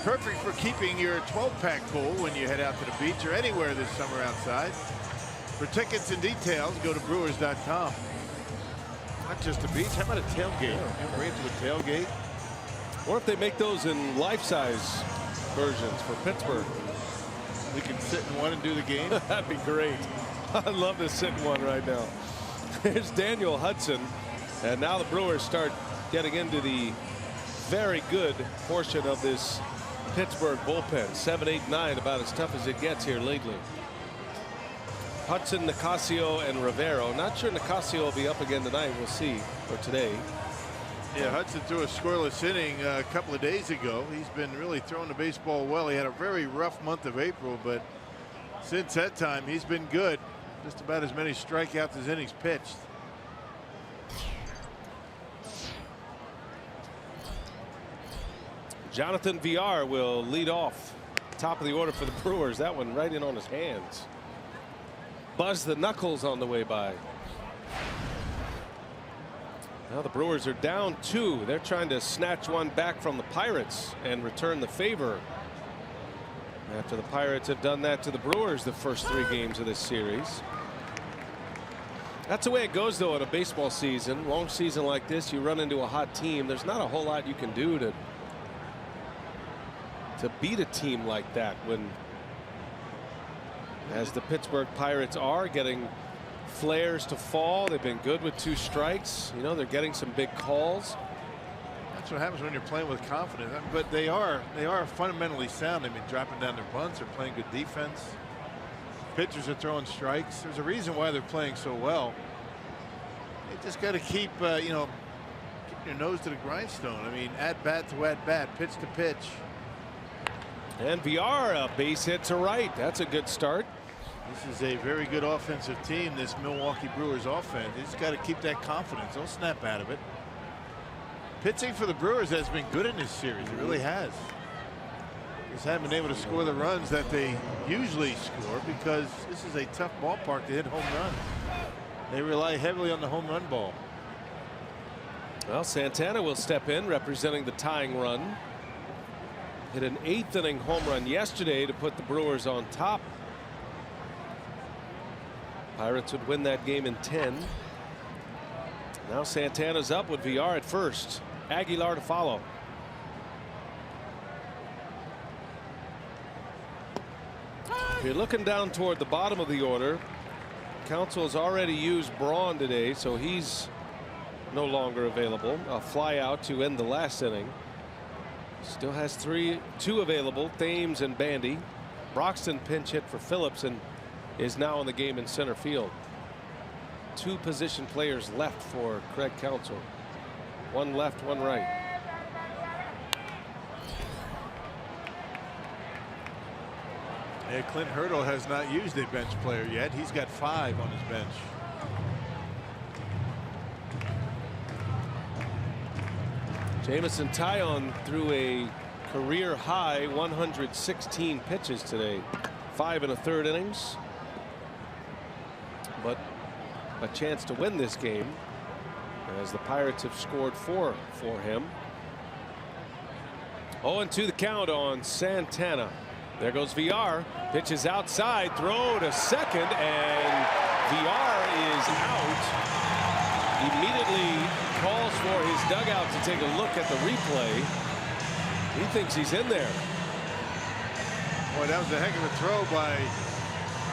Perfect for keeping your 12-pack cool when you head out to the beach or anywhere this summer outside. For tickets and details, go to brewers.com. Not just a beach, how about a tailgate? You bring it to a tailgate. Or if they make those in life-size versions for Pittsburgh. We can sit in one and do the game. That'd be great. I'd love to sit in one right now. Here's Daniel Hudson. And now the Brewers start getting into the very good portion of this Pittsburgh bullpen. 7, 8, 9, about as tough as it gets here lately. Hudson, Nicasio, and Rivero. Not sure Nicasio will be up again tonight. We'll see. Or today. Yeah, Hudson threw a scoreless inning a couple of days ago. He's been really throwing the baseball well. He had a very rough month of April, but since that time he's been good. Just about as many strikeouts as innings pitched. Jonathan VR will lead off. Top of the order for the Brewers. That one right in on his hands. Buzz the knuckles on the way by. Now the Brewers are down 2. They're trying to snatch one back from the Pirates and return the favor. After the Pirates have done that to the Brewers the first 3 games of this series. That's the way it goes though in a baseball season. Long season like this, you run into a hot team. There's not a whole lot you can do to beat a team like that when, as the Pittsburgh Pirates are getting flares to fall. They've been good with 2 strikes. You know, they're getting some big calls. That's what happens when you're playing with confidence. But they are fundamentally sound. I mean, dropping down their bunts. They're playing good defense. Pitchers are throwing strikes. There's a reason why they're playing so well. They just got to keep, you know, putting your nose to the grindstone. I mean, at bat to at bat, pitch to pitch. And VR, a base hit to right. That's a good start. This is a very good offensive team, this Milwaukee Brewers offense. They just got to keep that confidence. Don't snap out of it. Pitching for the Brewers has been good in this series. It really has. Just haven't been able to score the runs that they usually score because this is a tough ballpark to hit home runs. They rely heavily on the home run ball. Well, Santana will step in representing the tying run. Hit an 8th inning home run yesterday to put the Brewers on top. Pirates would win that game in 10. Now Santana's up with VR at first. Aguilar to follow. If you're looking down toward the bottom of the order, Counsell has already used Braun today, so he's no longer available. A fly out to end the last inning. Still has two available, Thames and Bandy. Broxton pinch hit for Phillips and is now in the game in center field. 2 position players left for Craig Counsell. One left, one right. Yeah, Clint Hurdle has not used a bench player yet. He's got 5 on his bench. Jamison Taillon threw a career high 116 pitches today. 5 1/3 innings. But a chance to win this game as the Pirates have scored 4 for him. 0-2 the count on Santana. There goes VR. Pitches outside. Throw to second. And VR is out. Immediately calls for his dugout to take a look at the replay. He thinks he's in there. Boy, that was a heck of a throw by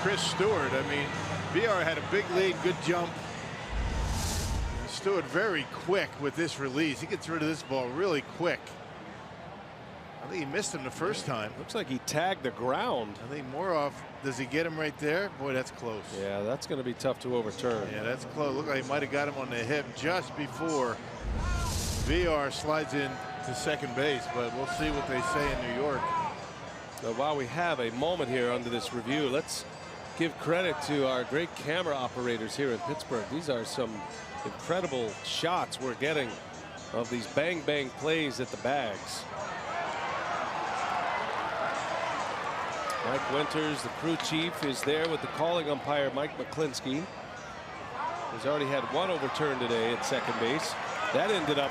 Chris Stewart. I mean, VR had a big lead, good jump. Stewart very quick with this release. He gets rid of this ball really quick. I think he missed him the first time. Looks like he tagged the ground. I think Moroff, does he get him right there? Boy, that's close. Yeah, that's going to be tough to overturn. Yeah, that's close. Look like he might have got him on the hip just before VR slides in to second base, but we'll see what they say in New York. So while we have a moment here under this review, let's give credit to our great camera operators here in Pittsburgh. These are some incredible shots we're getting of these bang bang plays at the bags. Mike Winters, the crew chief, is there with the calling umpire Mike McClinsky. He's already had 1 overturn today at second base. That ended up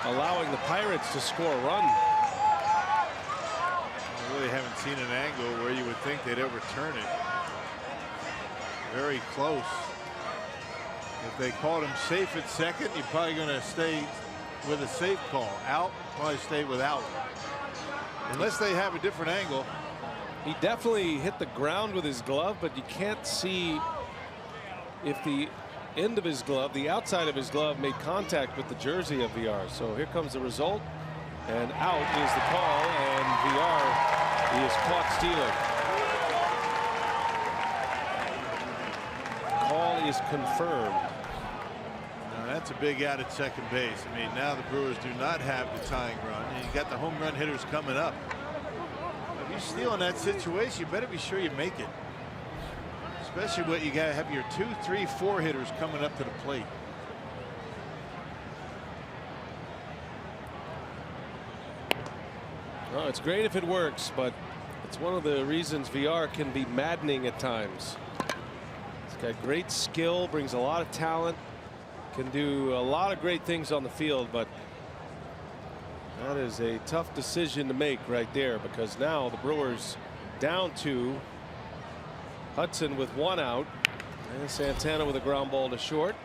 allowing the Pirates to score a run. I really haven't seen an angle where you would think they'd overturn it. Very close. If they called him safe at second, you're probably going to stay with a safe call. Out, probably stay without. Unless they have a different angle. He definitely hit the ground with his glove, but you can't see if the end of his glove, the outside of his glove, made contact with the jersey of VR. So here comes the result, and out is the call, and VR is caught stealing. Call is confirmed. Now that's a big out at second base. I mean, now the Brewers do not have the tying run, and you got the home run hitters coming up. If you steal in that situation, you better be sure you make it. Especially when you got to have your 2, 3, 4 hitters coming up to the plate. Well, it's great if it works, but it's one of the reasons VR can be maddening at times. He's got great skill, brings a lot of talent, can do a lot of great things on the field, but that is a tough decision to make right there, because now the Brewers down 2. Hudson with 1 out, and Santana with a ground ball to short.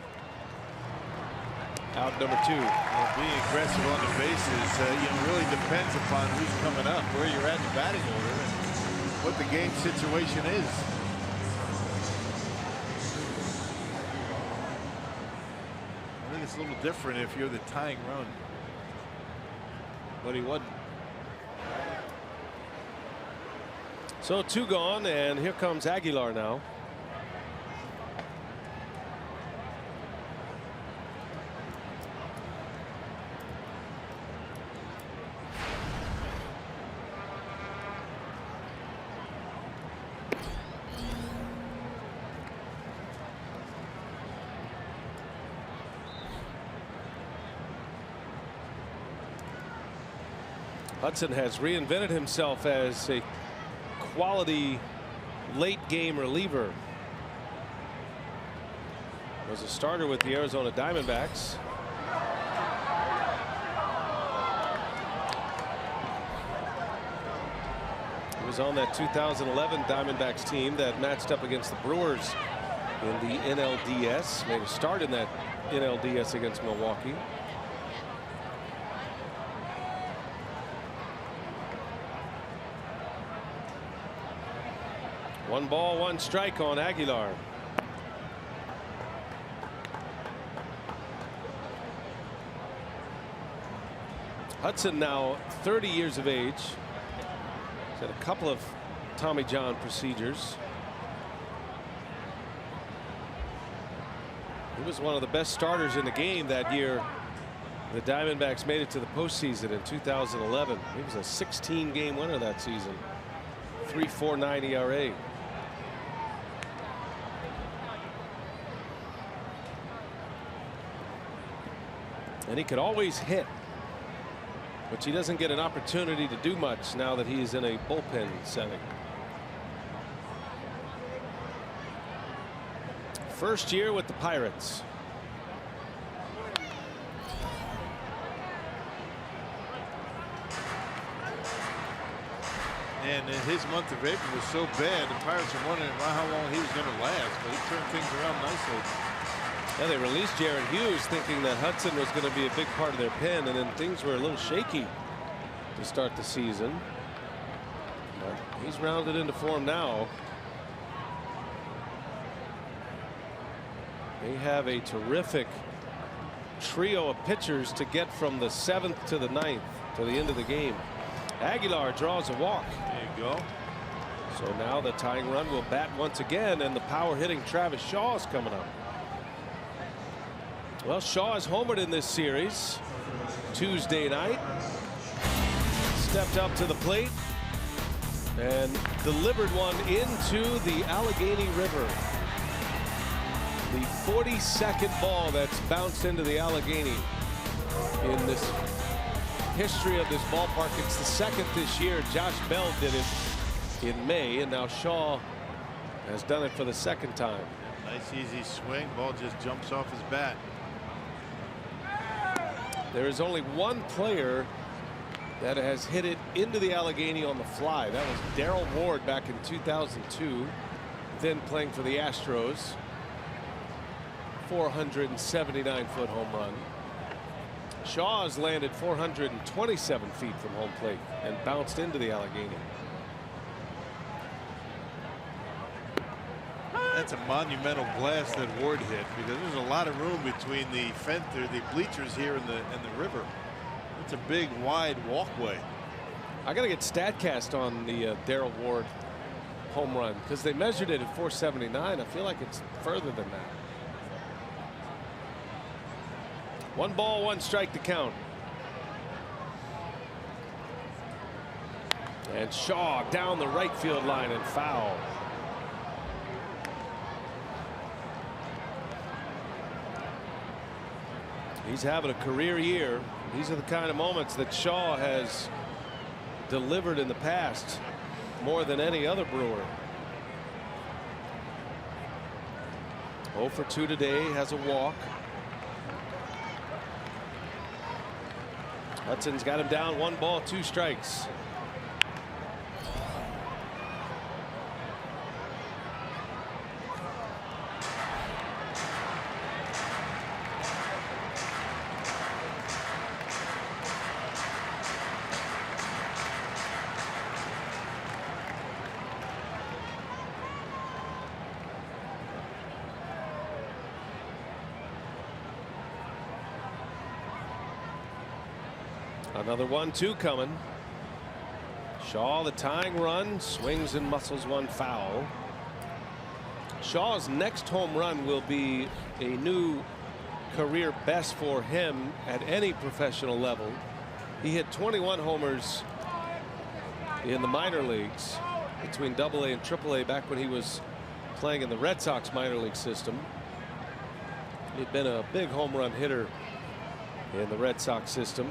Out number 2. Well, being aggressive on the bases, really depends upon who's coming up, where you're at in the batting order, and what the game situation is. I think it's a little different if you're the tying run. But he wasn't. So 2 gone, and here comes Aguilar now. Hudson has reinvented himself as a quality late game reliever. Was a starter with the Arizona Diamondbacks. He was on that 2011 Diamondbacks team that matched up against the Brewers in the NLDS. Made a start in that NLDS against Milwaukee. One ball, one strike on Aguilar. Hudson now 30 years of age. He's had a couple of Tommy John procedures. He was one of the best starters in the game that year. The Diamondbacks made it to the postseason in 2011. He was a 16-game winner that season. 3.49 ERA. And he could always hit, but he doesn't get an opportunity to do much now that he's in a bullpen setting. First year with the Pirates. And his month of April was so bad, the Pirates were wondering how long he was going to last, but he turned things around nicely. Yeah, they released Jared Hughes thinking that Hudson was going to be a big part of their pen, and then things were a little shaky to start the season. But he's rounded into form now. They have a terrific trio of pitchers to get from the 7th to the 9th to the end of the game. Aguilar draws a walk. There you go. So now the tying run will bat once again, and the power hitting Travis Shaw is coming up. Well, Shaw has homered in this series Tuesday night. Stepped up to the plate and delivered one into the Allegheny River. The 42nd ball that's bounced into the Allegheny in this history of this ballpark. It's the second this year. Josh Bell did it in May, and now Shaw has done it for the second time. Nice easy swing. Ball just jumps off his bat. There is only one player that has hit it into the Allegheny on the fly. That was Darrell Ward back in 2002, then playing for the Astros. 479-foot home run. Shaw has landed 427 feet from home plate and bounced into the Allegheny. That's a monumental blast that Ward hit, because there's a lot of room between the fence or the bleachers here and the river. It's a big wide walkway. I got to get StatCast on the Darrell Ward home run, because they measured it at 479. I feel like it's further than that. One ball, one strike to count. And Shaw down the right field line and foul. He's having a career year. These are the kind of moments that Shaw has delivered in the past more than any other Brewer. 0 for 2 today, has a walk. Hudson's got him down, 1 ball, 2 strikes. Another 1-2 coming. Shaw, the tying run, swings and muscles one foul. Shaw's next home run will be a new career best for him at any professional level. He hit 21 homers in the minor leagues between AA and AAA back when he was playing in the Red Sox minor league system. He'd been a big home run hitter in the Red Sox system.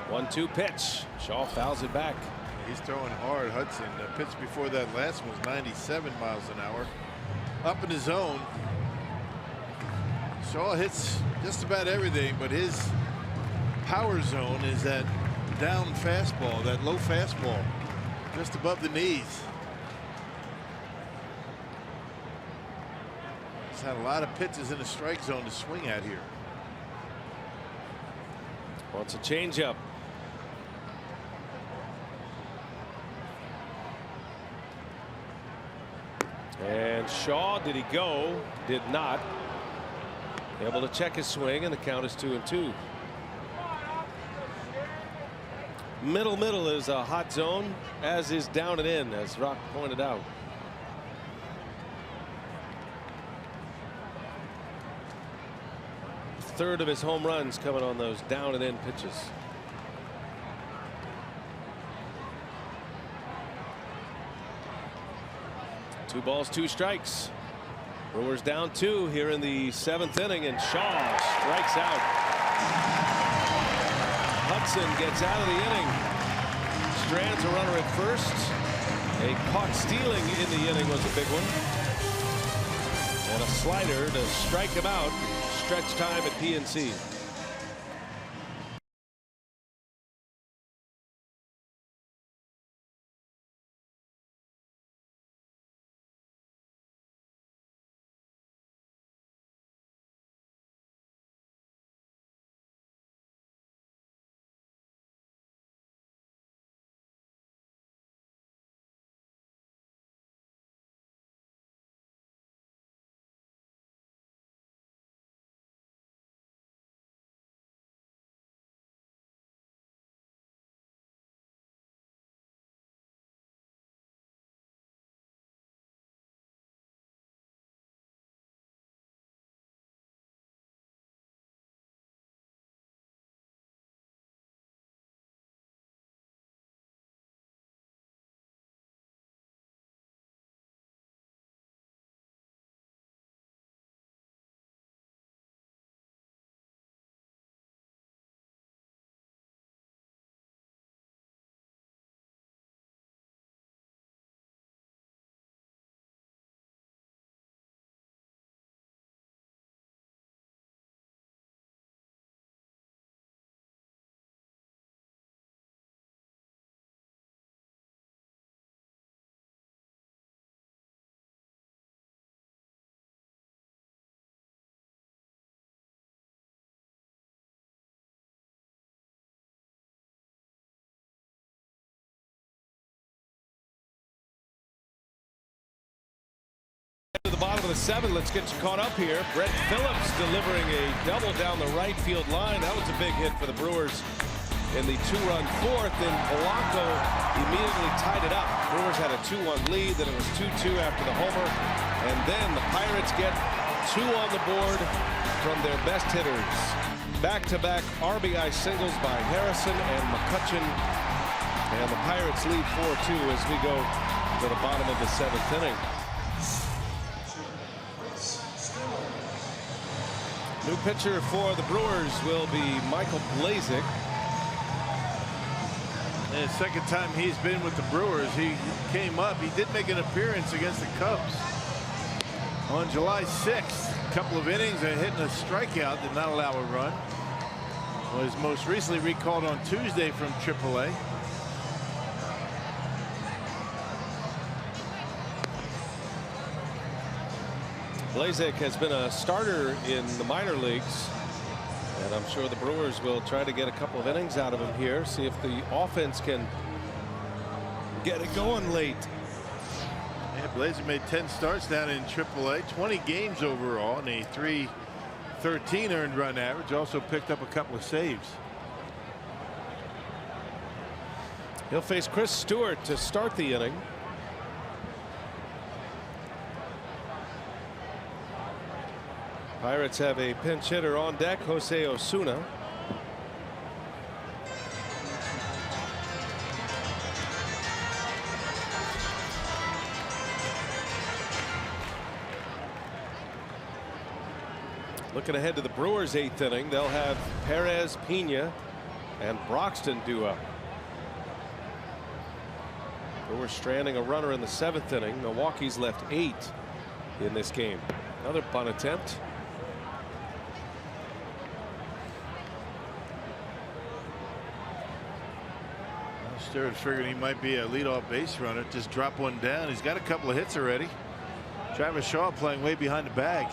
1-2 pitch. Shaw fouls it back. He's throwing hard. Hudson. The pitch before that last one was 97 miles an hour. Up in the zone. Shaw hits just about everything, but his power zone is that down fastball, that low fastball, just above the knees. He's had a lot of pitches in the strike zone to swing at here. Wants a changeup. And Shaw, did he go? Did not. Able to check his swing, and the count is 2-2. Middle is a hot zone, as is down and in, as Rock pointed out. Third of his home runs coming on those down and in pitches. Two balls, two strikes. Brewers down 2 here in the 7th inning, and Shaw strikes out. Hudson gets out of the inning. Strands a runner at first. A caught stealing in the inning was a big one. And a slider to strike him out. Stretch time at PNC. To the bottom of the 7th, let's get you caught up here. Brett Phillips delivering a double down the right field line. That was a big hit for the Brewers in the 2-run 4th, and Polanco immediately tied it up. Brewers had a 2-1 lead, then it was 2-2 after the homer, and then the Pirates get 2 on the board from their best hitters. Back-to-back RBI singles by Harrison and McCutchen, and the Pirates lead 4-2 as we go to the bottom of the 7th inning. New pitcher for the Brewers will be Michael Blazek. And the second time he's been with the Brewers. He came up. He did make an appearance against the Cubs on July 6th. A couple of innings and hitting a strikeout, did not allow a run. Was most recently recalled on Tuesday from AAA. Blazek has been a starter in the minor leagues, and I'm sure the Brewers will try to get a couple of innings out of him here, see if the offense can get it going late. Yeah, Blazek made 10 starts down in AAA, 20 games overall, and a .313 earned run average. Also picked up a couple of saves. He'll face Chris Stewart to start the inning. Pirates have a pinch hitter on deck, Jose Osuna. Looking ahead to the Brewers' 8th inning, they'll have Perez, Pena, and Broxton duo. We're stranding a runner in the 7th inning. Milwaukee's left 8 in this game. Another bunt attempt. Stewart's figuring he might be a leadoff base runner. Just drop one down. He's got a couple of hits already. Travis Shaw playing way behind the bag.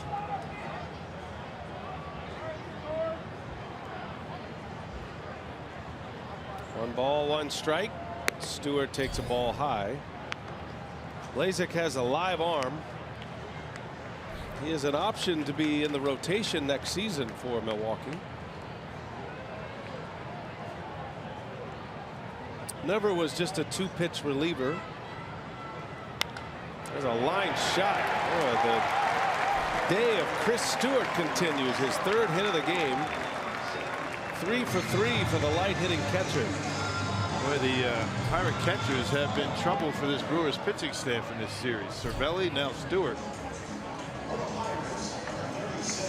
One ball, one strike. Stewart takes a ball high. Blazek has a live arm. He is an option to be in the rotation next season for Milwaukee. Never was just a 2-pitch reliever. There's a line shot. Oh, the day of Chris Stewart continues. His 3rd hit of the game. 3 for 3 for the light hitting catcher. Boy, the Pirate catchers have been trouble for this Brewers pitching staff in this series. Cervelli, now Stewart.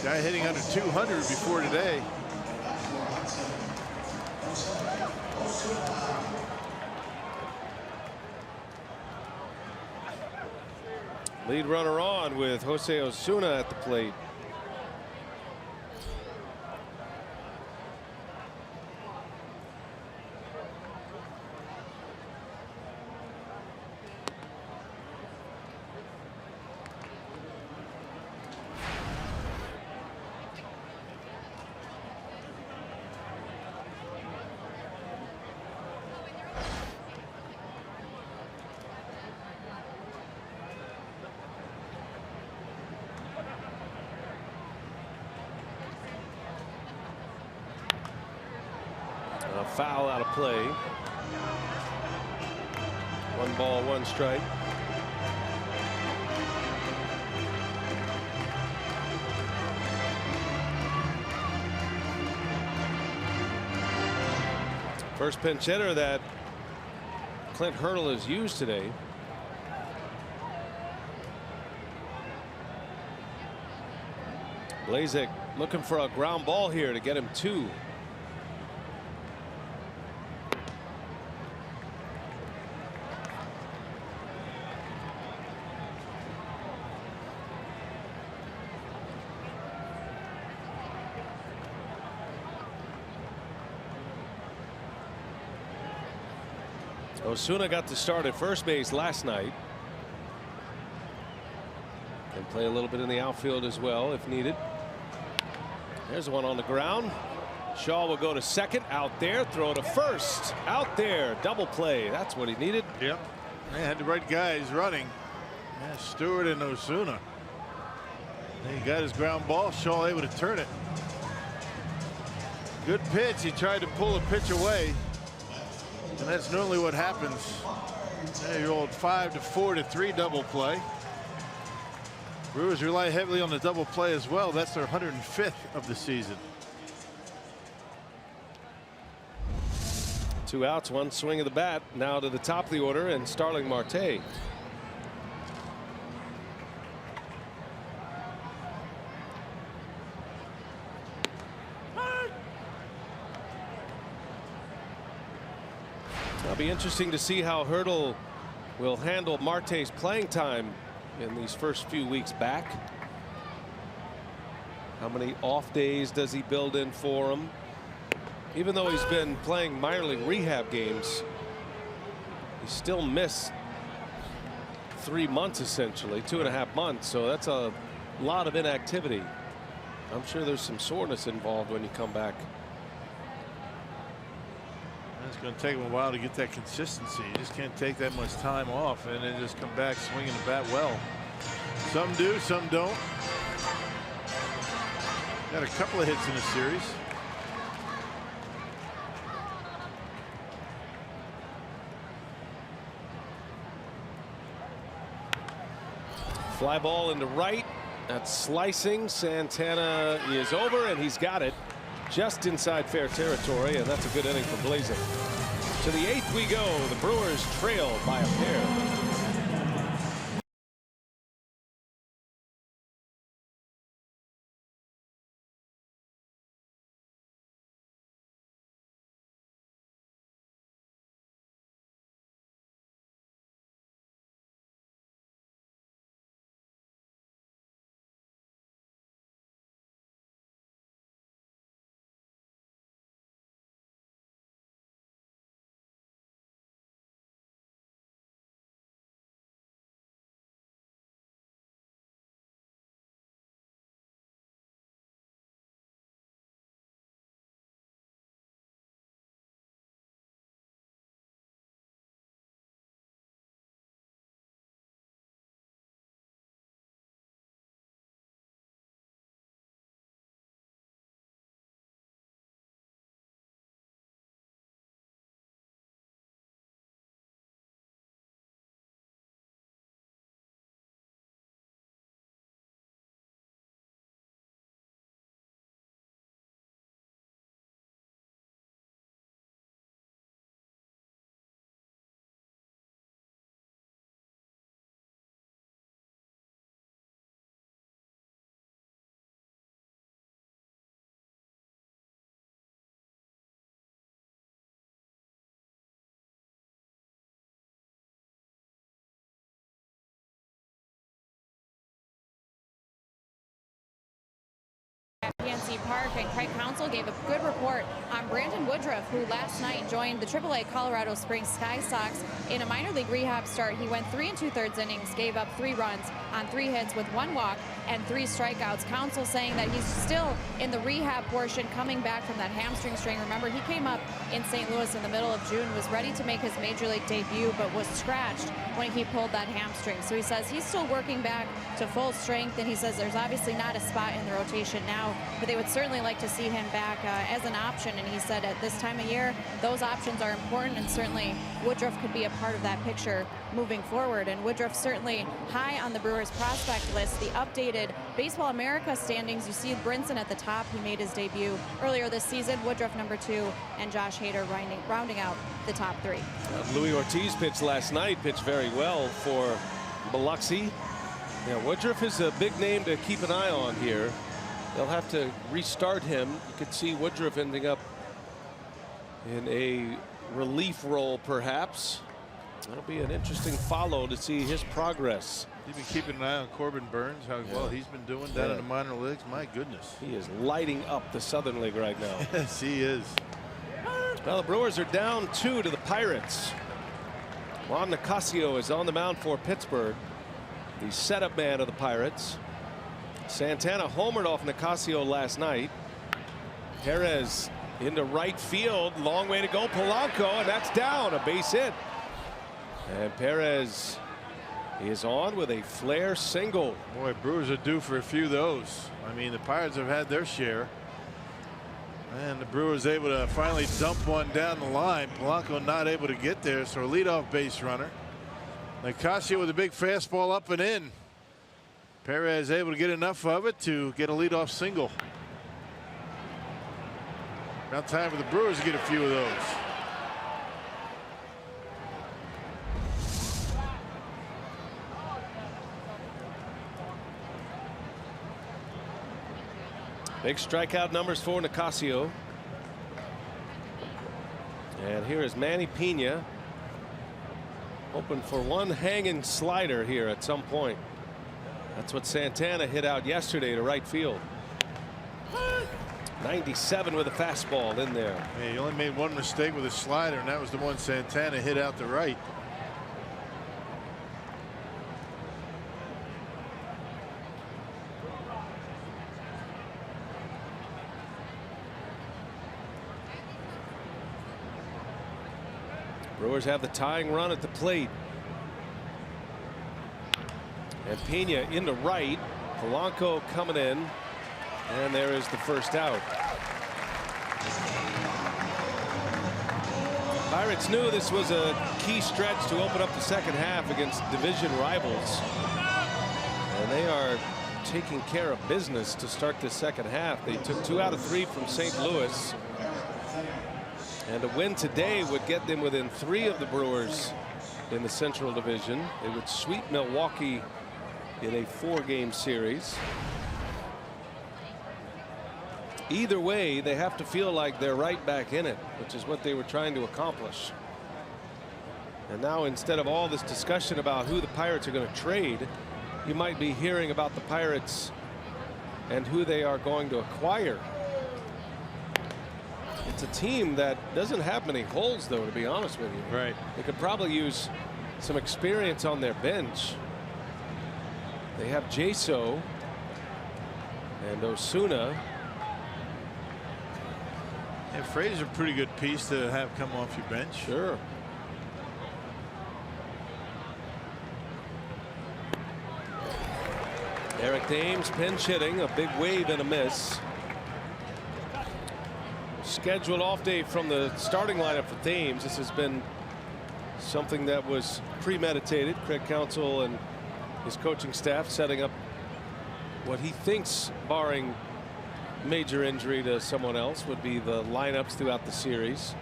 Guy hitting under 200 before today. Lead runner on with Jose Osuna at the plate. A foul out of play. 1 ball, 1 strike. First pinch hitter that Clint Hurdle has used today. Blazek looking for a ground ball here to get him 2. Osuna got to start at first base last night. Can play a little bit in the outfield as well if needed. There's one on the ground. Shaw will go to second. Out there. Throw to first. Out there. Double play. That's what he needed. Yep. They had the right guys running. Yeah, Stewart and Osuna. He got his ground ball. Shaw able to turn it. Good pitch. He tried to pull the pitch away. And that's normally what happens. There you old 5-4 to 3 double play. Brewers rely heavily on the double play as well. That's their 105th of the season. 2 outs, 1 swing of the bat. Now to the top of the order, and Starling Marte. It'll be interesting to see how Hurdle will handle Marte's playing time in these first few weeks back. How many off days does he build in for him? Even though he's been playing minor league rehab games, he still missed 3 months, essentially 2.5 months. So that's a lot of inactivity. I'm sure there's some soreness involved when you come back. It's going to take him a while to get that consistency. You just can't take that much time off and then just come back swinging the bat well. Some do, some don't. Got a couple of hits in the series. Fly ball into right. That's slicing. Santana is over, and he's got it just inside fair territory, and that's a good inning for Blazek. To the 8th we go. The Brewers trail by a pair. PNC Park, and Craig Counsell gave a good report on Brandon Woodruff, who last night joined the AAA Colorado Springs Sky Sox in a minor league rehab start. He went 3 2/3 innings, gave up 3 runs on 3 hits with 1 walk and 3 strikeouts. Counsell saying that he's still in the rehab portion, coming back from that hamstring strain. Remember, he came up in St. Louis in the middle of June, was ready to make his major league debut, but was scratched when he pulled that hamstring. So he says he's still working back to full strength, and he says there's obviously not a spot in the rotation now, but they would certainly like to see him back as an option. And he said at this time of year, those options are important, and certainly Woodruff could be a part of that picture moving forward. And Woodruff certainly high on the Brewers prospect list. The updated Baseball America standings, you see Brinson at the top. He made his debut earlier this season. Woodruff number 2, and Josh Hader rounding out the top 3. Luis Ortiz pitched last night, pitched very well for Biloxi. Yeah, Woodruff is a big name to keep an eye on here. They'll have to restart him. You could see Woodruff ending up in a relief role, perhaps. That'll be an interesting follow to see his progress. You've been keeping an eye on Corbin Burns, how well he's been doing down in the minor leagues. My goodness. He is lighting up the Southern League right now. Yes, he is. Well, the Brewers are down 2 to the Pirates. Juan Nicasio is on the mound for Pittsburgh, the setup man of the Pirates. Santana homered off Nicasio last night. Perez into right field, long way to go. Polanco, and that's down, a base hit. And Perez is on with a flare single. Boy, Brewers are due for a few of those. I mean, the Pirates have had their share. And the Brewers able to finally dump one down the line. Polanco not able to get there, so a leadoff base runner. Nicasio with a big fastball up and in. Perez able to get enough of it to get a leadoff single. Now time for the Brewers to get a few of those. Big strikeout numbers for Nicasio. And here is Manny Pena, hoping for one hanging slider here at some point. That's what Santana hit out yesterday to right field. 97 with a fastball in there. Yeah, he only made one mistake with a slider, and that was the one Santana hit out to right. Brewers have the tying run at the plate. And Pena into right. Polanco coming in. And there is the first out. Pirates knew this was a key stretch to open up the second half against division rivals. And they are taking care of business to start this second half. They took 2 out of 3 from St. Louis. And a win today would get them within 3 of the Brewers in the Central Division. They would sweep Milwaukee in a 4-game series. Either way, they have to feel like they're right back in it, which is what they were trying to accomplish. And now, instead of all this discussion about who the Pirates are going to trade, you might be hearing about the Pirates and who they are going to acquire. It's a team that doesn't have many holes, though, to be honest with you. Right. They could probably use some experience on their bench. They have Jaso and Osuna. And Frazier's a pretty good piece to have come off your bench. Sure. Eric Thames pinch hitting, a big wave and a miss. Scheduled off day from the starting lineup for Thames. This has been something that was premeditated. Craig Counsell and his coaching staff setting up what he thinks, barring major injury to someone else, would be the lineups throughout the series.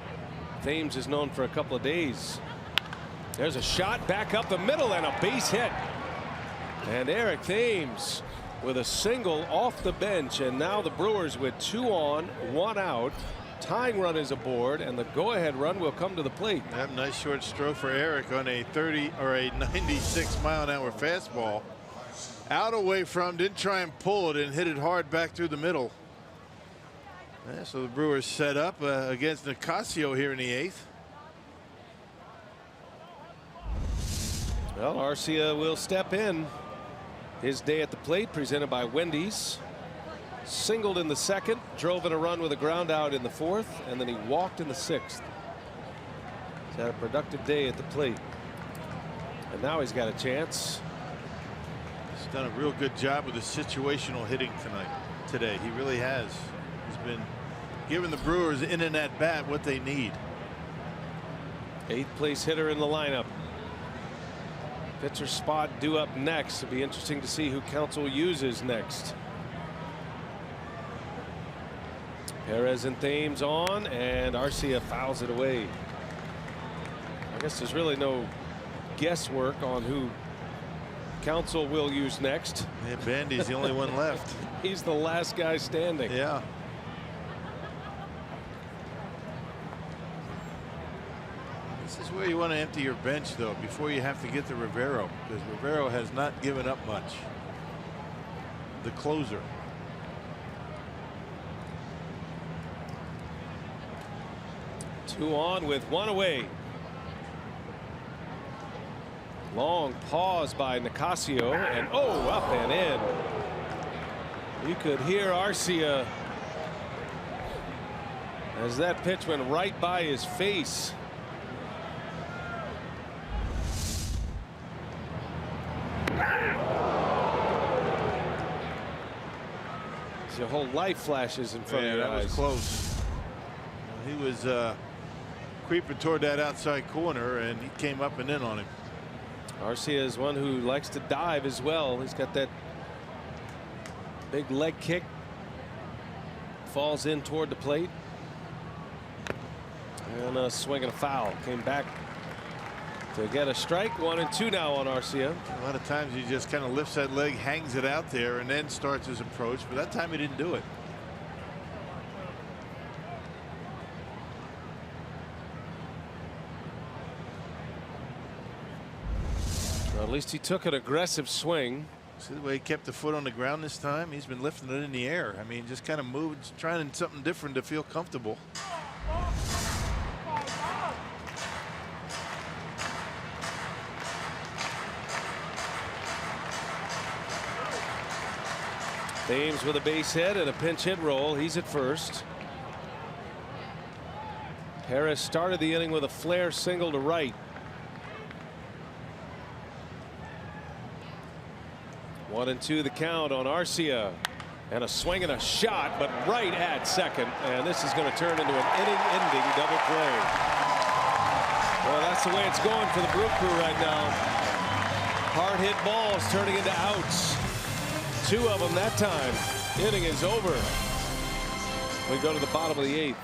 Thames is known for a couple of days. There's a shot back up the middle and a base hit. And Eric Thames with a single off the bench, and now the Brewers with 2 on, 1 out. Tying run is aboard, and the go-ahead run will come to the plate. That nice short stroke for Eric on a 96-mile-an-hour fastball. Out away from, didn't try and pull it, and hit it hard back through the middle. Yeah, so the Brewers set up against Nicasio here in the 8th. Well, Arcia will step in. His day at the plate, presented by Wendy's. Singled in the 2nd, drove in a run with a ground out in the 4th, and then he walked in the 6th. He's had a productive day at the plate. And now he's got a chance. He's done a real good job with the situational hitting today. He really has. He's been giving the Brewers in and at bat what they need. 8th place hitter in the lineup. Pitcher spot due up next. It'll be interesting to see who Counsell uses next. Perez and Thames on, and Arcia fouls it away. I guess there's really no guesswork on who Counsell will use next. Yeah, Bandy's the only one left. He's the last guy standing. Yeah. This is where you want to empty your bench, though, before you have to get to Rivero, because Rivero has not given up much. The closer. Two on with one away. Long pause by Nicasio, and up and in. You could hear Arcia as that pitch went right by his face. Your whole life flashes in front of your eyes. That was close. He was creeping toward that outside corner, and he came up and in on him. Arcia is one who likes to dive as well. He's got that big leg kick. Falls in toward the plate. And a swing and a foul. Came back to get a strike. 1-2 now on Arcia. A lot of times he just kind of lifts that leg, hangs it out there, and then starts his approach. But that time he didn't do it. Well, at least he took an aggressive swing. See the way he kept the foot on the ground this time? He's been lifting it in the air. I mean, just kind of moved, trying something different to feel comfortable. Thames with a base hit and a pinch hit roll. He's at first. Harris started the inning with a flare single to right. 1-2 the count on Arcia, and a swing and a shot, but right at second, and this is going to turn into an inning-ending double play. Well, that's the way it's going for the Brew Crew right now. Hard hit balls turning into outs. 2 of them that time. Inning is over. We go to the bottom of the 8th.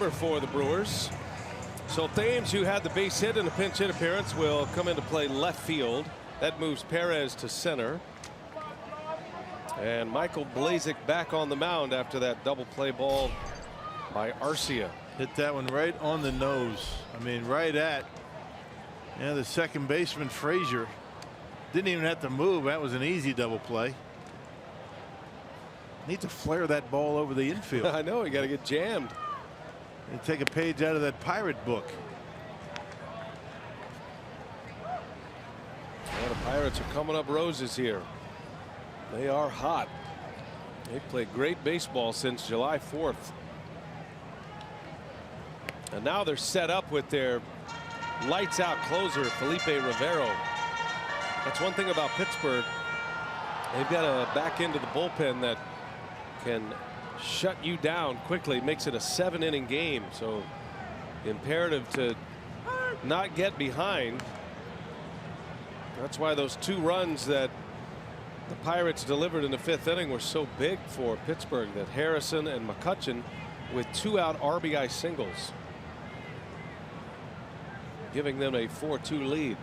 number for the Brewers. So Thames, who had the base hit in a pinch hit appearance, will come into play left field. That moves Perez to center. And Michael Blazek back on the mound after that double play ball by Arcia. Hit that one right on the nose. I mean, right at the second baseman Frazier. Didn't even have to move. That was an easy double play. Need to flare that ball over the infield. I know, you got to get jammed. And take a page out of that Pirate book. Well, the Pirates are coming up roses here. They are hot. They played great baseball since July 4th. And now they're set up with their lights out closer, Felipe Rivero. That's one thing about Pittsburgh. They've got a back end of the bullpen that can shut you down quickly. Makes it a 7-inning game. So imperative to not get behind. That's why those 2 runs that the Pirates delivered in the 5th inning were so big for Pittsburgh, that Harrison and McCutchen with 2 out RBI singles, giving them a 4-2 lead.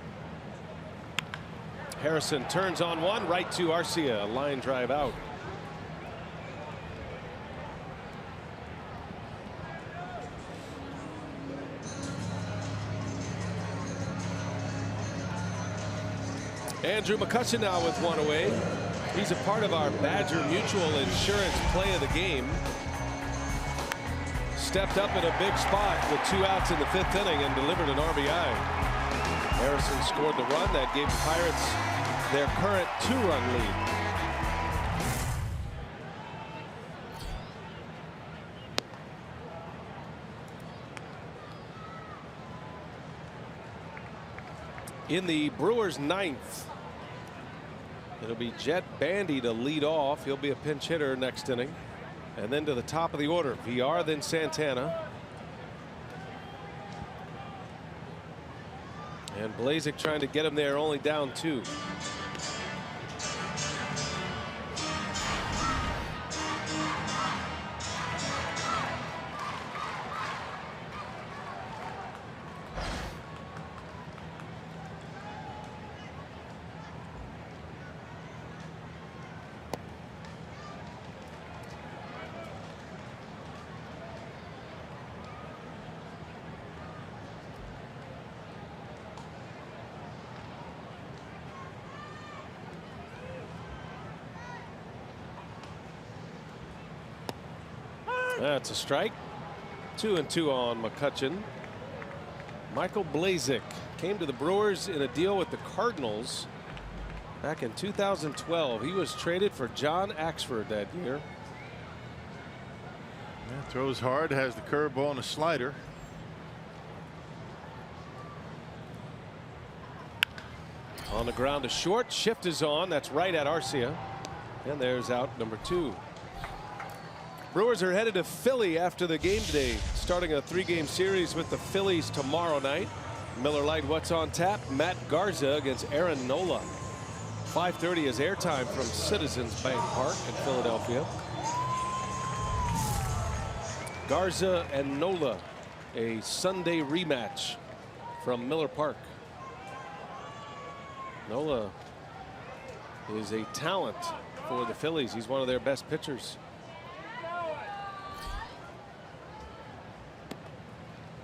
Harrison turns on one, right to Arcia, a line drive out. Andrew McCutchen now with 1 away. He's a part of our Badger Mutual Insurance play of the game. Stepped up in a big spot with 2 outs in the 5th inning and delivered an RBI. Harrison scored the run that gave the Pirates their current 2-run lead. In the Brewers' 9th, it'll be Jet Bandy to lead off. He'll be a pinch hitter next inning. And then to the top of the order, VR, then Santana. And Blazek trying to get him there, only down 2. That's a strike. 2-2 on McCutchen. Michael Blazek came to the Brewers in a deal with the Cardinals back in 2012. He was traded for John Axford that year. Yeah, throws hard, has the curveball and a slider. On the ground to short. Shift is on. That's right at Arcia. And there's out number 2. Brewers are headed to Philly after the game today, starting a 3-game series with the Phillies tomorrow night. Miller Lite, what's on tap? Matt Garza against Aaron Nola. 5:30 is airtime from Citizens Bank Park in Philadelphia. Garza and Nola, a Sunday rematch from Miller Park. Nola is a talent for the Phillies. He's one of their best pitchers.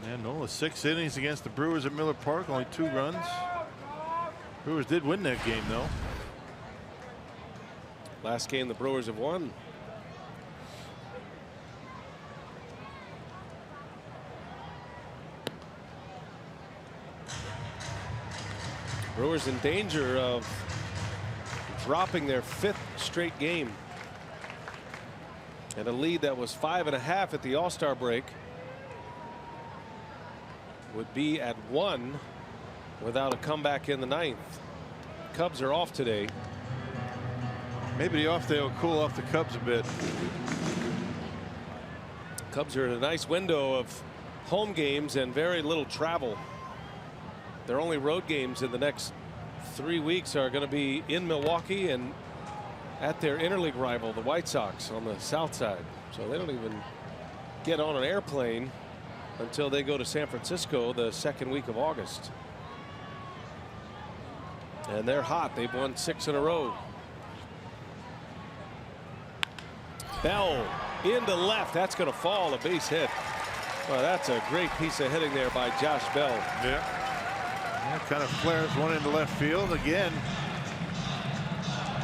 And Nola 6 innings against the Brewers at Miller Park, only 2 runs. Brewers did win that game though. Last game the Brewers have won. Brewers in danger of dropping their 5th straight game. And a lead that was 5.5 at the All-Star break would be at 1 without a comeback in the 9th. Cubs are off today. Maybe the off day will cool off the Cubs a bit. Cubs are in a nice window of home games and very little travel. Their only road games in the next 3 weeks are going to be in Milwaukee and at their interleague rival, the White Sox, on the south side. So they don't even get on an airplane until they go to San Francisco the second week of August. And they're hot. They've won 6 in a row. Bell into left. That's going to fall. A base hit. Well, that's a great piece of hitting there by Josh Bell. Yeah. Kind of flares one into left field again.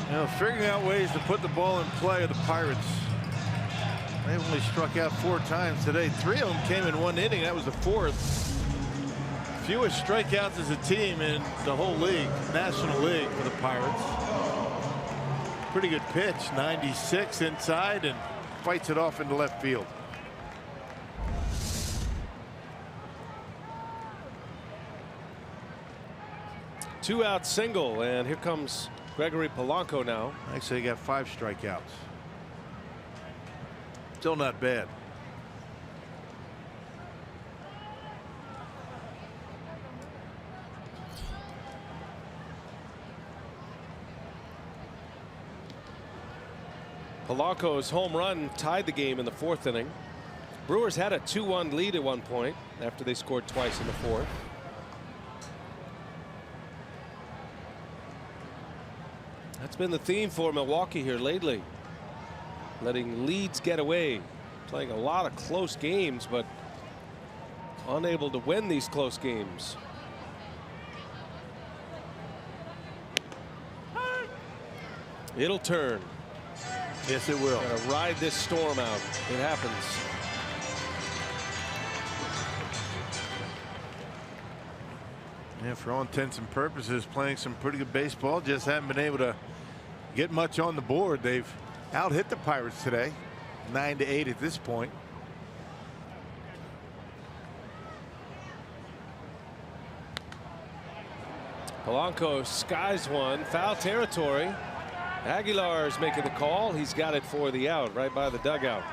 You know, figuring out ways to put the ball in play of the Pirates. They've only struck out 4 times today. 3 of them came in 1 inning. That was the 4th. Fewest strikeouts as a team in the whole league, National League, for the Pirates. Pretty good pitch, 96 inside, and fights it off into left field. Two-out single, and here comes Gregory Polanco now. Actually, he got 5 strikeouts. Still not bad. Polanco's home run tied the game in the 4th inning. Brewers had a 2-1 lead at one point after they scored twice in the 4th. That's been the theme for Milwaukee here lately. Letting leads get away. Playing a lot of close games, but unable to win these close games. It'll turn. Yes, it will. Gonna ride this storm out. It happens. Yeah, for all intents and purposes, playing some pretty good baseball. Just haven't been able to get much on the board. They've out-hit the Pirates today, 9-8 at this point. Polanco skies one, foul territory. Aguilar's making the call. He's got it for the out right by the dugout.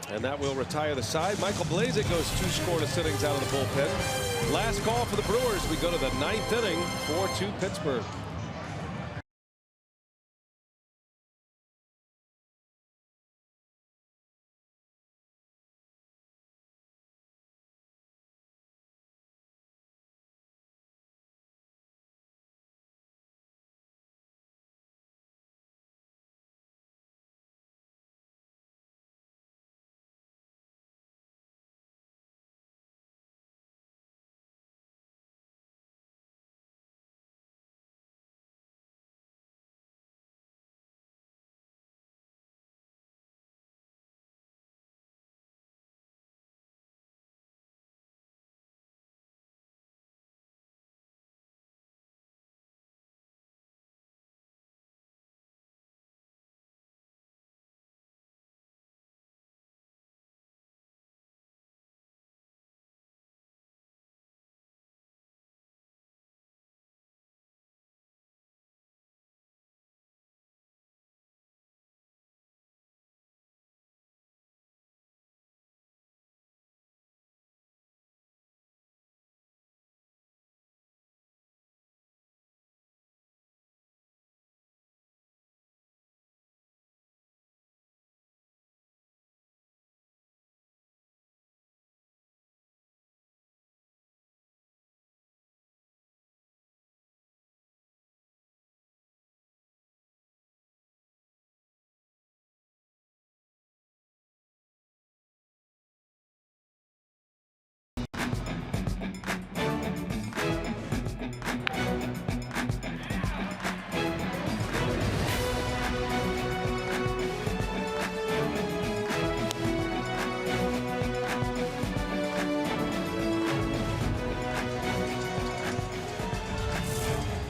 And that will retire the side. Michael Blazek goes 2 scoreless innings out of the bullpen. Last call for the Brewers. We go to the 9th inning, 4-2 Pittsburgh.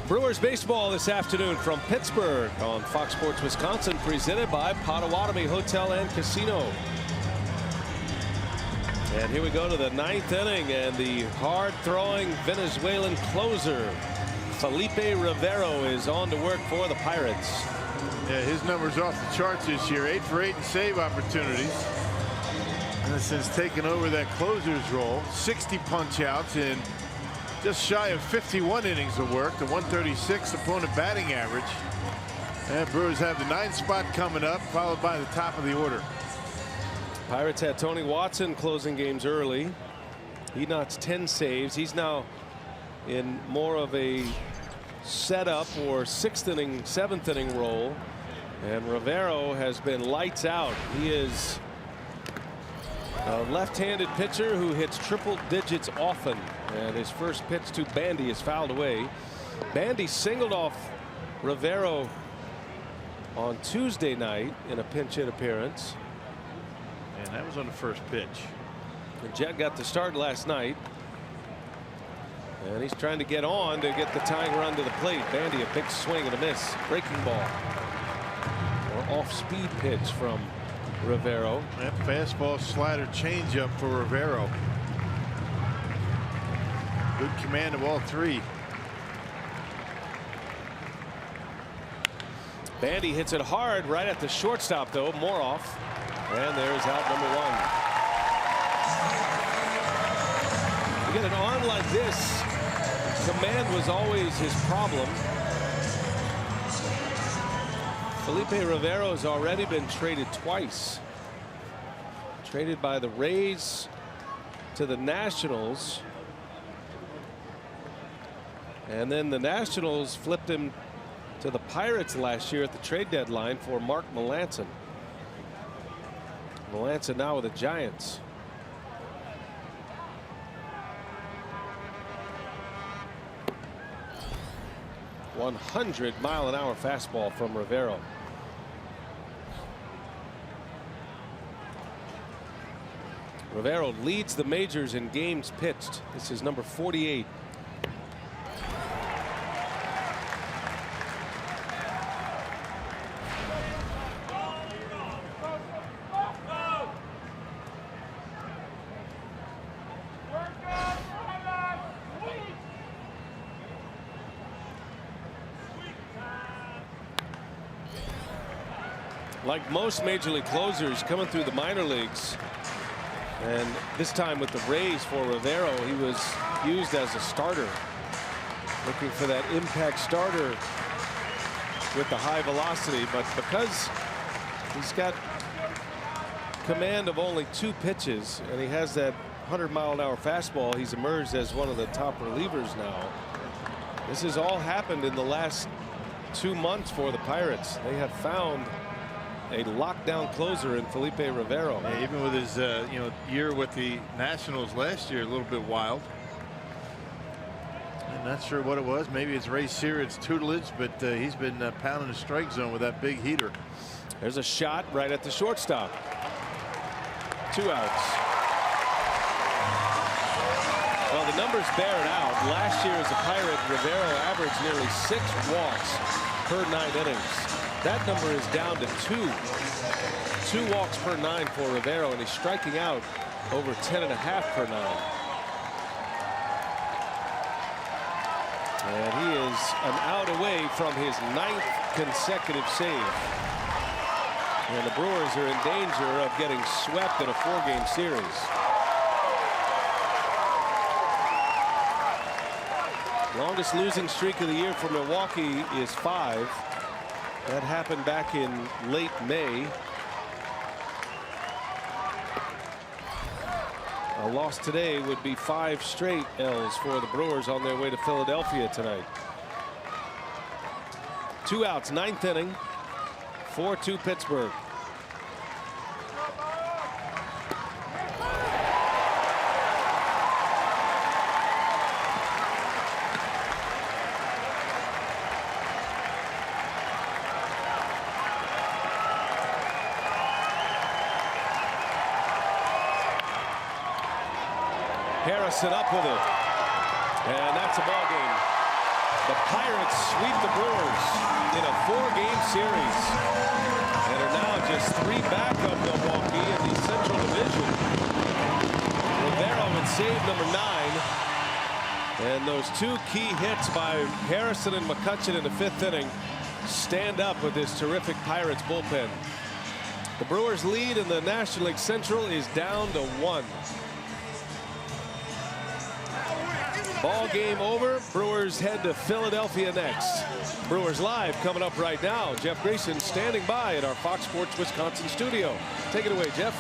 Brewers baseball this afternoon from Pittsburgh on Fox Sports Wisconsin, presented by Potawatomi Hotel and Casino. And here we go to the 9th inning, and the hard-throwing Venezuelan closer Felipe Rivero is on to work for the Pirates. Yeah, his numbers off the charts this year. 8 for 8 in save opportunities. And since taking over that closer's role, 60 punch outs in just shy of 51 innings of work, the 136 opponent batting average. And Brewers have the 9th spot coming up, followed by the top of the order. Pirates had Tony Watson closing games early. He knots 10 saves. He's now in more of a setup or 6th inning, 7th inning role. And Rivero has been lights out. He is a left-handed pitcher who hits triple digits often. And his first pitch to Bandy is fouled away. Bandy singled off Rivero on Tuesday night in a pinch hit appearance. And that was on the first pitch. And Jet got the start last night. And he's trying to get on to get the tying run to the plate. Bandy, a big swing and a miss. Breaking ball. Or off-speed pitch from Rivero. That fastball, slider, changeup for Rivero. Good command of all three. Bandy hits it hard right at the shortstop, though. Moroff. And there's out number 1. You get an arm like this, command was always his problem. Felipe Rivero has already been traded twice. Traded by the Rays to the Nationals. And then the Nationals flipped him to the Pirates last year at the trade deadline for Mark Melancon. Melancon now with the Giants. .100-mile-an-hour fastball from Rivero. Rivero leads the majors in games pitched. This is number 48. Like most major league closers coming through the minor leagues, and this time with the Rays for Rivero, he was used as a starter, looking for that impact starter with the high velocity. But because he's got command of only 2 pitches and he has that 100-mile-an-hour fastball, he's emerged as one of the top relievers now. This has all happened in the last 2 months for the Pirates. They have found a lockdown closer in Felipe Rivero. Yeah, even with his year with the Nationals last year, a little bit wild. I'm not sure what it was. Maybe it's Ray Searid's tutelage, but he's been pounding the strike zone with that big heater. There's a shot right at the shortstop. 2 outs. Well, the numbers bear it out. Last year as a Pirate, Rivero averaged nearly 6 walks per 9 innings. That number is down to 2 walks per 9 for Rivero, and he's striking out over 10.5 per 9. And he is an out away from his 9th consecutive save. And the Brewers are in danger of getting swept in a 4-game series. Longest losing streak of the year for Milwaukee is 5. That happened back in late May. A loss today would be 5 straight L's for the Brewers on their way to Philadelphia tonight. 2 outs, 9th inning. 4-2 Pittsburgh. Harrison up with it, and that's a ball game. The Pirates sweep the Brewers in a 4-game series and are now just 3 back of Milwaukee in the Central Division. Rivero with save number 9, and those 2 key hits by Harrison and McCutchen in the 5th inning stand up with this terrific Pirates bullpen. The Brewers lead in the National League Central is down to 1. Ball game over. Brewers head to Philadelphia next. Brewers Live coming up right now. Jeff Grayson standing by at our Fox Sports Wisconsin studio. Take it away, Jeff.